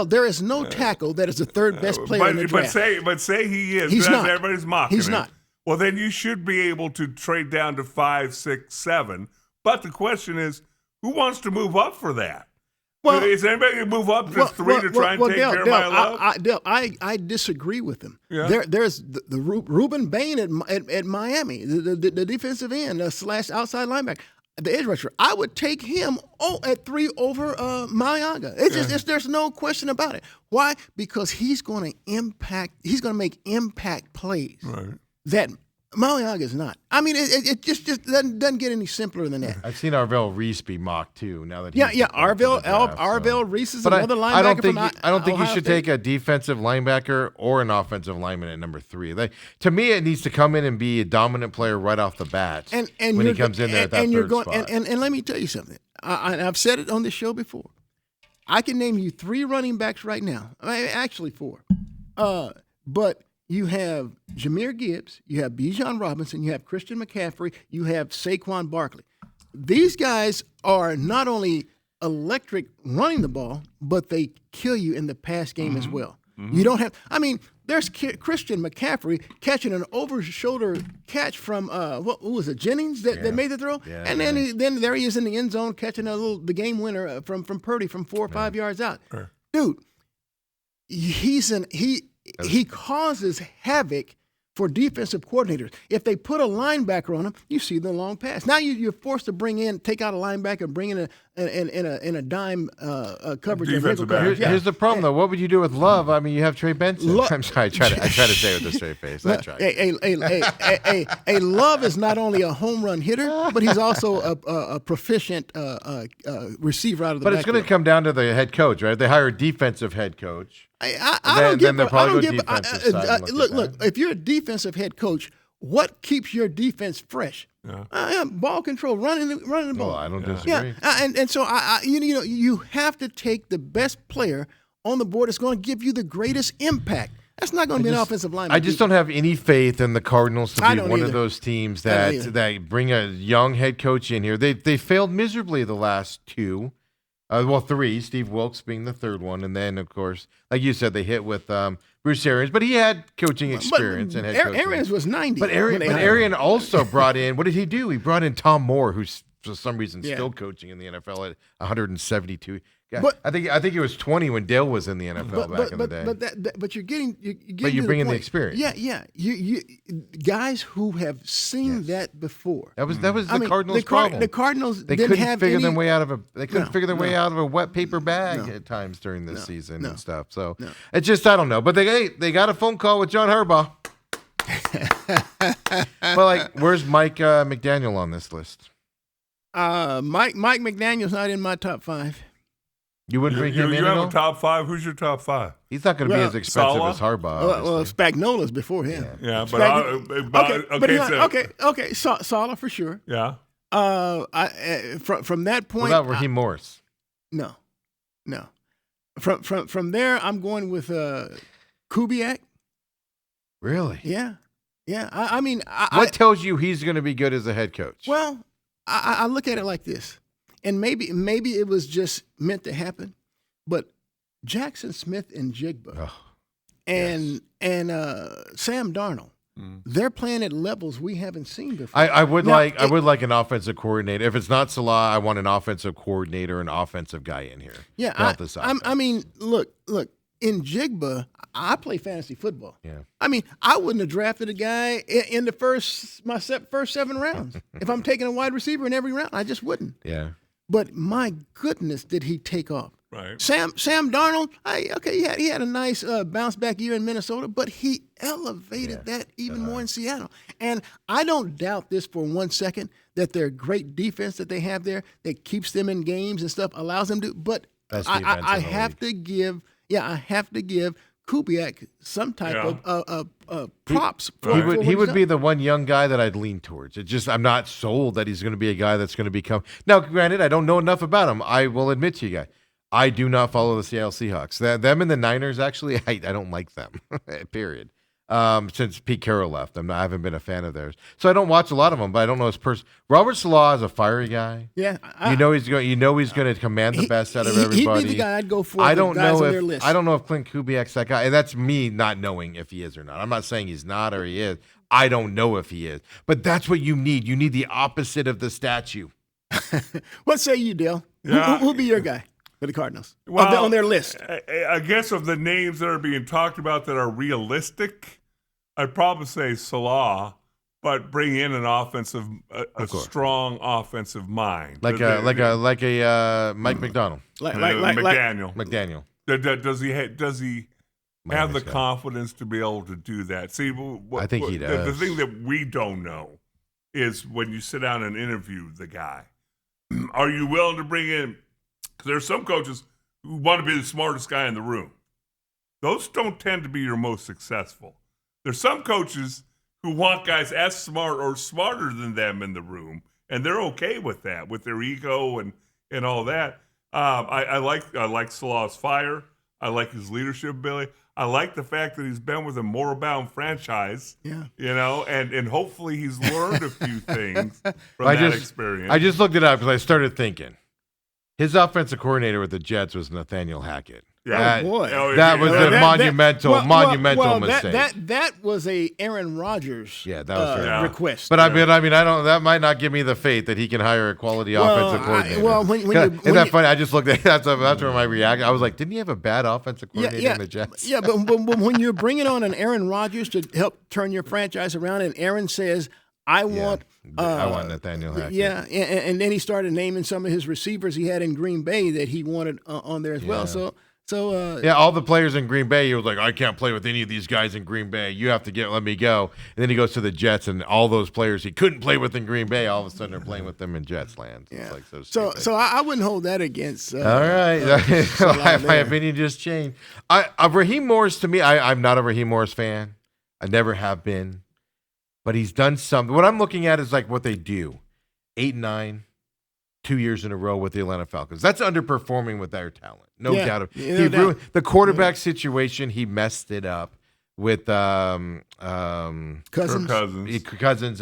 There is no tackle that is the third best player in the draft. But say he is. He's not. Everybody's mocking He's him. not. Well, then you should be able to trade down to 5, 6, 7. But the question is, who wants to move up for that? Well, is anybody going to move up to 3 to try and take Jeremiah Love? Dale, I disagree with him. Yeah. There's the Reuben Bain at Miami, the defensive end slash outside linebacker, the edge rusher. I would take him at 3 over Mayaga. There's no question about it. Why? Because he's going to impact. He's going to make impact plays that Mayaga is not. I mean, it just doesn't get any simpler than that. I've seen Arvell Reese be mocked too. Now that Arvell Reese is but another linebacker. I don't think you should State. take a defensive linebacker or an offensive lineman at number 3. To me, it needs to come in and be a dominant player right off the bat. And when he comes in there at that third spot. And let me tell you something. I've said it on this show before. I can name you 3 running backs right now. Actually 4. But you have Jahmyr Gibbs, you have Bijan Robinson, you have Christian McCaffrey, you have Saquon Barkley. These guys are not only electric running the ball, but they kill you in the pass game as well. You don't have. I mean, there's Christian McCaffrey catching an over-shoulder catch from who was it, Jennings that made the throw, and then there he is in the end zone catching the game winner from Purdy from 4 or 5 yards out. Dude, he causes havoc for defensive coordinators. If they put a linebacker on him, you see the long pass. Now you're forced to take out a linebacker and bring in a dime coverage. Defensive back. Here's the problem, though. What would you do with Love? I mean, you have Trey Benson. I'm sorry. I try to say it with a straight face. I try. A Love is not only a home run hitter, but he's also a proficient receiver out of the backfield. But it's going to come down to the head coach, right? They hire a defensive head coach. Look. If you're a defensive head coach, what keeps your defense fresh? Ball control, running the ball. Well, I don't disagree. And so you have to take the best player on the board that's going to give you the greatest impact. That's not going to be an offensive lineman. I just don't have any faith in the Cardinals to be one of those teams that bring a young head coach in here. They failed miserably the last 2. 3, Steve Wilkes being the third one. And then, of course, like you said, they hit with Bruce Arians. But he had coaching experience and head coaching. Arians was 90. But Arians also brought in, what did he do? He brought in Tom Moore, who's for some reason still coaching in the NFL at 172. But I think he was 20 when Dale was in the NFL back in the day. But you're getting. But you bring in the experience. Yeah. You guys who have seen that before. That was the Cardinals' problem. The Cardinals they didn't couldn't have figure any, their way out of a. They couldn't figure their way out of a wet paper bag at times during this season and stuff. So it's just I don't know. But they got a phone call with John Harbaugh. But where's Mike McDaniel on this list? Mike McDaniel's not in my top 5. You wouldn't bring him in? You have a top 5? Who's your top 5? He's not going to be as expensive as Harbaugh. Well, Spagnola's before him. Yeah, okay. Saleh for sure. Yeah. From that point. What about Raheem Morris? No. From there, I'm going with Kubiak. Really? Yeah. I mean, what tells you he's going to be good as a head coach? Well, I look at it like this. And maybe it was just meant to happen, but Jackson Smith and Jigba and Sam Darnold, they're playing at levels we haven't seen before. I would like an offensive coordinator. If it's not Salah, I want an offensive coordinator, an offensive guy in here. Yeah, I mean, look. In Jigba, I play fantasy football. Yeah. I mean, I wouldn't have drafted a guy in the first 7 rounds. If I'm taking a wide receiver in every round, I just wouldn't. Yeah. But my goodness, did he take off? Right. Sam Darnold, he had a nice bounce back year in Minnesota, but he elevated that even more in Seattle. And I don't doubt this for 1 second that their great defense that they have there that keeps them in games and stuff allows them to. But I have to give Kubiak some type of props. He would be the one young guy that I'd lean towards. I'm not sold that he's going to be a guy that's going to become. Now, granted, I don't know enough about him. I will admit to you guys, I do not follow the Seattle Seahawks. Them and the Niners, actually, I don't like them. Period. since Pete Carroll left. I haven't been a fan of theirs, so I don't watch a lot of them. But I don't know his person. Robert Salah is a fiery guy. Yeah, he's going. He's going to command the best out of everybody. He'd be the guy I'd go for. I don't know on their list. I don't know if Clint Kubiak's that guy, and that's me not knowing if he is or not. I'm not saying he's not or he is. I don't know if he is, but that's what you need. You need the opposite of the statue. What say you, Dale? Yeah. Who'll be your guy for the Cardinals Well, on their list? I guess of the names that are being talked about that are realistic, I'd probably say Salah, but bring in an offensive, a strong offensive mind, Like a Mike McDonald. Like McDaniel. McDaniel. Does he have the confidence to be able to do that? See, I think he The does. thing that we don't know is when you sit down and interview the guy, are you willing to bring in? Because there are some coaches who want to be the smartest guy in the room. Those don't tend to be your most successful. There's some coaches who want guys as smart or smarter than them in the room, and they're okay with that, with their ego and all that. I like Salah's fire. I like his leadership ability. I like the fact that he's been with a moribund franchise. Yeah. And hopefully he's learned a few things from that experience. I just looked it up because I started thinking. His offensive coordinator with the Jets was Nathaniel Hackett. Yeah. Boy. That was a monumental mistake. That was a Aaron Rodgers that was request. But I mean, I don't. That might not give me the faith that he can hire a quality offensive coordinator. Isn't that funny? I just looked at that's where my reaction. I was like, didn't he have a bad offensive coordinator in the Jets? Yeah, but when you're bringing on an Aaron Rodgers to help turn your franchise around, and Aaron says, I want Nathaniel Hackett. Yeah, and then he started naming some of his receivers he had in Green Bay that he wanted on there as well. So all the players in Green Bay, he was like, I can't play with any of these guys in Green Bay. You have to let me go. And then he goes to the Jets, and all those players he couldn't play with in Green Bay, all of a sudden are playing with them in Jets land. Yeah. It's like so I wouldn't hold that against. All right, my opinion just changed. Raheem Morris, to me, I'm not a Raheem Morris fan. I never have been. But he's done something. What I'm looking at is like what they do. 8-9, 2 years in a row with the Atlanta Falcons. That's underperforming with their talent. No doubt. He ruined the quarterback situation. He messed it up with Cousins,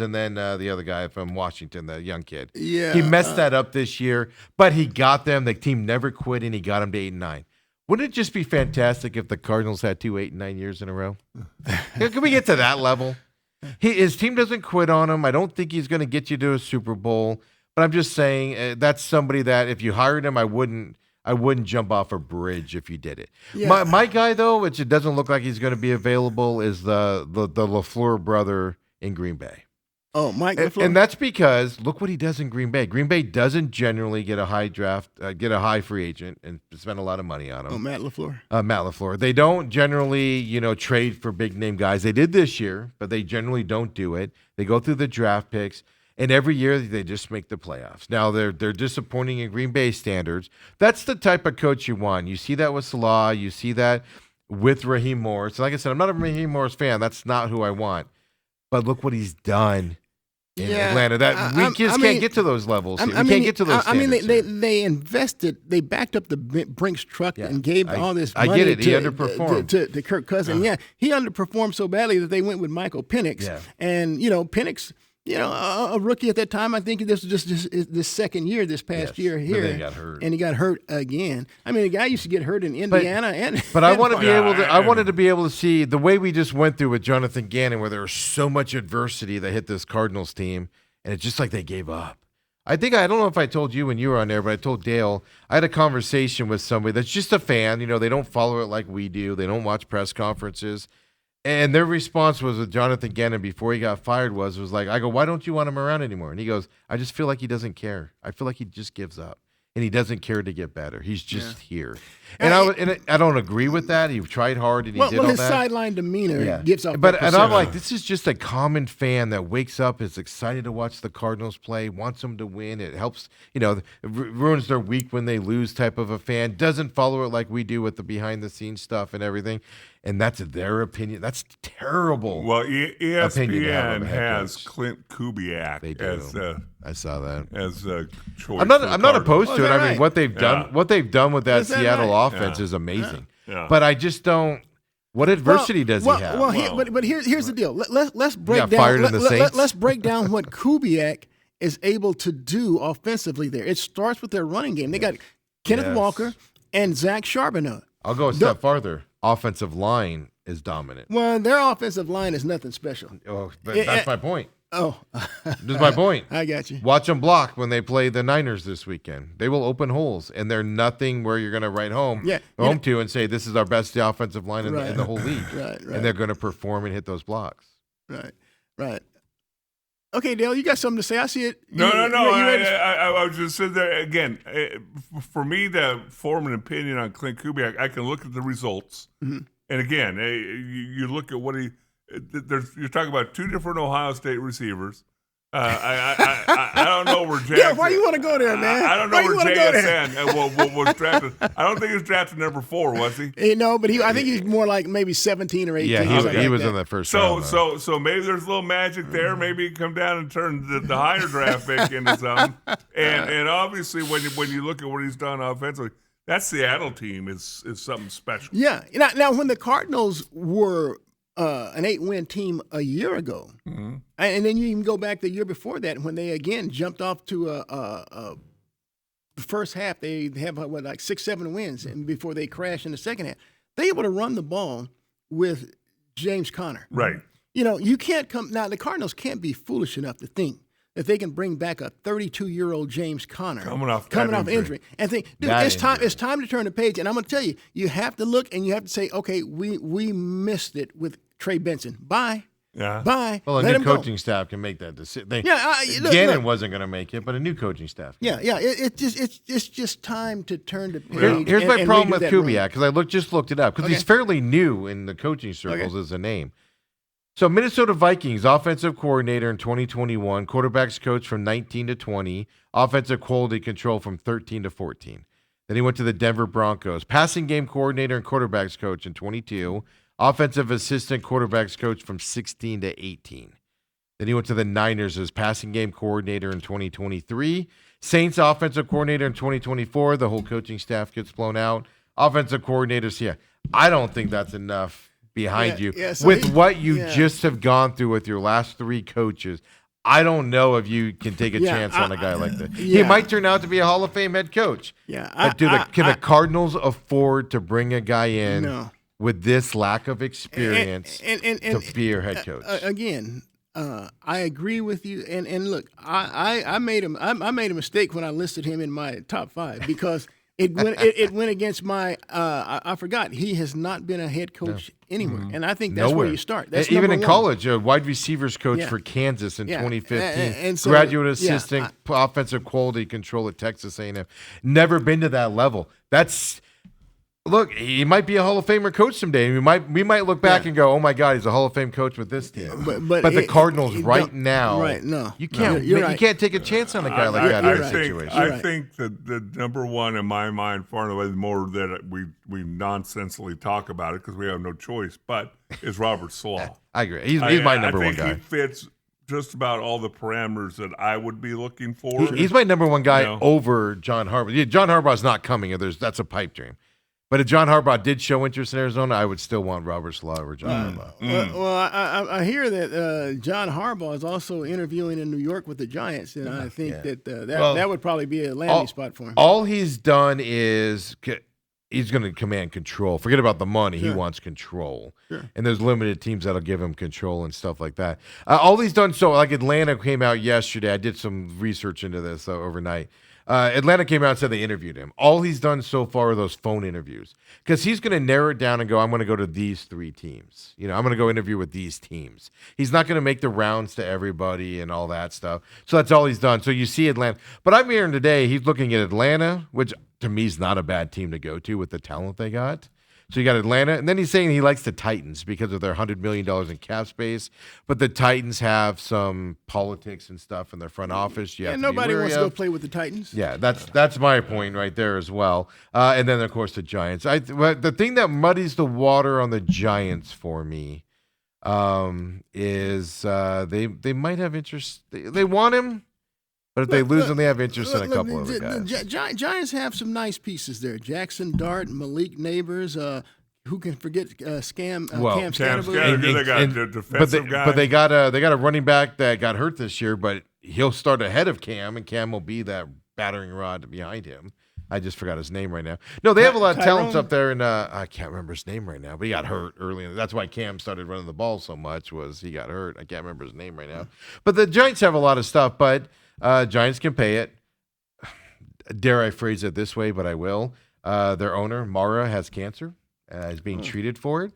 and then the other guy from Washington, the young kid. Yeah, he messed that up this year, but he got them. The team never quit, and he got them to 8-9. Wouldn't it just be fantastic if the Cardinals had 2 8-9 years in a row? Can we get to that level? His team doesn't quit on him. I don't think he's going to get you to a Super Bowl. But I'm just saying that's somebody that if you hired him, I wouldn't jump off a bridge if you did it. Yeah. My guy, though, which it doesn't look like he's going to be available, is the LaFleur brother in Green Bay. Oh, Mike LaFleur. And that's because look what he does in Green Bay. Green Bay doesn't generally get a high draft, get a high free agent, and spend a lot of money on him. Oh, Matt LaFleur. Matt LaFleur. They don't generally, trade for big name guys. They did this year, but they generally don't do it. They go through the draft picks, and every year they just make the playoffs. Now they're disappointing in Green Bay standards. That's the type of coach you want. You see that with Salah. You see that with Raheem Morris. Like I said, I'm not a Raheem Morris fan. That's not who I want. But look what he's done in Atlanta. We can't get to those levels. We can't get to those standards. They invested. They backed up the Brinks truck and gave all this money. I get it. He underperformed to Kirk Cousins. Yeah, he underperformed so badly that they went with Michael Penix. Yeah. And Penix, a rookie at that time. I think this was just this second year, this past year here. But then he got hurt. And he got hurt again. I mean, the guy used to get hurt in Indiana. But I want to be able to. I wanted to be able to see the way we just went through with Jonathan Gannon, where there was so much adversity that hit this Cardinals team, and it's just like they gave up. I don't know if I told you when you were on there, but I told Dale. I had a conversation with somebody that's just a fan. They don't follow it like we do. They don't watch press conferences. And their response was with Jonathan Gannon before he got fired was like, I go, why don't you want him around anymore? And he goes, I just feel like he doesn't care. I feel like he just gives up. And he doesn't care to get better. He's just here. And I don't agree with that. He tried hard and he did all that. His sideline demeanor gives up. And I'm like, this is just a common fan that wakes up, is excited to watch the Cardinals play, wants them to win. It helps, it ruins their week when they lose type of a fan. Doesn't follow it like we do with the behind-the-scenes stuff and everything. And that's their opinion. That's terrible. Well, ESPN has Clint Kubiak as I saw that as a choice. I'm not opposed to it. right? I mean, what they've done with that Is that Seattle right? offense is amazing. Yeah. But I just don't. What adversity does he have? But here's the deal. Let's break got down. fired in the Saints? Let's break down what Kubiak is able to do offensively. There, it starts with their running game. They got Kenneth Yes. Walker and Zach Charbonnet. I'll go a step farther. Offensive line is dominant. Well, their offensive line is nothing special. Oh, that's my point. Oh, That's my point. I got you. Watch them block when they play the Niners this weekend. They will open holes, and they're nothing where you're going to write home to and say this is our best offensive line in the whole league. Right. And they're going to perform and hit those blocks. Right. Okay, Dale, you got something to say? I see it. No. You ready? I was just sitting there again. For me to form an opinion on Clint Kubiak, I can look at the results, and again, you look at what he. You're talking about two different Ohio State receivers. I don't know where Jackson. Yeah, why you want to go there, man? I don't know Why you where wanna go there? JSN was drafted. I don't think he was drafted number 4, was he? No, but I think he's more like maybe 17 or 18. Yeah, he something was like in that. the first round. So maybe there's a little magic there. Maybe he can come down and turn the higher draft pick into something. And obviously, when you look at what he's done offensively, that Seattle team is something special. Yeah. Now, when the Cardinals were an 8-win team a year ago, and then you even go back the year before that when they again jumped off to the first half, they have like 6-7 wins, and before they crash in the second half, they able to run the ball with James Conner. Right. You can't come now. The Cardinals can't be foolish enough to think that they can bring back a 32-year-old James Conner coming off injury and think, dude, it's time to turn the page. And I'm going to tell you, you have to look and you have to say, okay, we missed it with Trey Benson. Bye. Yeah. Bye. Well, a Let new him go. coaching staff can make that decision. Look. Gannon wasn't going to make it, but a new coaching staff. Yeah. It's just time to turn the page. Here's my and problem redo with that Kubiak, because I just looked it up, because he's Okay. fairly new in the coaching circles as a name. So Minnesota Vikings offensive coordinator in 2021, quarterbacks coach from 19 to 20, offensive quality control from 13 to 14. Then he went to the Denver Broncos, passing game coordinator and quarterbacks coach in 22, offensive assistant quarterbacks coach from 16 to 18. Then he went to the Niners as passing game coordinator in 2023, Saints offensive coordinator in 2024. The whole coaching staff gets blown out. Offensive coordinators, I don't think that's enough behind you. So with what you just have gone through with your last 3 coaches, I don't know if you can take a chance on a guy like that. He might turn out to be a Hall of Fame head coach. Yeah. But can the Cardinals afford to bring a guy in with this lack of experience to be your head coach? Again, I agree with you. And look, I made a mistake when I listed him in my top 5 because it went against my. I forgot he has not been a head coach anywhere, and I think that's where you start. That's even in number one. college, a wide receivers coach for Kansas in 2015, and so, graduate assistant, offensive quality control at Texas A&M. Never been to that level. Look, he might be a Hall of Famer coach someday. We might look back and go, "Oh my God, he's a Hall of Fame coach with this team." But the Cardinals now, you can't you can't take a chance on a guy like that in that situation. I think that the number one in my mind, far and away, the more that we nonsensely talk about it because we have no choice, but is Robert Saleh. I agree. He's my number one guy. I think he fits just about all the parameters that I would be looking for. He's my number one guy over John Harbaugh. Yeah, John Harbaugh's not coming. That's a pipe dream. But if John Harbaugh did show interest in Arizona, I would still want Robert Saleh over John Harbaugh. Well, I hear that John Harbaugh is also interviewing in New York with the Giants, and I think that would probably be a landing spot for him. All he's done is he's going to command control. Forget about the money. He wants control. Sure. And there's limited teams that'll give him control and stuff like that. All he's done, like Atlanta came out yesterday. I did some research into this overnight. Atlanta came out and said they interviewed him. All he's done so far are those phone interviews because he's going to narrow it down and go, I'm going to go to these 3 teams. I'm going to go interview with these teams. He's not going to make the rounds to everybody and all that stuff. So that's all he's done. So you see Atlanta. But I'm hearing today he's looking at Atlanta, which to me is not a bad team to go to with the talent they got. So you got Atlanta, and then he's saying he likes the Titans because of their $100 million in cap space. But the Titans have some politics and stuff in their front office. Nobody wants to go play with the Titans. Yeah, that's my point right there as well. And then, of course, the Giants. The thing that muddies the water on the Giants for me is they might have interest. They want him. But if they lose him, they have interest in a couple of guys. The Giants have some nice pieces there. Jackson Dart, Malik Neighbors, who can forget Cam Well, Cam Cam Scattergood? Scattergood, they got the defensive guy. But they got a running back that got hurt this year, but he'll start ahead of Cam, and Cam will be that battering rod behind him. I just forgot his name right now. No, they have a lot of talents Tyrone? up there, and I can't remember his name right now. But he got hurt early, that's why Cam started running the ball so much. Was he got hurt? I can't remember his name right now. But the Giants have a lot of stuff, but Giants can pay it. Dare I phrase it this way? But I will. Their owner Mara has cancer. Is being treated for it.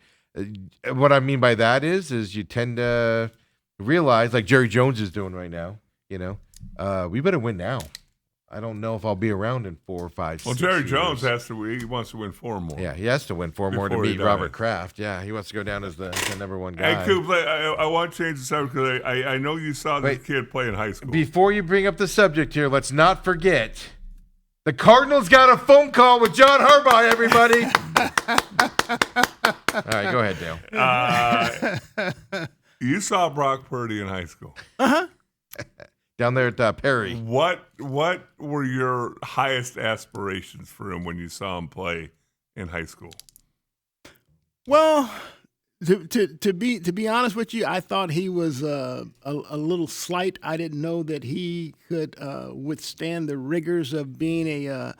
What I mean by that is you tend to realize, like Jerry Jones is doing right now. We better win now. I don't know if I'll be around in 4 or 5. Well, 6 Jerry years. Jones he wants to win 4 more. Yeah, he has to win 4 more to Before he beat Robert dies. Kraft. Yeah, he wants to go down as the number one guy. Hey, Coop, I want to change the subject because I know you saw this Wait. kid play in high school. Before you bring up the subject here, let's not forget the Cardinals got a phone call with John Harbaugh. Everybody. All right, go ahead, Dale. You saw Brock Purdy in high school. Down there at Perry. What were your highest aspirations for him when you saw him play in high school? Well, to be honest with you, I thought he was a little slight. I didn't know that he could withstand the rigors of being a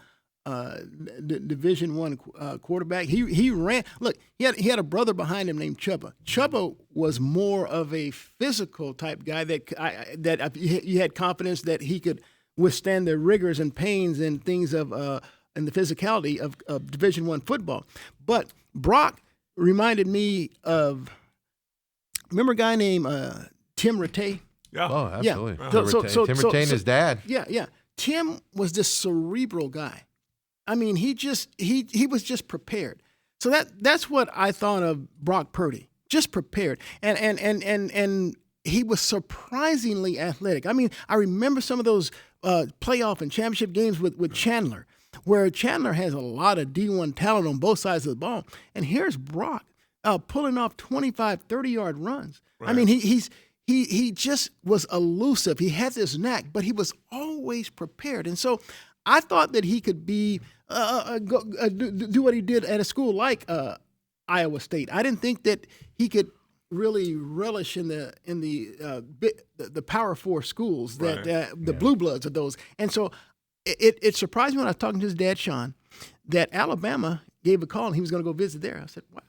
Division I quarterback. He ran. Look, he had a brother behind him named Chubba. Chubba was more of a physical type guy that you had confidence that he could withstand the rigors and pains and things of and the physicality of Division I football. But Brock reminded me of, remember a guy named Tim Rattay? Yeah. Oh, absolutely. Yeah. Tim So- Rattay and his dad. Yeah. Tim was this cerebral guy. I mean, he was just prepared. So that's what I thought of Brock Purdy. Just prepared. And he was surprisingly athletic. I mean, I remember some of those playoff and championship games with Chandler, where Chandler has a lot of D1 talent on both sides of the ball. And here's Brock pulling off 25, 30-yard runs. Right. I mean, he just was elusive. He had this knack, but he was always prepared. And so I thought that he could be do what he did at a school like Iowa State. I didn't think that he could really relish in the Power Four schools that the blue bloods of those. And so it surprised me when I was talking to his dad, Sean, that Alabama gave a call and he was going to go visit there. I said, wow.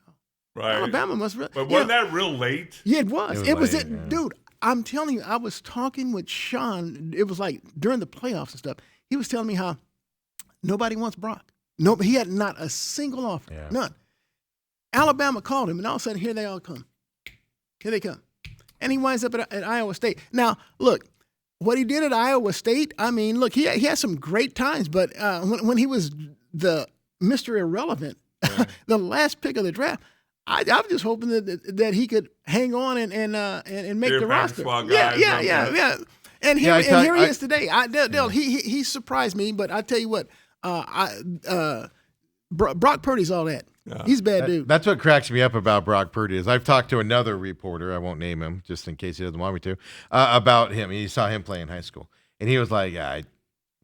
Right. Alabama must. But wasn't that real late? Yeah, it was. It was late, it, yeah. dude. I'm telling you, I was talking with Sean. It was like during the playoffs and stuff. He was telling me how nobody wants Brock. No, he had not a single offer. Yeah. None. Alabama called him, and all of a sudden, here they all come. Here they come. And he winds up at Iowa State. Now, look, what he did at Iowa State, I mean, look, he had some great times, but when he was the Mr. Irrelevant, the last pick of the draft, I was just hoping that he could hang on and make Be a the practice roster. squad guy or Yeah. something. And here, Yeah, here he is today. Dale, he surprised me, but I tell you what, Brock Purdy's all that. Yeah. He's a bad dude. That's what cracks me up about Brock Purdy is I've talked to another reporter, I won't name him just in case he doesn't want me to, about him. He saw him play in high school, and he was like, I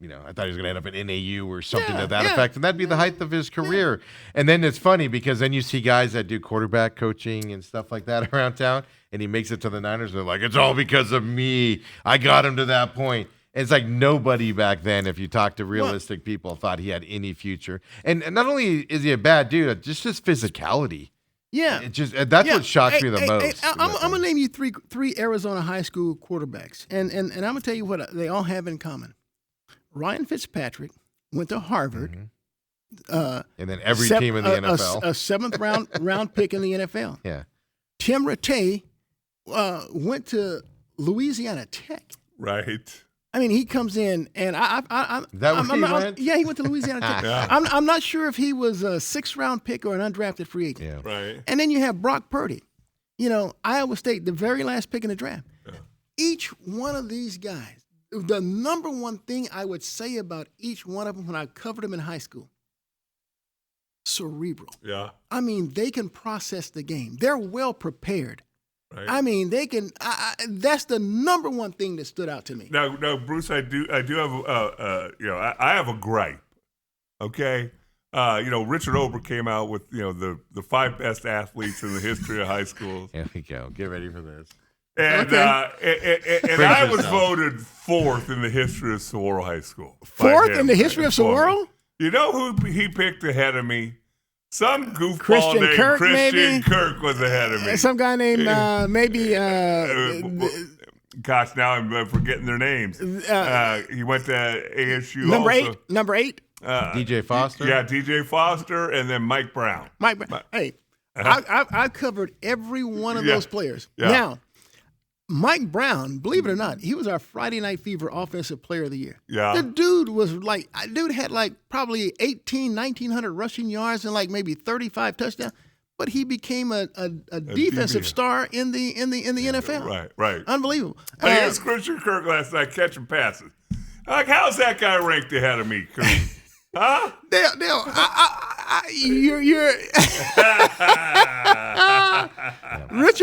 thought he was going to end up at NAU or something to that effect, and that'd be the height of his career. And then it's funny because then you see guys that do quarterback coaching and stuff like that around town, and he makes it to the Niners, and they're like, it's all because of me. I got him to that point. And it's like nobody back then, if you talk to realistic people, thought he had any future. And not only is he a bad dude, just his physicality. Yeah. That's what shocks me the most. I'm gonna name you three Arizona high school quarterbacks, and I'm gonna tell you what they all have in common. Ryan Fitzpatrick went to Harvard. And then every team in the NFL. A seventh round pick in the NFL. Yeah. Tim Rattay went to Louisiana Tech. Right. I mean, he comes in, and he went to Louisiana Tech. Yeah. I'm not sure if he was a 6th round pick or an undrafted free agent. Yeah. Right. And then you have Brock Purdy, Iowa State, the very last pick in the draft. Yeah. Each one of these guys, the number one thing I would say about each one of them when I covered them in high school, cerebral. Yeah. I mean, they can process the game. They're well prepared. Right. I mean, they can. That's the number one thing that stood out to me. Now, Bruce, I do have I have a gripe. Okay, Richard Ober came out with the 5 best athletes in the history of high schools, Here we go. Get ready for this. and and I was voted 4th in the history of Saguaro High School. by 4th him. in the history of Saguaro? You know who he picked ahead of me? Some goofball Christian named Kirk, Christian maybe? Kirk was ahead of me. Some guy named Gosh, now I'm forgetting their names. He went to ASU. number also. 8. Number 8. DJ Foster? Yeah, DJ Foster, and then Mike Brown. Mike. Hey, I've covered every one of those players. Yeah. Now, Mike Brown, believe it or not, he was our Friday Night Fever Offensive Player of the Year. Yeah. The dude had probably 1,900 rushing yards and maybe 35 touchdowns, but he became a defensive star in the NFL. Right. Unbelievable. But here's Christian Kirk last night catching passes. How's that guy ranked ahead of me, Kirk? Huh? Dale, you're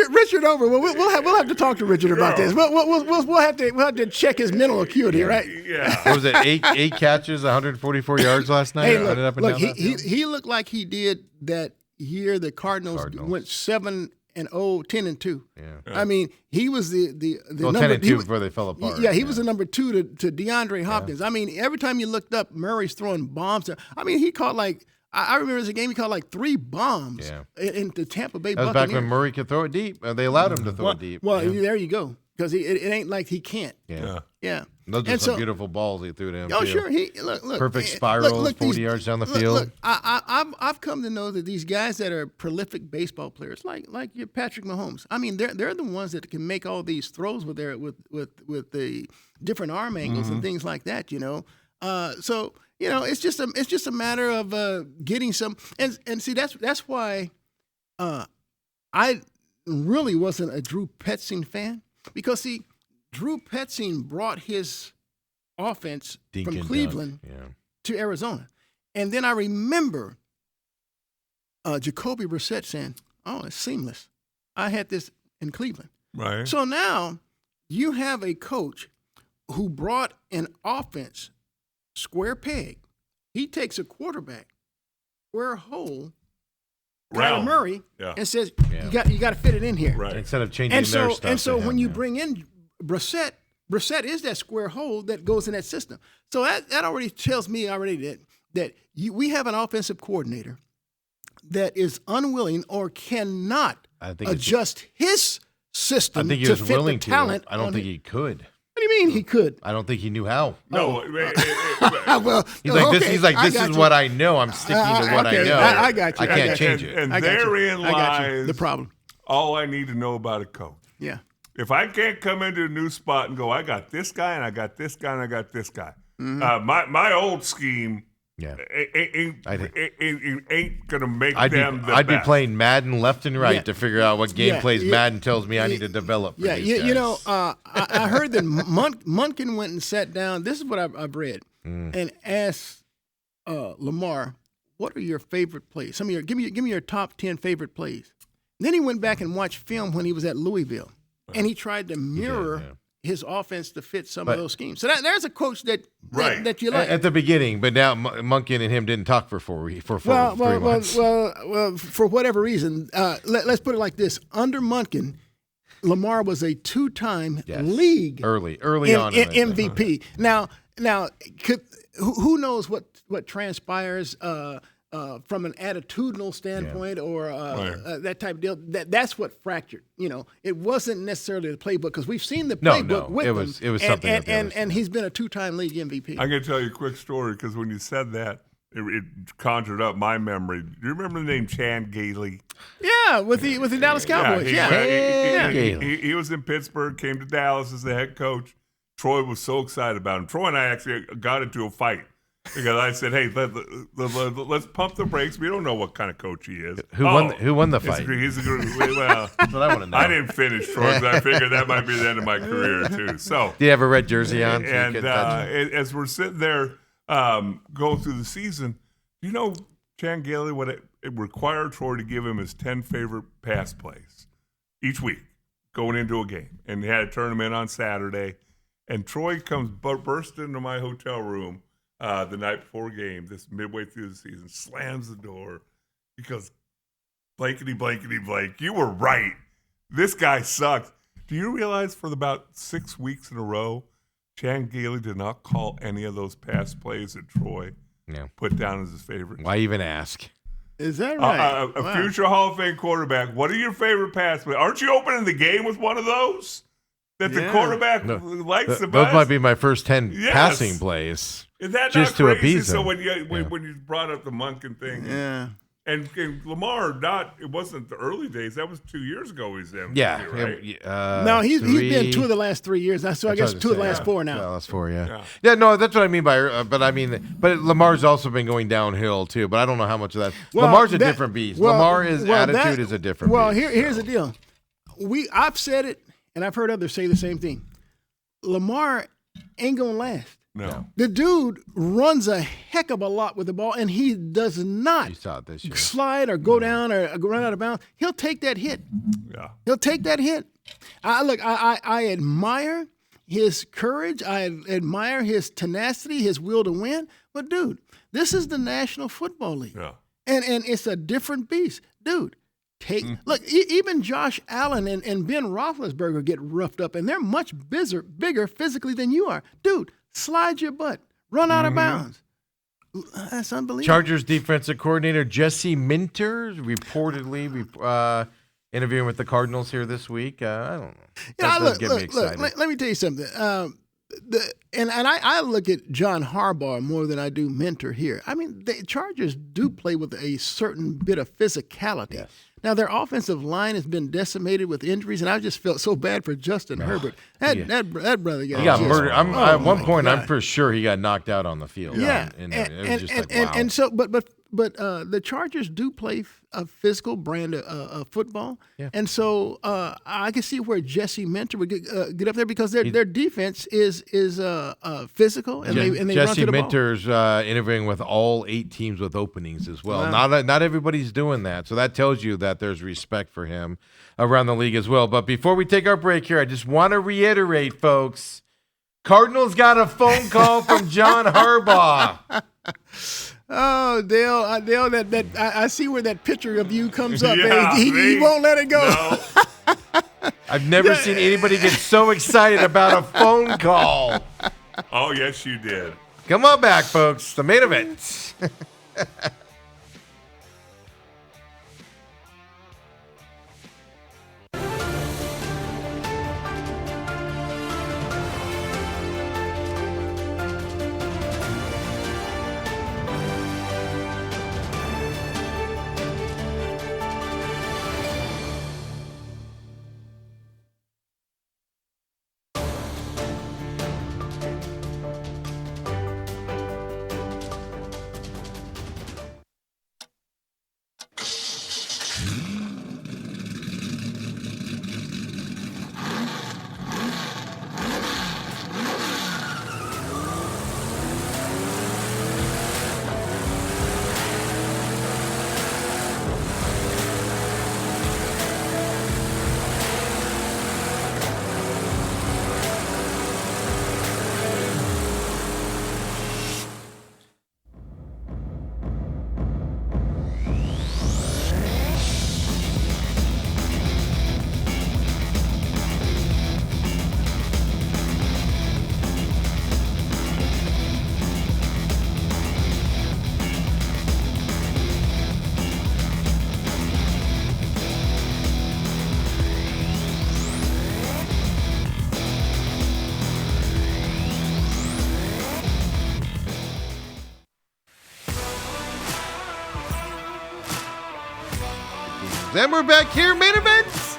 Richard Over. Well, we'll have to talk to Richard about this. We'll have to check his mental acuity, right? Yeah. What was it? Eight catches, 144 yards last night. Hey, Running up and look, down that field? he looked like he did that year. The Cardinals went 7-0, 10-2. Yeah. I mean, he was the Well, number 10-2 before they fell apart. Yeah, he was the number 2 to DeAndre Hopkins. I mean, every time you looked up, Murray's throwing bombs. I mean, he caught I remember as a game he caught 3 bombs in the Tampa Bay That was Buccaneers. back when Murray could throw it deep. They allowed him to throw it deep. Well, yeah. there you go. Because it ain't like he can't. Yeah. Yeah. Those are And some beautiful balls he threw to him. Oh, too. sure. He look. Perfect eh, spirals, look, 40 yards down the field. Look, I've come to know that these guys that are prolific baseball players, like your Patrick Mahomes. I mean, they're the ones that can make all these throws with the different arm angles and things like that. So it's just a matter of getting some and see that's why I really wasn't a Drew Petzing fan because see. Drew Petzing brought his offense from Cleveland to Arizona. And then I remember Jacoby Brissett saying, oh, it's seamless. I had this in Cleveland. Right. So now you have a coach who brought an offense, square peg. He takes a quarterback, square hole, Kyler Murray, and says, you got to fit it in here. Right. Instead of changing their stuff. And so when you bring in Brissett is that square hole that goes in that system. So that already tells me that we have an offensive coordinator that is unwilling or cannot adjust his system to fit the talent. I don't think he could. What do you mean he could? I don't think he knew how. No. Well, He's like, this is what I know. I'm sticking to what I know. I got you. I can't change it. And therein lies the problem. all I need to know about a coach. Yeah. If I can't come into a new spot and go, I got this guy and I got this guy and I got this guy. My old scheme ain't gonna make them the I'd be best. playing Madden left and right to figure out what game plays Madden tells me I need to develop. For these guys. I heard that Munkin went and sat down. This is what I've read and asked Lamar, "What are your favorite plays? Give me your top 10 favorite plays." And then he went back and watched film when he was at Louisville, and he tried to mirror his offense to fit some of those schemes. So there's a coach that you like at the beginning, but now Munkin and him didn't talk for 3 months. Well, for whatever reason, let's put it like this: under Munkin, Lamar was a 2-time league early on MVP. Now, who knows what transpires from an attitudinal standpoint or that type of deal? That's what fractured. It wasn't necessarily the playbook because we've seen the playbook with him. It was something. And he's been a 2-time league MVP. I'm going to tell you a quick story because when you said that, it conjured up my memory. Do you remember the name Chan Gailey? Yeah, with the Dallas Cowboys. He was in Pittsburgh, came to Dallas as the head coach. Troy was so excited about him. Troy and I actually got into a fight because I said, "Hey, let's pump the brakes. We don't know what kind of coach he is." Who won the fight? He's well, that's what I want to know. I didn't finish, Troy, because I figured that might be the end of my career too. So, do you have a red jersey on? So and as we're sitting there going through the season, Chan Gailey, what it required Troy to give him his 10 favorite pass plays each week going into a game, and he had a tournament on Saturday. And Troy comes burst into my hotel room the night before game, this midway through the season, slams the door. He goes, blankety, blankety, blank. You were right. This guy sucks. Do you realize for about 6 weeks in a row, Chan Gailey did not call any of those pass plays that Troy put down as his favorite? Why even ask? Is that right? A future Hall of Fame quarterback. What are your favorite pass plays? Aren't you opening the game with one of those that the quarterback likes the best? Those might be my first 10 Yes. passing plays. Is that just not to crazy? appease So him. when you brought up the Monken thing, Yeah. and Lamar, it wasn't the early days. That was 2 years ago. He's MVP, Yeah. right? No, he's been 2 three- of the last 3 years. So I That's guess what 2 of the I'm last saying. 4 now. Yeah, last 4, yeah. Yeah. Yeah, no, that's what I mean by, but Lamar's also been going downhill too, but I don't know how much of that. Well, Lamar's a that- different beast. well, Lamar's well, attitude that- is a different Well, beast. here's the deal. I've said it, and I've heard others say the same thing. Lamar ain't gonna last. No. The dude runs a heck of a lot with the ball, and he does not You saw it this year. slide or go down or run out of bounds. He'll take that hit. Yeah. He'll take that hit. I admire his courage. I admire his tenacity, his will to win. But dude, this is the National Football League, Yeah. and it's a different beast, dude. Look, even Josh Allen and Ben Roethlisberger get roughed up, and they're much bigger physically than you are, dude. Slide your butt, run out of bounds. That's unbelievable. Chargers defensive coordinator Jesse Minter reportedly interviewing with the Cardinals here this week. I don't know. That does get me excited. Let me tell you something. I look at John Harbaugh more than I do Minter here. I mean, the Chargers do play with a certain bit of physicality. Yes. Now, their offensive line has been decimated with injuries, and I just felt so bad for Justin Herbert. That brother He got murdered. At one point, I'm God. pretty sure he got knocked out on the field. Yeah, It was just like, wow. and so, but the Chargers do play a physical brand of football, and so I can see where Jesse Minter would get up there because their defense is physical and they run Jesse to the ball. Minter's interviewing with all 8 teams with openings as well. Wow. Not everybody's doing that, so that tells you that there's respect for him around the league as well. But before we take our break here, I just want to reiterate, folks, Cardinals got a phone call from John Harbaugh. Oh, Dale, I see where that picture of you comes up. Yeah, He won't let it go. No. I've never seen anybody get so excited about a phone call. Oh, yes, you did. Come on back, folks. The main event. Then we're back here, main events.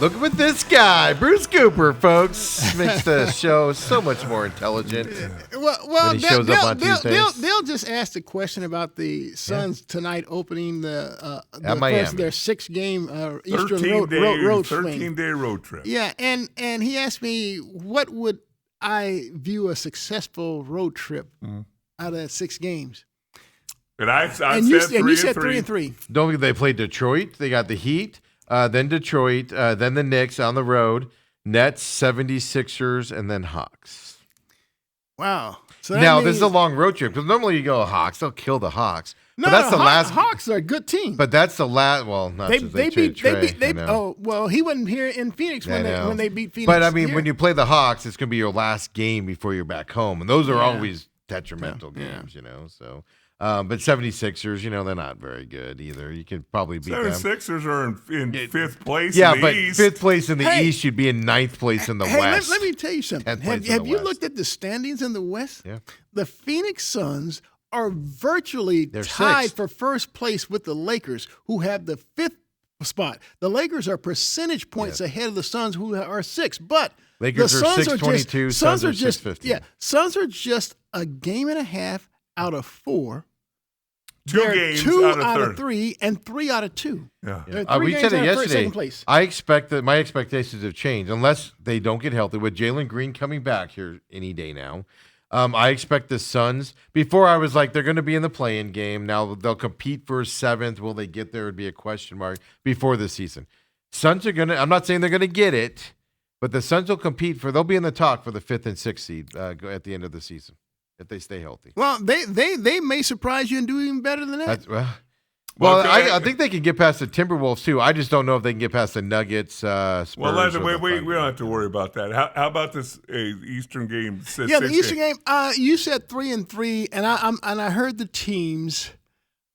Look at this guy, Bruce Cooper, folks. Makes the show so much more intelligent. Well, When he shows up on Tuesdays. they'll just ask the question about the Suns tonight opening At their Miami. their 6-game Eastern 13-day road swing. 13-day road trip. Yeah, and he asked me what would I view a successful road trip out of that 6 games. And I And said you 3 said and 3 and 3. Don't forget they played Detroit. They got the Heat, then Detroit, then the Knicks on the road, Nets, 76ers, and then Hawks. Wow. So that Now, means, this is a long road trip because normally you go Hawks, they'll kill the Hawks. No, but that's the last. Hawks are a good team. But that's the last. Well, not since they traded Trey, I know. Oh well, he wasn't here in Phoenix I know. when they beat Phoenix. But I mean, here. when you play the Hawks, it's going to be your last game before you're back home, and those are always detrimental Yeah. games, So, but 76ers, they're not very good either. You could probably beat them. 76ers are in fifth place. Yeah, in the but East. fifth place in the Hey. East, you'd be in ninth place in the hey, West. let me tell you something. 10th place in Have the you West. looked at the standings in the West? Yeah. The Phoenix Suns are virtually They're tied sixth. for first place with the Lakers, who have the fifth spot. The Lakers are percentage points ahead of the Suns, who are sixth. But Lakers the are Suns 622, Suns are 615. Yeah, Suns are just a game and a half out of 4. Two They're games 2 out of out third. of 3 and 3 out of 2. Yeah. They're 3 We games said it out of yesterday. second place. I expect that my expectations have changed unless they don't get healthy. With Jalen Green coming back here any day now, I expect the Suns. Before I was like, they're going to be in the play-in game. Now they'll compete for 7th. Will they get there? Would be a question mark before the season. Suns are going to. I'm not saying they're going to get it, but the Suns will compete for. They'll be in the talk for the 5th and 6th seed at the end of the season if they stay healthy. Well, they may surprise you and do even better than that. That's well. Well, Well, I think they can get past the Timberwolves too. I just don't know if they can get past the Nuggets. Spurs, Well, or we the don't Thunder. have to worry about that. How about this Eastern game? Yeah, the Eastern game. You said 3-3, and I heard the teams.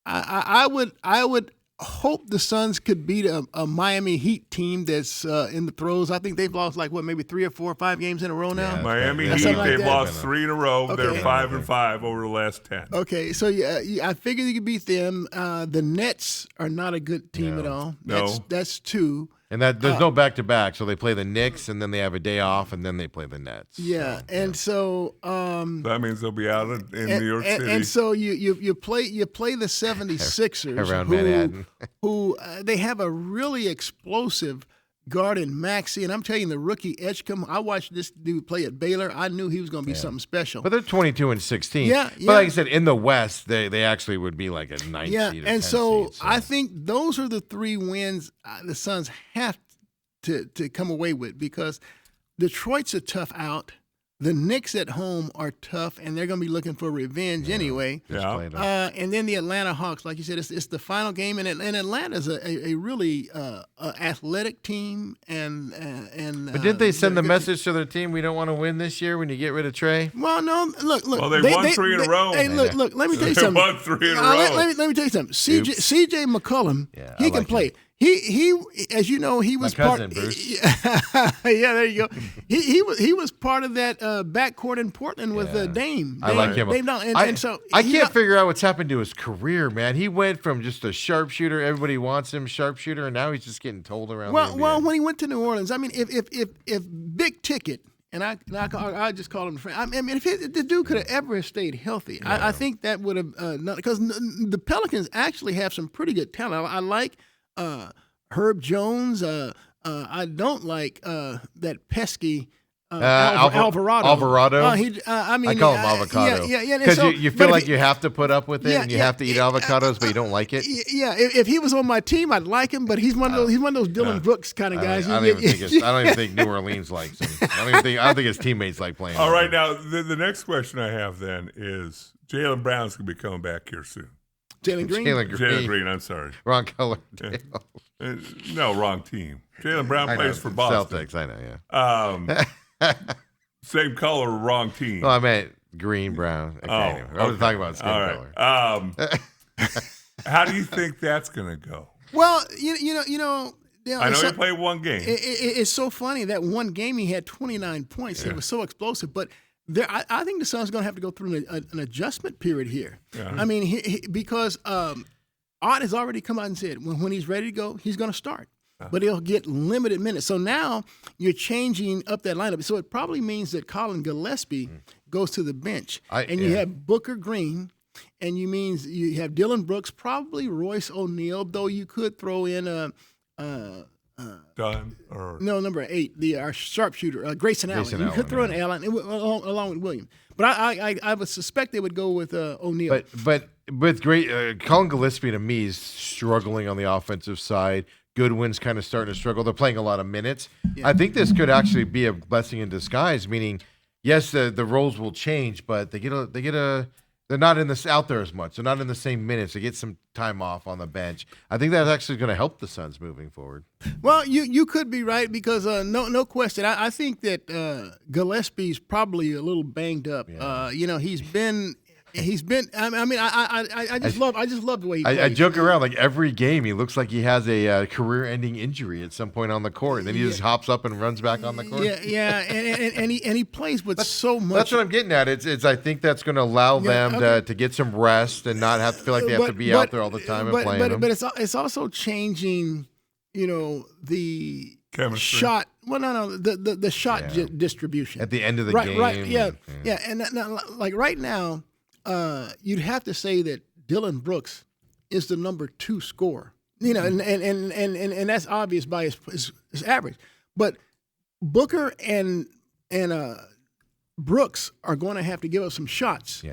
I would hope the Suns could beat a Miami Heat team that's in the throes. I think they've lost maybe 3 or 4 or 5 games in a row now. Yeah. Miami Heat, That's something like they've that. lost 3 in a row. They're Okay. 5-5 over the last 10. Okay, so I figured you could beat them. The Nets are not a good team at all. No. That's 2. And that there's no back to back, so they play the Knicks and then they have a day off and then they play the Nets. Yeah, and so That means they'll be out in New York City. and so you play the 76ers Around who, Manhattan. who they have a really explosive guard in Maxey, and I'm telling you, the rookie Edgecombe. I watched this dude play at Baylor. I knew he was going to be something special. But they're 22 and 16. Yeah, But like yeah. I said, in the West, they actually would be like a 9th Yeah, seed or and 10th so seed, I think those are the 3 wins the Suns have to come away with, because Detroit's a tough out. The Knicks at home are tough, and they're going to be looking for revenge anyway. Just Yeah. play them. And then the Atlanta Hawks, like you said, it's the final game, and Atlanta's a really athletic team, and But didn't they send the they're good. message to their team, we don't want to win this year when you get rid of Trey? Well, no, look. Well, they won 3 in a row. Hey, look. Let me tell you They something. won 3 in a Let, row. let me tell you something. CJ McCollum, Yeah, he I can like play. him. He, as you know, he was cousin, part. Bruce. Yeah, there you go. He was part of that backcourt in Portland with Yeah. Dame. I like him. Dame Dolan, and so I he can't got- figure out what's happened to his career, man. He went from just a sharpshooter, everybody wants him, sharpshooter, and now he's just getting told around. Well, the well, NBA. when he went to New Orleans, I mean, if Big Ticket, and I just call him a friend. I mean, if the dude could have ever stayed healthy, I think that would have not, because the Pelicans actually have some pretty good talent. I like Herb Jones. I don't like that pesky. Alvarado. Alvarado? I mean, I call him avocado. Yeah. and Because so- you but feel if like he- you have to put up with it, Yeah, and you yeah, have to eat avocados, but you don't like it. Yeah, if he was on my team, I'd like him. But he's one of those Dylan Brooks kind of guys. I don't even think New Orleans likes him. I don't think his teammates like playing. All with right, him. now the next question I have then is Jalen Brown's going to be coming back here soon. Jalen Green. Jalen Jalen Green, Green, I'm sorry. wrong color. No, wrong team. Jalen Brown I know, plays for Boston. Celtics. I know. Yeah. Same color, wrong team. No, I meant green, brown. Okay, anyway. I was okay. talking about skin All color. right. How do you think that's going to go? Well, you know. I know he played one game. It's so funny that one game he had 29 points. He was so explosive, but I think the Suns are going to have to go through an adjustment period here. Yeah. I mean, because Ott has already come out and said when he's ready to go, he's going to start. But he'll get limited minutes. So now you're changing up that lineup. So it probably means that Colin Gillespie goes to the bench. And you have Booker Green, and you have Dylan Brooks, probably Royce O'Neal, though you could throw in Done or number 8, our sharpshooter, Grayson Allen. Grayson You could Allen, throw in Allen along with William. But I would suspect they would go with O'Neal. But with Colin Gillespie to me is struggling on the offensive side. Goodwin's kind of starting to struggle. They're playing a lot of minutes. Yeah. I think this could actually be a blessing in disguise, meaning yes, the roles will change, but they're not in this out there as much. They're not in the same minutes. They get some time off on the bench. I think that's actually going to help the Suns moving forward. Well, you could be right because no question. I think that Gillespie's probably a little banged up. Yeah. He's been. I just love the way he plays. I joke around like every game he looks like he has a career-ending injury at some point on the court, and then he just hops up and runs back on the court. Yeah, and he plays with so much. That's what I'm getting at. It's I think that's going to allow them to get some rest and not have to feel like they have to be out there all the time and playing them. But it's also changing, the Chemistry. shot. Well, no, the shot distribution At the end of the game. Right, yeah. And like right now. You'd have to say that Dylan Brooks is the number 2 scorer, and that's obvious by his average. But Booker and Brooks are going to have to give up some shots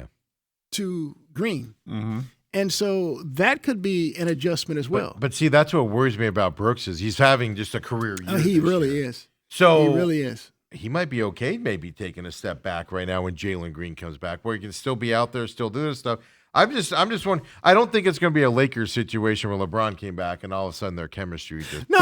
to Green. Mm-hmm. And so that could be an adjustment as well. But see, that's what worries me about Brooks is he's having just a career year. He this really year. is. So he really is. He might be okay maybe taking a step back right now when Jalen Green comes back, where he can still be out there, still do this stuff. I'm just wondering. I don't think it's going to be a Lakers situation where LeBron came back and all of a sudden their chemistry just. No,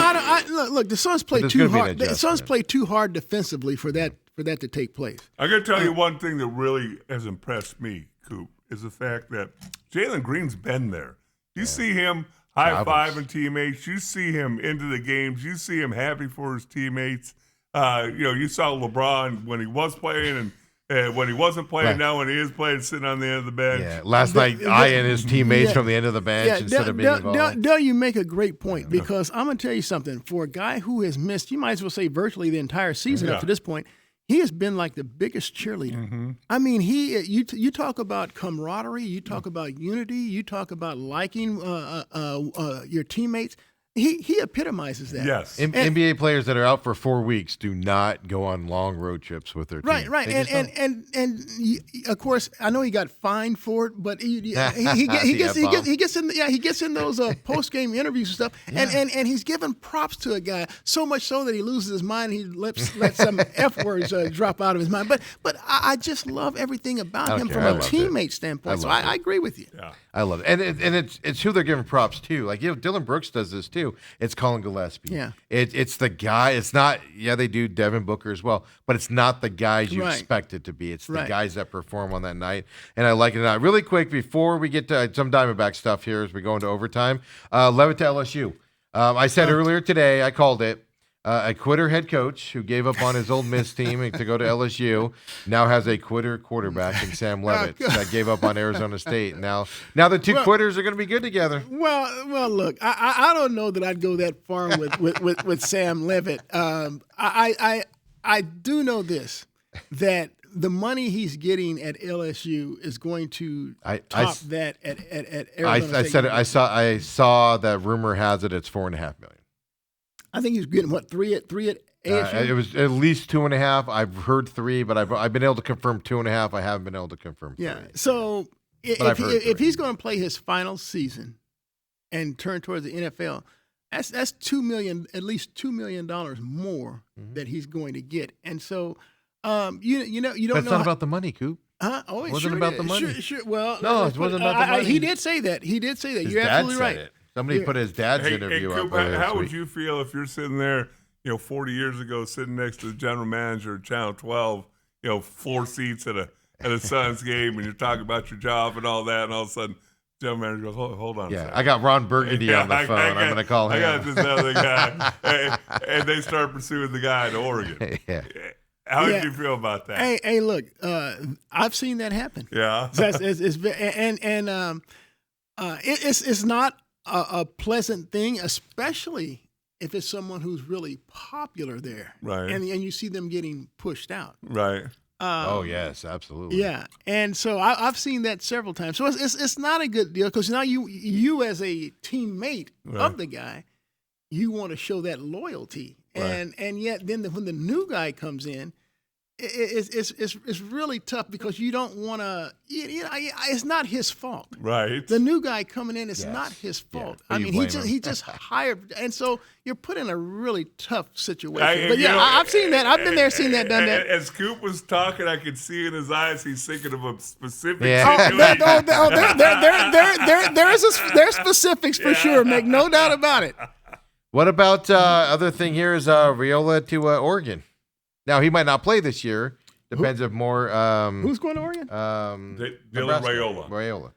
look. The Suns play there's too gonna be an hard. The Suns adjustment. play too hard defensively for that to take place. I got to tell you one thing that really has impressed me, Coop, is the fact that Jalen Green's been there. You see him high-fiving teammates. You see him into the games. You see him happy for his teammates. You saw LeBron when he was playing and when he wasn't playing. Right. Now when he is playing, sitting on the end of the bench. Yeah, last night eyeing his teammates from the end of the bench instead of being involved. Dale, you make a great point because I'm going to tell you something. For a guy who has missed, you might as well say virtually the entire season up to this point, he has been like the biggest cheerleader. Mm-hmm. I mean, you talk about camaraderie, you talk about unity, you talk about liking your teammates. He epitomizes that. Yes. NBA players that are out for 4 weeks do not go on long road trips with their team. Right. They just don't. And of course, I know he got fined for it, but he gets in those post game interviews and stuff, and he's giving props to a guy so much so that he loses his mind. He lets some F words drop out of his mind. But I just love everything about him from a teammate standpoint. So I agree with you. Yeah. I love it, and it's who they're giving props to. Like Dylan Brooks does this too. It's Colin Gillespie. Yeah, it's the guy. It's not. Yeah, they do Devin Booker as well, but it's not the guys you expect it to be. It's the guys that perform on that night, and I like it. Now, really quick before we get to some Diamondback stuff here as we go into overtime, Levitt to LSU. I said earlier today, I called it. A quitter head coach who gave up on his old Miss team to go to LSU now has a quitter quarterback in Sam Levitt that gave up on Arizona State. Now the two quitters are going to be good together. Well, look, I don't know that I'd go that far with Sam Levitt. I do know this, that the money he's getting at LSU is going to top that at Arizona State. I saw that rumor has it. It's $4.5 million. I think he's getting what three at ASU. It was at least 2.5. I've heard 3, but I've been able to confirm 2.5. I haven't been able to confirm 3. Yeah. So if he's going to play his final season and turn towards the NFL, that's $2 million, at least $2 million more that he's going to get. And so you don't know. It's not about the money, Coop. Huh? Oh, it wasn't about the money. Sure. Well, no, it wasn't about the money. He did say that. His You're dad absolutely said right. it. Somebody put his dad's interview Coop, up. how would you feel if you're sitting there, 40 years ago, sitting next to the general manager of Channel 12, 4 seats at a Suns game, and you're talking about your job and all that, and all of a sudden, the general manager goes, hold on a second. I got Ron Burgundy on the phone. I'm going to call him. I got this other guy, and they start pursuing the guy in Oregon. How did you feel about that? Hey, look, I've seen that happen. Yeah, it's not a pleasant thing, especially if it's someone who's really popular there, right? And you see them getting pushed out, right? Oh yes, absolutely. Yeah, and so I've seen that several times. So it's not a good deal because now you as a teammate of the guy, you want to show that loyalty, and yet then when the new guy comes in, it's really tough because you don't want to. It's not his fault. Right. The new guy coming in, it's Yes. not his fault. Yeah. I You mean, blame him. he just hired, and so you're put in a really tough situation. I- But you yeah, know, I've seen that. I've been there, seen that, done that. As Scoop was talking, I could see in his eyes he's thinking of a specific Yeah. situation. There's specifics for sure. Make no doubt about it. What about other thing here is Raiola to Oregon. Now he might not play this year. Depends if more. Who's going to Oregon? Dylan Nebraska. Raiola. Raiola.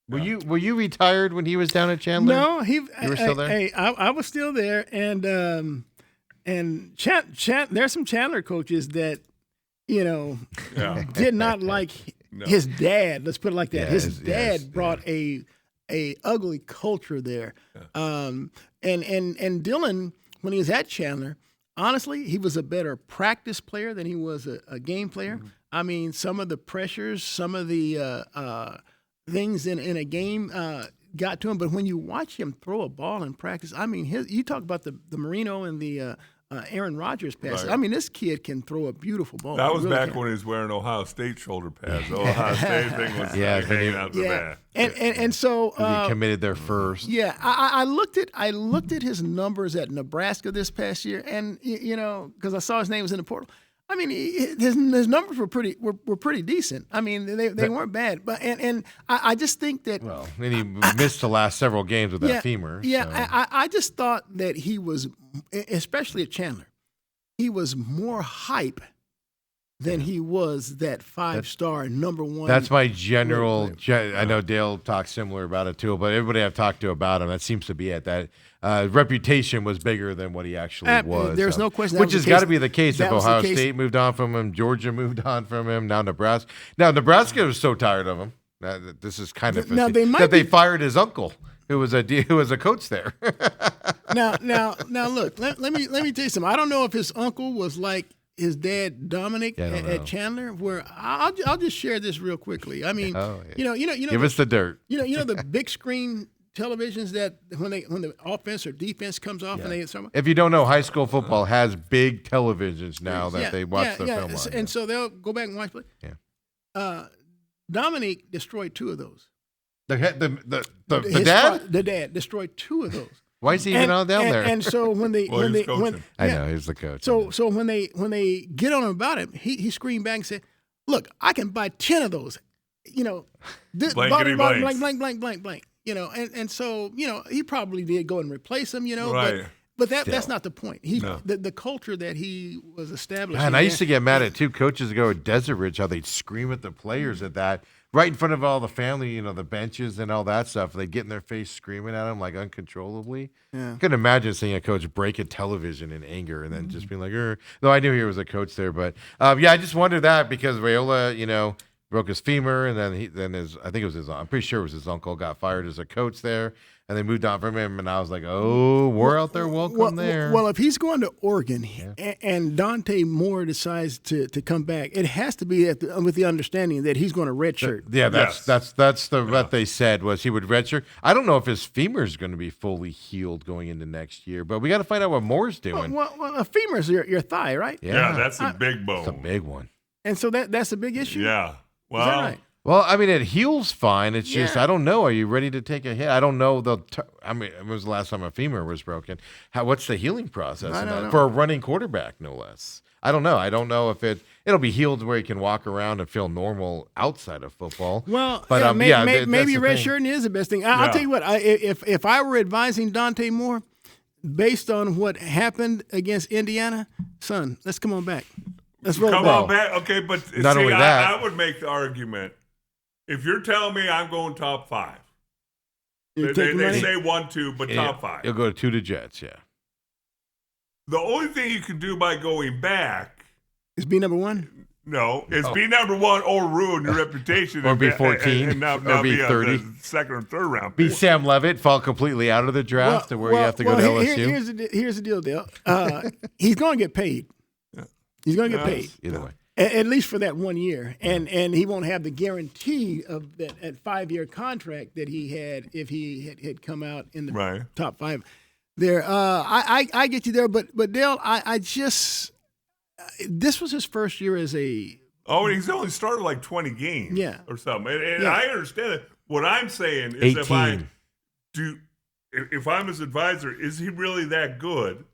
Were you retired when he was down at Chandler? No, You were still there? Hey, I was still there, and there's some Chandler coaches that Yeah. did not like No. his dad. Let's put it like that. Yeah, his dad yes, brought a ugly culture there, and Dylan, when he was at Chandler, honestly, he was a better practice player than he was a game player. Mm-hmm. I mean, some of the pressures, some of the things in a game got to him. But when you watch him throw a ball in practice, I mean, you talk about the Marino and the Aaron Rodgers passes. Right. I mean, this kid can throw a beautiful ball. That He was really back can. when he was wearing Ohio State shoulder pads. The Ohio State thing was Yeah, like then he- hanging out the Yeah, back. and so He committed there first. yeah, I looked at his numbers at Nebraska this past year, and because I saw his name was in the portal. I mean, his numbers were pretty decent. I mean, they weren't bad, but and I just think that Well, and he missed the last several games with that femur. Yeah, so. I just thought that he was, especially at Chandler, he was more hype than he was that 5-star number one. That's my general. player. I know Dale talks similar about it too, but everybody I've talked to about him, that seems to be it. That reputation was bigger than what he actually was. There's so. no question. That Which was has the got case. to be the case That if was the Ohio case. State moved on from him, Georgia moved on from him, now Nebraska. Now Nebraska was so tired of him. This is kind of Now, they might that they be- fired his uncle, who was a coach there. Now, look. Let me tell you something. I don't know if his uncle was like his dad, Dominic, Yeah, I don't know. at Chandler. Where I'll just share this real quickly. I mean, Oh, yeah. you know, Give us the dirt. you know the big screen televisions that when the offense or defense comes off and they If you don't know, high school football has big televisions now that they watch the film on. and so they'll go back and watch play. Yeah. Dominic destroyed 2 of those. The His dad? the dad destroyed 2 of those. Why is he even on down there? And so when they Well, he was coaching. I know he's the coach. So when they get on him about him, he screamed back and said, "Look, I can buy 10 of those." Blankety blanks. Blank. And so he probably did go and replace him. Right. But that's not the point. No. The culture that he was establishing. Man, I used to get mad at 2 coaches ago at Desert Ridge how they'd scream at the players at that right in front of all the family, the benches and all that stuff. They'd get in their face screaming at them like uncontrollably. Yeah. Couldn't imagine seeing a coach break a television in anger and then just being like, though I knew he was a coach there. But I just wondered that because Raiola, broke his femur and then I think it was I'm pretty sure it was his uncle got fired as a coach there. And they moved on from him, and I was like, "Oh, we're out there, welcome there." Well, if he's going to Oregon and Dante Moore decides to come back, it has to be with the understanding that he's going to redshirt. Yeah, Yes. that's what they said was he would redshirt. I don't know if his femur is going to be fully healed going into next year, but we got to find out what Moore's doing. Well, a femur is your thigh, right? Yeah, that's a big bone. it's a big one. And so that's a big issue. Yeah. Well, Is that right? Well, I mean, it heals fine. It's just Yeah. I don't know. Are you ready to take a hit? I don't know. When was the last time a femur was broken? What's the healing process I in don't that? know. For a running quarterback, no less? I don't know. I don't know if it'll be healed where he can walk around and feel normal outside of football. Well, But, maybe that's the red thing. shirting is the best thing. I'll Yeah. tell you what. If I were advising Dante Moore, based on what happened against Indiana, son, let's come on back. Let's roll come back. on back. Okay, but Not only that- I would make the argument. If you're telling me I'm going top 5, You they take money? say 1, 2, but top 5. He'll go to the Jets. Yeah. The only thing you can do by going back, Is B number 1? no, is be number 1 or ruin your reputation, Or and be be- 14, and now or be be 30. the second or third round. Be pick. Sam Levitt, fall completely out of the draft to where you have to go to LSU. Here's the deal, Dale. He's going to get paid. He's going to get paid. Either way. At least for that 1 year, and he won't have the guarantee of that 5-year contract that he had if he had come out in the Right. top 5. There, I get you there, but Dale, I just this was his first year as a Oh, and he's only started like 20 games, Yeah. or something. And Yeah. I understand it. What I'm saying is, if 18. I'm his advisor, is he really that good?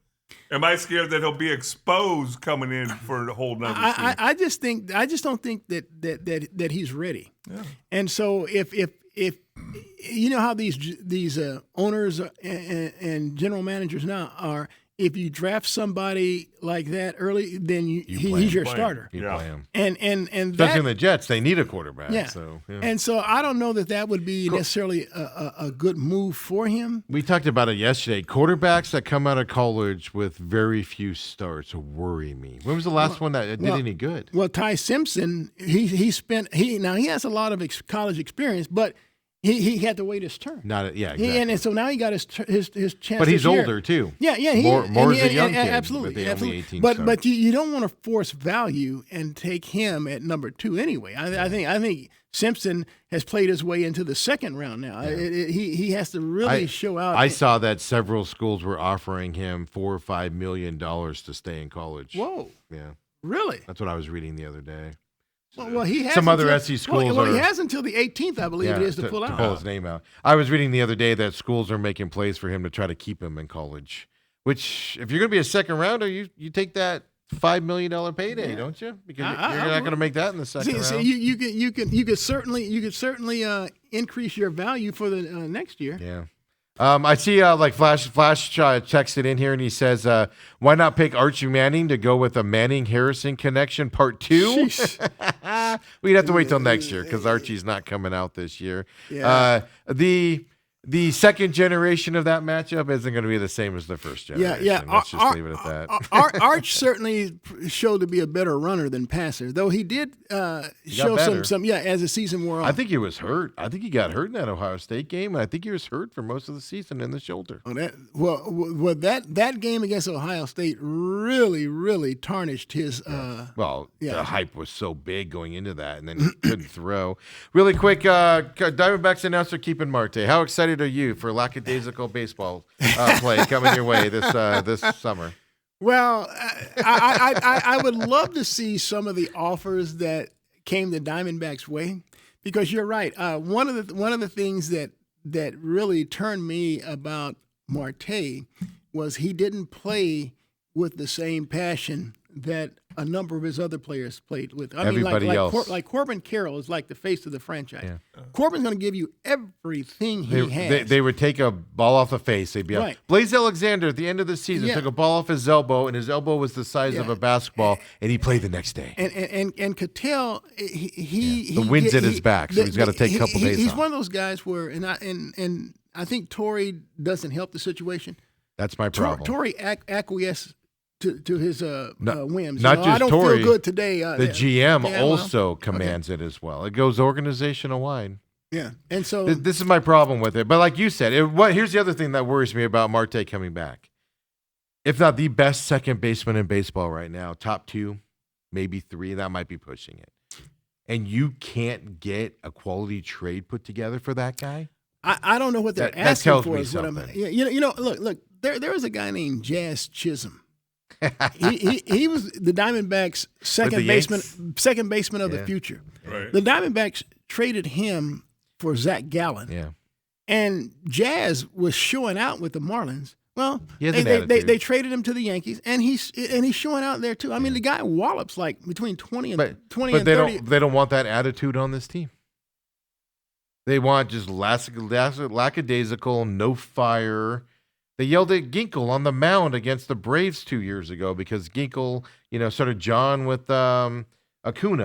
Am I scared that he'll be exposed coming in for a whole nother season? I just don't think that he's ready. Yeah. And so if you know how these owners and general managers now are, if you draft somebody like that early, then play he's your him. starter. You Yeah. play him. And Especially that, in the Jets, they need a quarterback. yeah. So, yeah. And so I don't know that would be necessarily a good move for him. We talked about it yesterday. Quarterbacks that come out of college with very few starts worry me. When was the last one that did well- any good? Well, Ty Simpson, he has a lot of college experience, but he had to wait his turn. Yeah, exactly. And so now he got his chance. But he's this year. older too. Yeah. More and as a young kid, absolutely, with the only absolutely. 18 But starts. you don't want to force value and take him at number 2 anyway. I think Simpson has played his way into the second round now. He has to really show out. I saw that several schools were offering him $4 or $5 million to stay in college. Whoa, Yeah, really? that's what I was reading the other day. Well, he has Some other until- SC schools Well, he are- has until the 18th, I believe it is, to pull out. pull his name out. I was reading the other day that schools are making plays for him to try to keep him in college. Which, if you're going to be a second rounder, you take that $5 million payday, don't you? Because you're not going to make that in the second round. See, you could certainly increase your value for the next year. Yeah. I see like Flash texted in here and he says, why not pick Archie Manning to go with a Manning-Harrison connection part 2? Sheesh. We'd have to wait till next year because Archie's not coming out this year. Yeah. The second generation of that matchup isn't going to be the same as the first generation. Let's just leave it at that. Arch certainly showed to be a better runner than passer, though he did show better. some as the season wore on. I think he was hurt. I think he got hurt in that Ohio State game, and I think he was hurt for most of the season in the shoulder. That game against Ohio State really tarnished his. The hype was so big going into that, and then he couldn't throw. Really quick, Diamondbacks announced they're keeping Marte. How excited are you for lackadaisical baseball play coming your way this summer? Well, I would love to see some of the offers that came the Diamondbacks' way, because you're right. One of the things that really turned me about Marte was he didn't play with the same passion that a number of his other players played with. Everybody else. Like Corbin Carroll is like the face of the franchise. Yeah. Corbin's going to give you everything he has. They would take a ball off the face. They'd be Right. Blaze Alexander at the end of the season took a ball off his elbow, and his elbow was the size of a basketball, and he played the next day. And Cattell, the wind's at his back, so he's got to take a couple days He's off. one of those guys where, and I think Torrey doesn't help the situation. That's my problem. Torrey acquiesced to his whims. Not just I don't Torrey, feel good today. The GM yeah, also commands it as well. It goes organizational wide. Yeah, and so This is my problem with it. But like you said, here's the other thing that worries me about Marte coming back. If not the best second baseman in baseball right now, top 2, maybe 3, that might be pushing it. And you can't get a quality trade put together for that guy? I don't know what they're That asking tells for. me Is what I'm, something. you know, look. There was a guy named Jazz Chisholm. he was the Diamondbacks' second baseman of the future. Right. The Diamondbacks traded him for Zach Gallen. Yeah. And Jazz was showing out with the Marlins. Well, He has an attitude. they traded him to the Yankees, and he's showing out there too. I mean, the guy wallops like between 20 and 20 But and they 30. they don't want that attitude on this team. They want just lackadaisical, no fire. They yelled at Ginkel on the mound against the Braves 2 years ago because Ginkel, started John with Acuna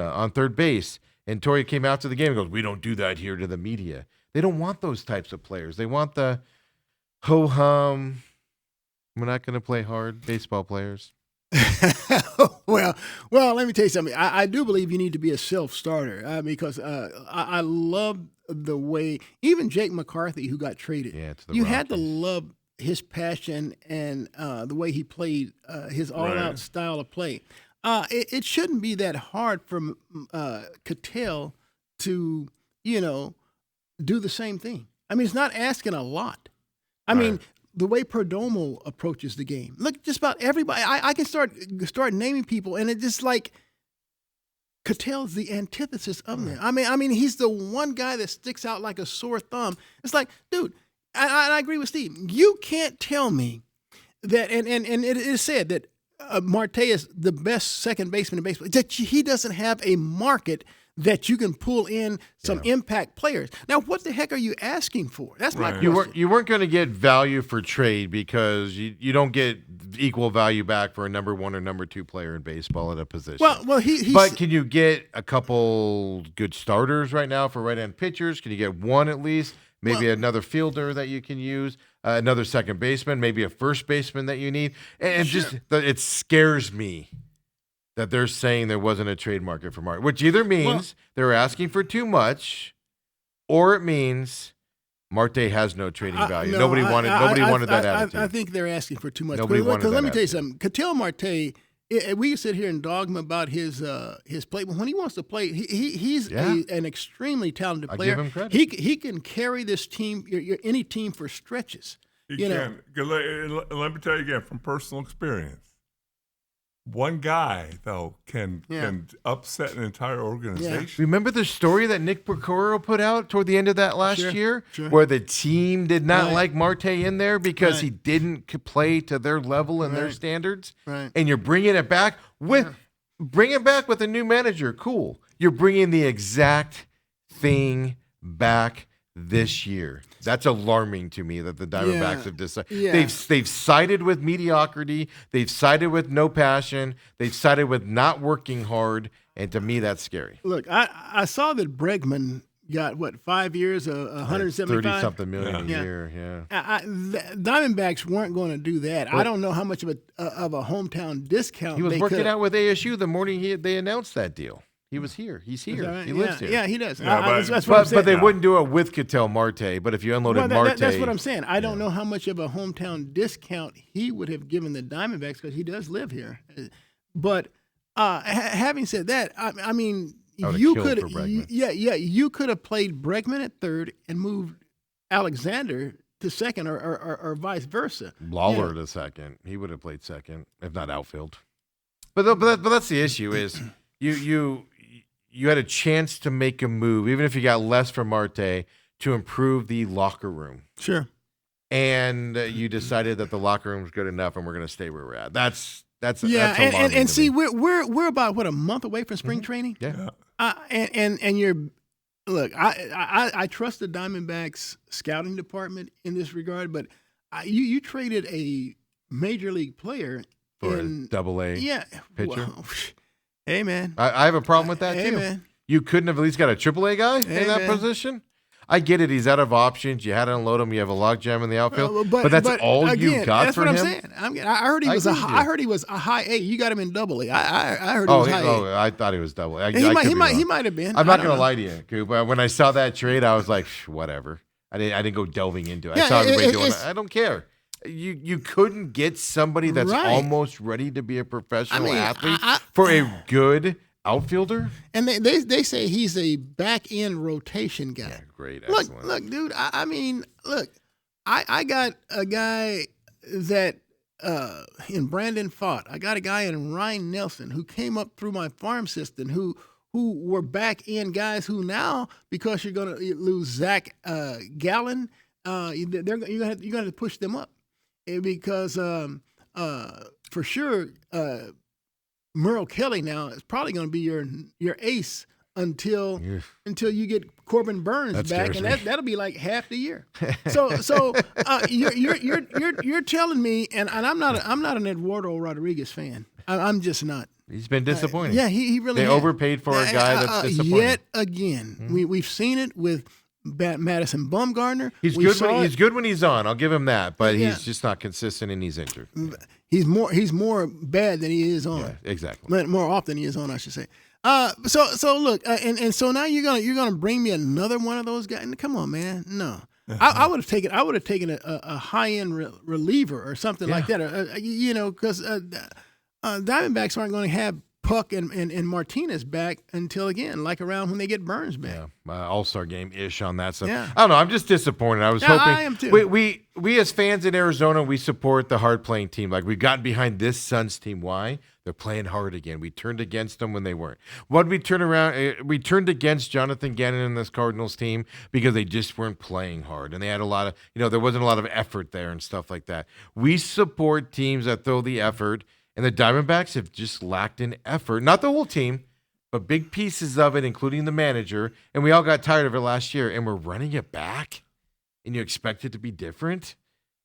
on third base. And Torrey came out to the game and goes, "We don't do that here," to the media. They don't want those types of players. They want the ho-hum, we're not going to play hard baseball players. well, let me tell you something. I do believe you need to be a self-starter because I love the way even Jake McCarthy, who got traded, you had to love his passion and the way he played, his all-out style of play. It shouldn't be that hard for Cattell to, do the same thing. I mean, it's not asking a lot. I mean, the way Perdomo approaches the game. Look, just about everybody. I can start naming people, and it's just like Cattell's the antithesis of them. I mean, he's the one guy that sticks out like a sore thumb. It's like, dude, I agree with Steve. You can't tell me that, and it is said that Marte is the best second baseman in baseball, that he doesn't have a market that you can pull in some impact players. Now, what the heck are you asking for? That's my question. You weren't going to get value for trade because you don't get equal value back for a number 1 or number 2 player in baseball at a position. Well, but can you get a couple good starters right now for right-hand pitchers? Can you get one at least? Maybe another fielder that you can use, another second baseman, maybe a first baseman that you need. And just it scares me that they're saying there wasn't a trade market for Marte, which either means they're asking for too much, or it means Marte has no trading value. No, nobody wanted that attitude. I think they're asking for too much. Nobody wanted that let me tell you attitude. something. Ketel Marte, we can sit here and dogma about his play, but when he wants to play, he's an extremely talented I player. give him credit. He can carry this team, any team, for stretches. He can. Let me tell you again from personal experience. One guy, though, can upset an entire organization. Remember the story that Nick Picoro put out toward the end of that last year, Sure. where the team did not like Marte in there because he didn't play to their level and their standards. Right. And you're bringing it back with a new manager. Cool. You're bringing the exact thing back this year. That's alarming to me that the Diamondbacks have decided. Yeah. They've sided with mediocrity. They've sided with no passion. They've sided with not working hard. And to me, that's scary. Look, I saw that Bregman got, 5 years, 175? 30-something million a year, Diamondbacks weren't going to do that. I don't know how much of a hometown discount He was they working could. out with ASU the morning they announced that deal. He was here. He's here. Right? He lives here. Yeah, he does. Yeah, that's what I'm saying. But they wouldn't do it with Ketel Marte. But if you unloaded Marte. That's what I'm saying. I don't know how much of a hometown discount he would have given the Diamondbacks because he does live here. But having said that, I mean, you could, you could have played Bregman at third and moved Alexander to second, or vice versa. Lawler to second. He would have played second, if not outfield. But that's the issue is you had a chance to make a move, even if you got less from Marte, to improve the locker room. Sure. And you decided that the locker room was good enough, and we're going to stay where we're at. That's alarming and to see, me. we're about a month away from spring training. Yeah. And you're look. I trust the Diamondbacks scouting department in this regard, but you traded a major league player For in a double-A pitcher. Well, hey man, I have a problem with that hey, too. man. You couldn't have at least got a AAA guy Hey, in that man. position. I get it. He's out of options. You had to unload him. You have a logjam in the outfield. But that's all again, you got that's for what him. I'm saying. I heard he was I heard he was a high A. You got him in double A. I heard he was high A. I thought he was double. He might have been. I'm not I going to don't know. lie to you, Coop. When I saw that trade, I was like, whatever. I didn't go delving into it. Yeah, I saw everybody doing it's- it. I don't care. You couldn't get somebody that's Right. almost ready to be a professional athlete I- for a good outfielder. And they say he's a back end rotation guy. Yeah, great, excellent. Look, dude. I mean, look. I got a guy that in Brandon Fott. I got a guy in Ryan Nelson who came up through my farm system who were back end guys who now, because you're going to lose Zach Gallen, you're going to have to push them up. Because for sure, Merle Kelly now is probably going to be your ace until you get Corbin Burns That back, scares and me. that'll be like half the year. So you're telling me, and I'm not an Eduardo Rodriguez fan. I'm just not. He's been disappointing. Yeah, he really They has. overpaid for a guy that's disappointing. Yet again, we've seen it with Madison Bumgarner. He's We good. saw He's it. good when he's on. I'll give him that. But Yeah. he's just not consistent, and he's injured. He's more bad than he is on. Yeah, exactly. More off than he is on, I should say. So look, and so now you're gonna bring me another one of those guys. Come on, man. No, I would have taken a high end reliever or something like that. Because Diamondbacks aren't going to have Puck and Martinez back until, again, like around when they get Burns back. Yeah, All-Star game-ish on that stuff. Yeah. I don't know. I'm just disappointed. I was hoping. I am too. We as fans in Arizona, we support the hard-playing team. Like, we've gotten behind this Suns team. Why? They're playing hard again. We turned against them when they weren't. What we turn around? We turned against Jonathan Gannon and this Cardinals team because they just weren't playing hard, and they had a lot of, there wasn't a lot of effort there and stuff like that. We support teams that throw the effort, and the Diamondbacks have just lacked in effort. Not the whole team, but big pieces of it, including the manager. And we all got tired of it last year, and we're running it back, and you expect it to be different?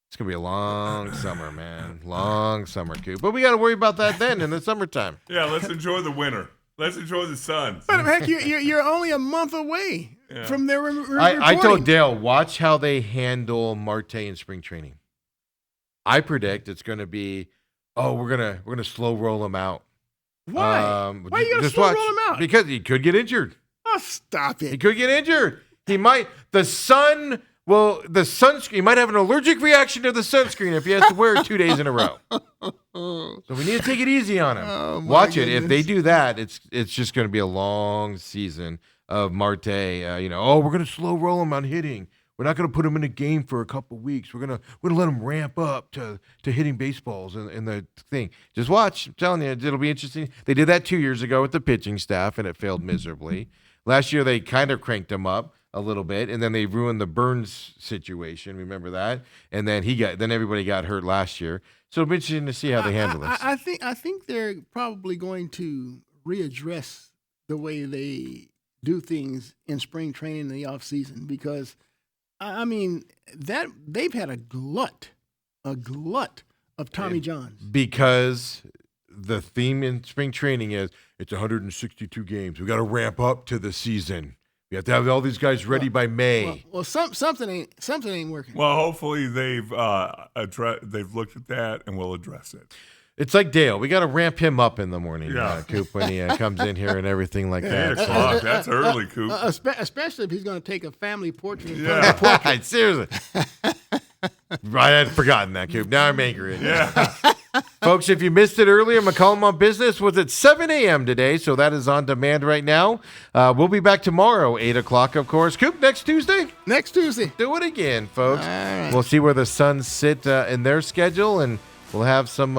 It's going to be a long summer, man. Long summer, Coop. But we got to worry about that then in the summertime. Yeah, let's enjoy the winter. Let's enjoy the Suns. But heck, you're only a month away from their reporting. I told Dale, watch how they handle Marte in spring training. I predict it's going to be, we're gonna slow roll him out. Why? Why are you going to just slow watch, roll him out? Because he could get injured. Oh, stop He it. could get injured. He might. The sunscreen. He might have an allergic reaction to the sunscreen if he has to wear it 2 days in a row. So we need to take it easy on him. Oh, my Watch it. If goodness. they do that, it's just going to be a long season of Marte. We're going to slow roll him on hitting. We're not going to put him in a game for a couple weeks. We're gonna let him ramp up to hitting baseballs in the thing. Just watch. I'm telling you, it'll be interesting. They did that 2 years ago with the pitching staff, and it failed miserably. Last year, they kind of cranked him up a little bit, and then they ruined the Burns situation. Remember that? And then everybody got hurt last year. So it'll be interesting to see how they handle this. I think they're probably going to readdress the way they do things in spring training in the off season, because I mean that they've had a glut of Tommy Johns. Because the theme in spring training is it's 162 games. We got to ramp up to the season. We have to have all these guys ready by May. Well, something ain't working. Well, hopefully they've looked at that and will address it. It's like Dale. We got to ramp him up in the morning, Yeah. Coop, when he comes in here and everything like 8 that. o'clock. That's early, Coop. Especially if he's going to take a family portrait. Yeah. Seriously. I had forgotten that, Coop. Now I'm angry. Yeah. Folks, if you missed it earlier, McCollum on Business was at 7 a.m. today, so that is on demand right now. We'll be back tomorrow, 8 o'clock, of course. Coop, next Tuesday? Next Tuesday. Do it again, folks. All right. We'll see where the Suns sit in their schedule, and we'll have some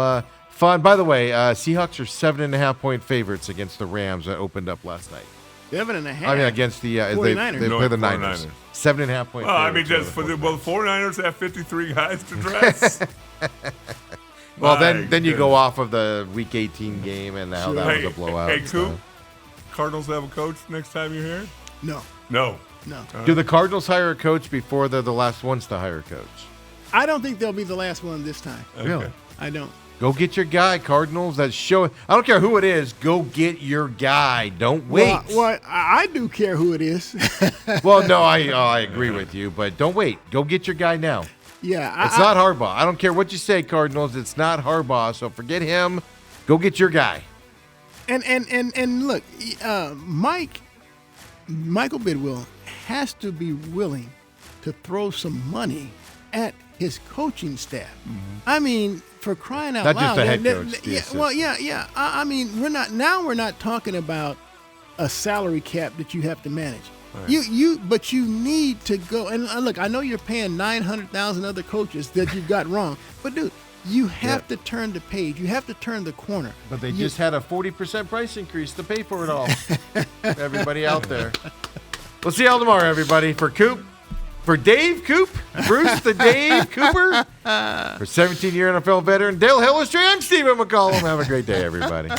fun. By the way, Seahawks are 7.5-point favorites against the Rams that opened up last night. 7.5. I mean, against the they 49ers. play the No, Niners. 49ers. 7.5-point. Well, I mean, favorites just over the the 49ers have 53 guys to dress. Well, My then you go goodness. off of the Week 18 game and how that was a blowout. Hey, and Coop, stuff. Cardinals have a coach next time you're here? No. No. Do the Cardinals hire a coach before they're the last ones to hire a coach? I don't think they'll be the last one this time. Really? I don't. Go get your guy, Cardinals. That's showing. I don't care who it is. Go get your guy. Don't wait. Well, I do care who it is. Well, no, I agree with you, but don't wait. Go get your guy now. Yeah. It's not Harbaugh. I don't care what you say, Cardinals. It's not Harbaugh, so forget him. Go get your guy. And look, Michael Bidwill has to be willing to throw some money at his coaching staff. I mean, for crying out Not loud. just the head coach, the Yeah, assistant. well, yeah. I mean, we're not talking about a salary cap that you have to manage. Right. But you need to go and look. I know you're paying 900,000 other coaches that you've got wrong, but dude, you have to turn the page. You have to turn the corner. But they just had a 40% price increase to pay for it all. Everybody out there. We'll see y'all tomorrow, everybody. For Coop, for Dave Coop, Bruce the Dave Cooper, for 17-year NFL veteran Dale Hillistry, I'm Stephen McCollum. Have a great day, everybody.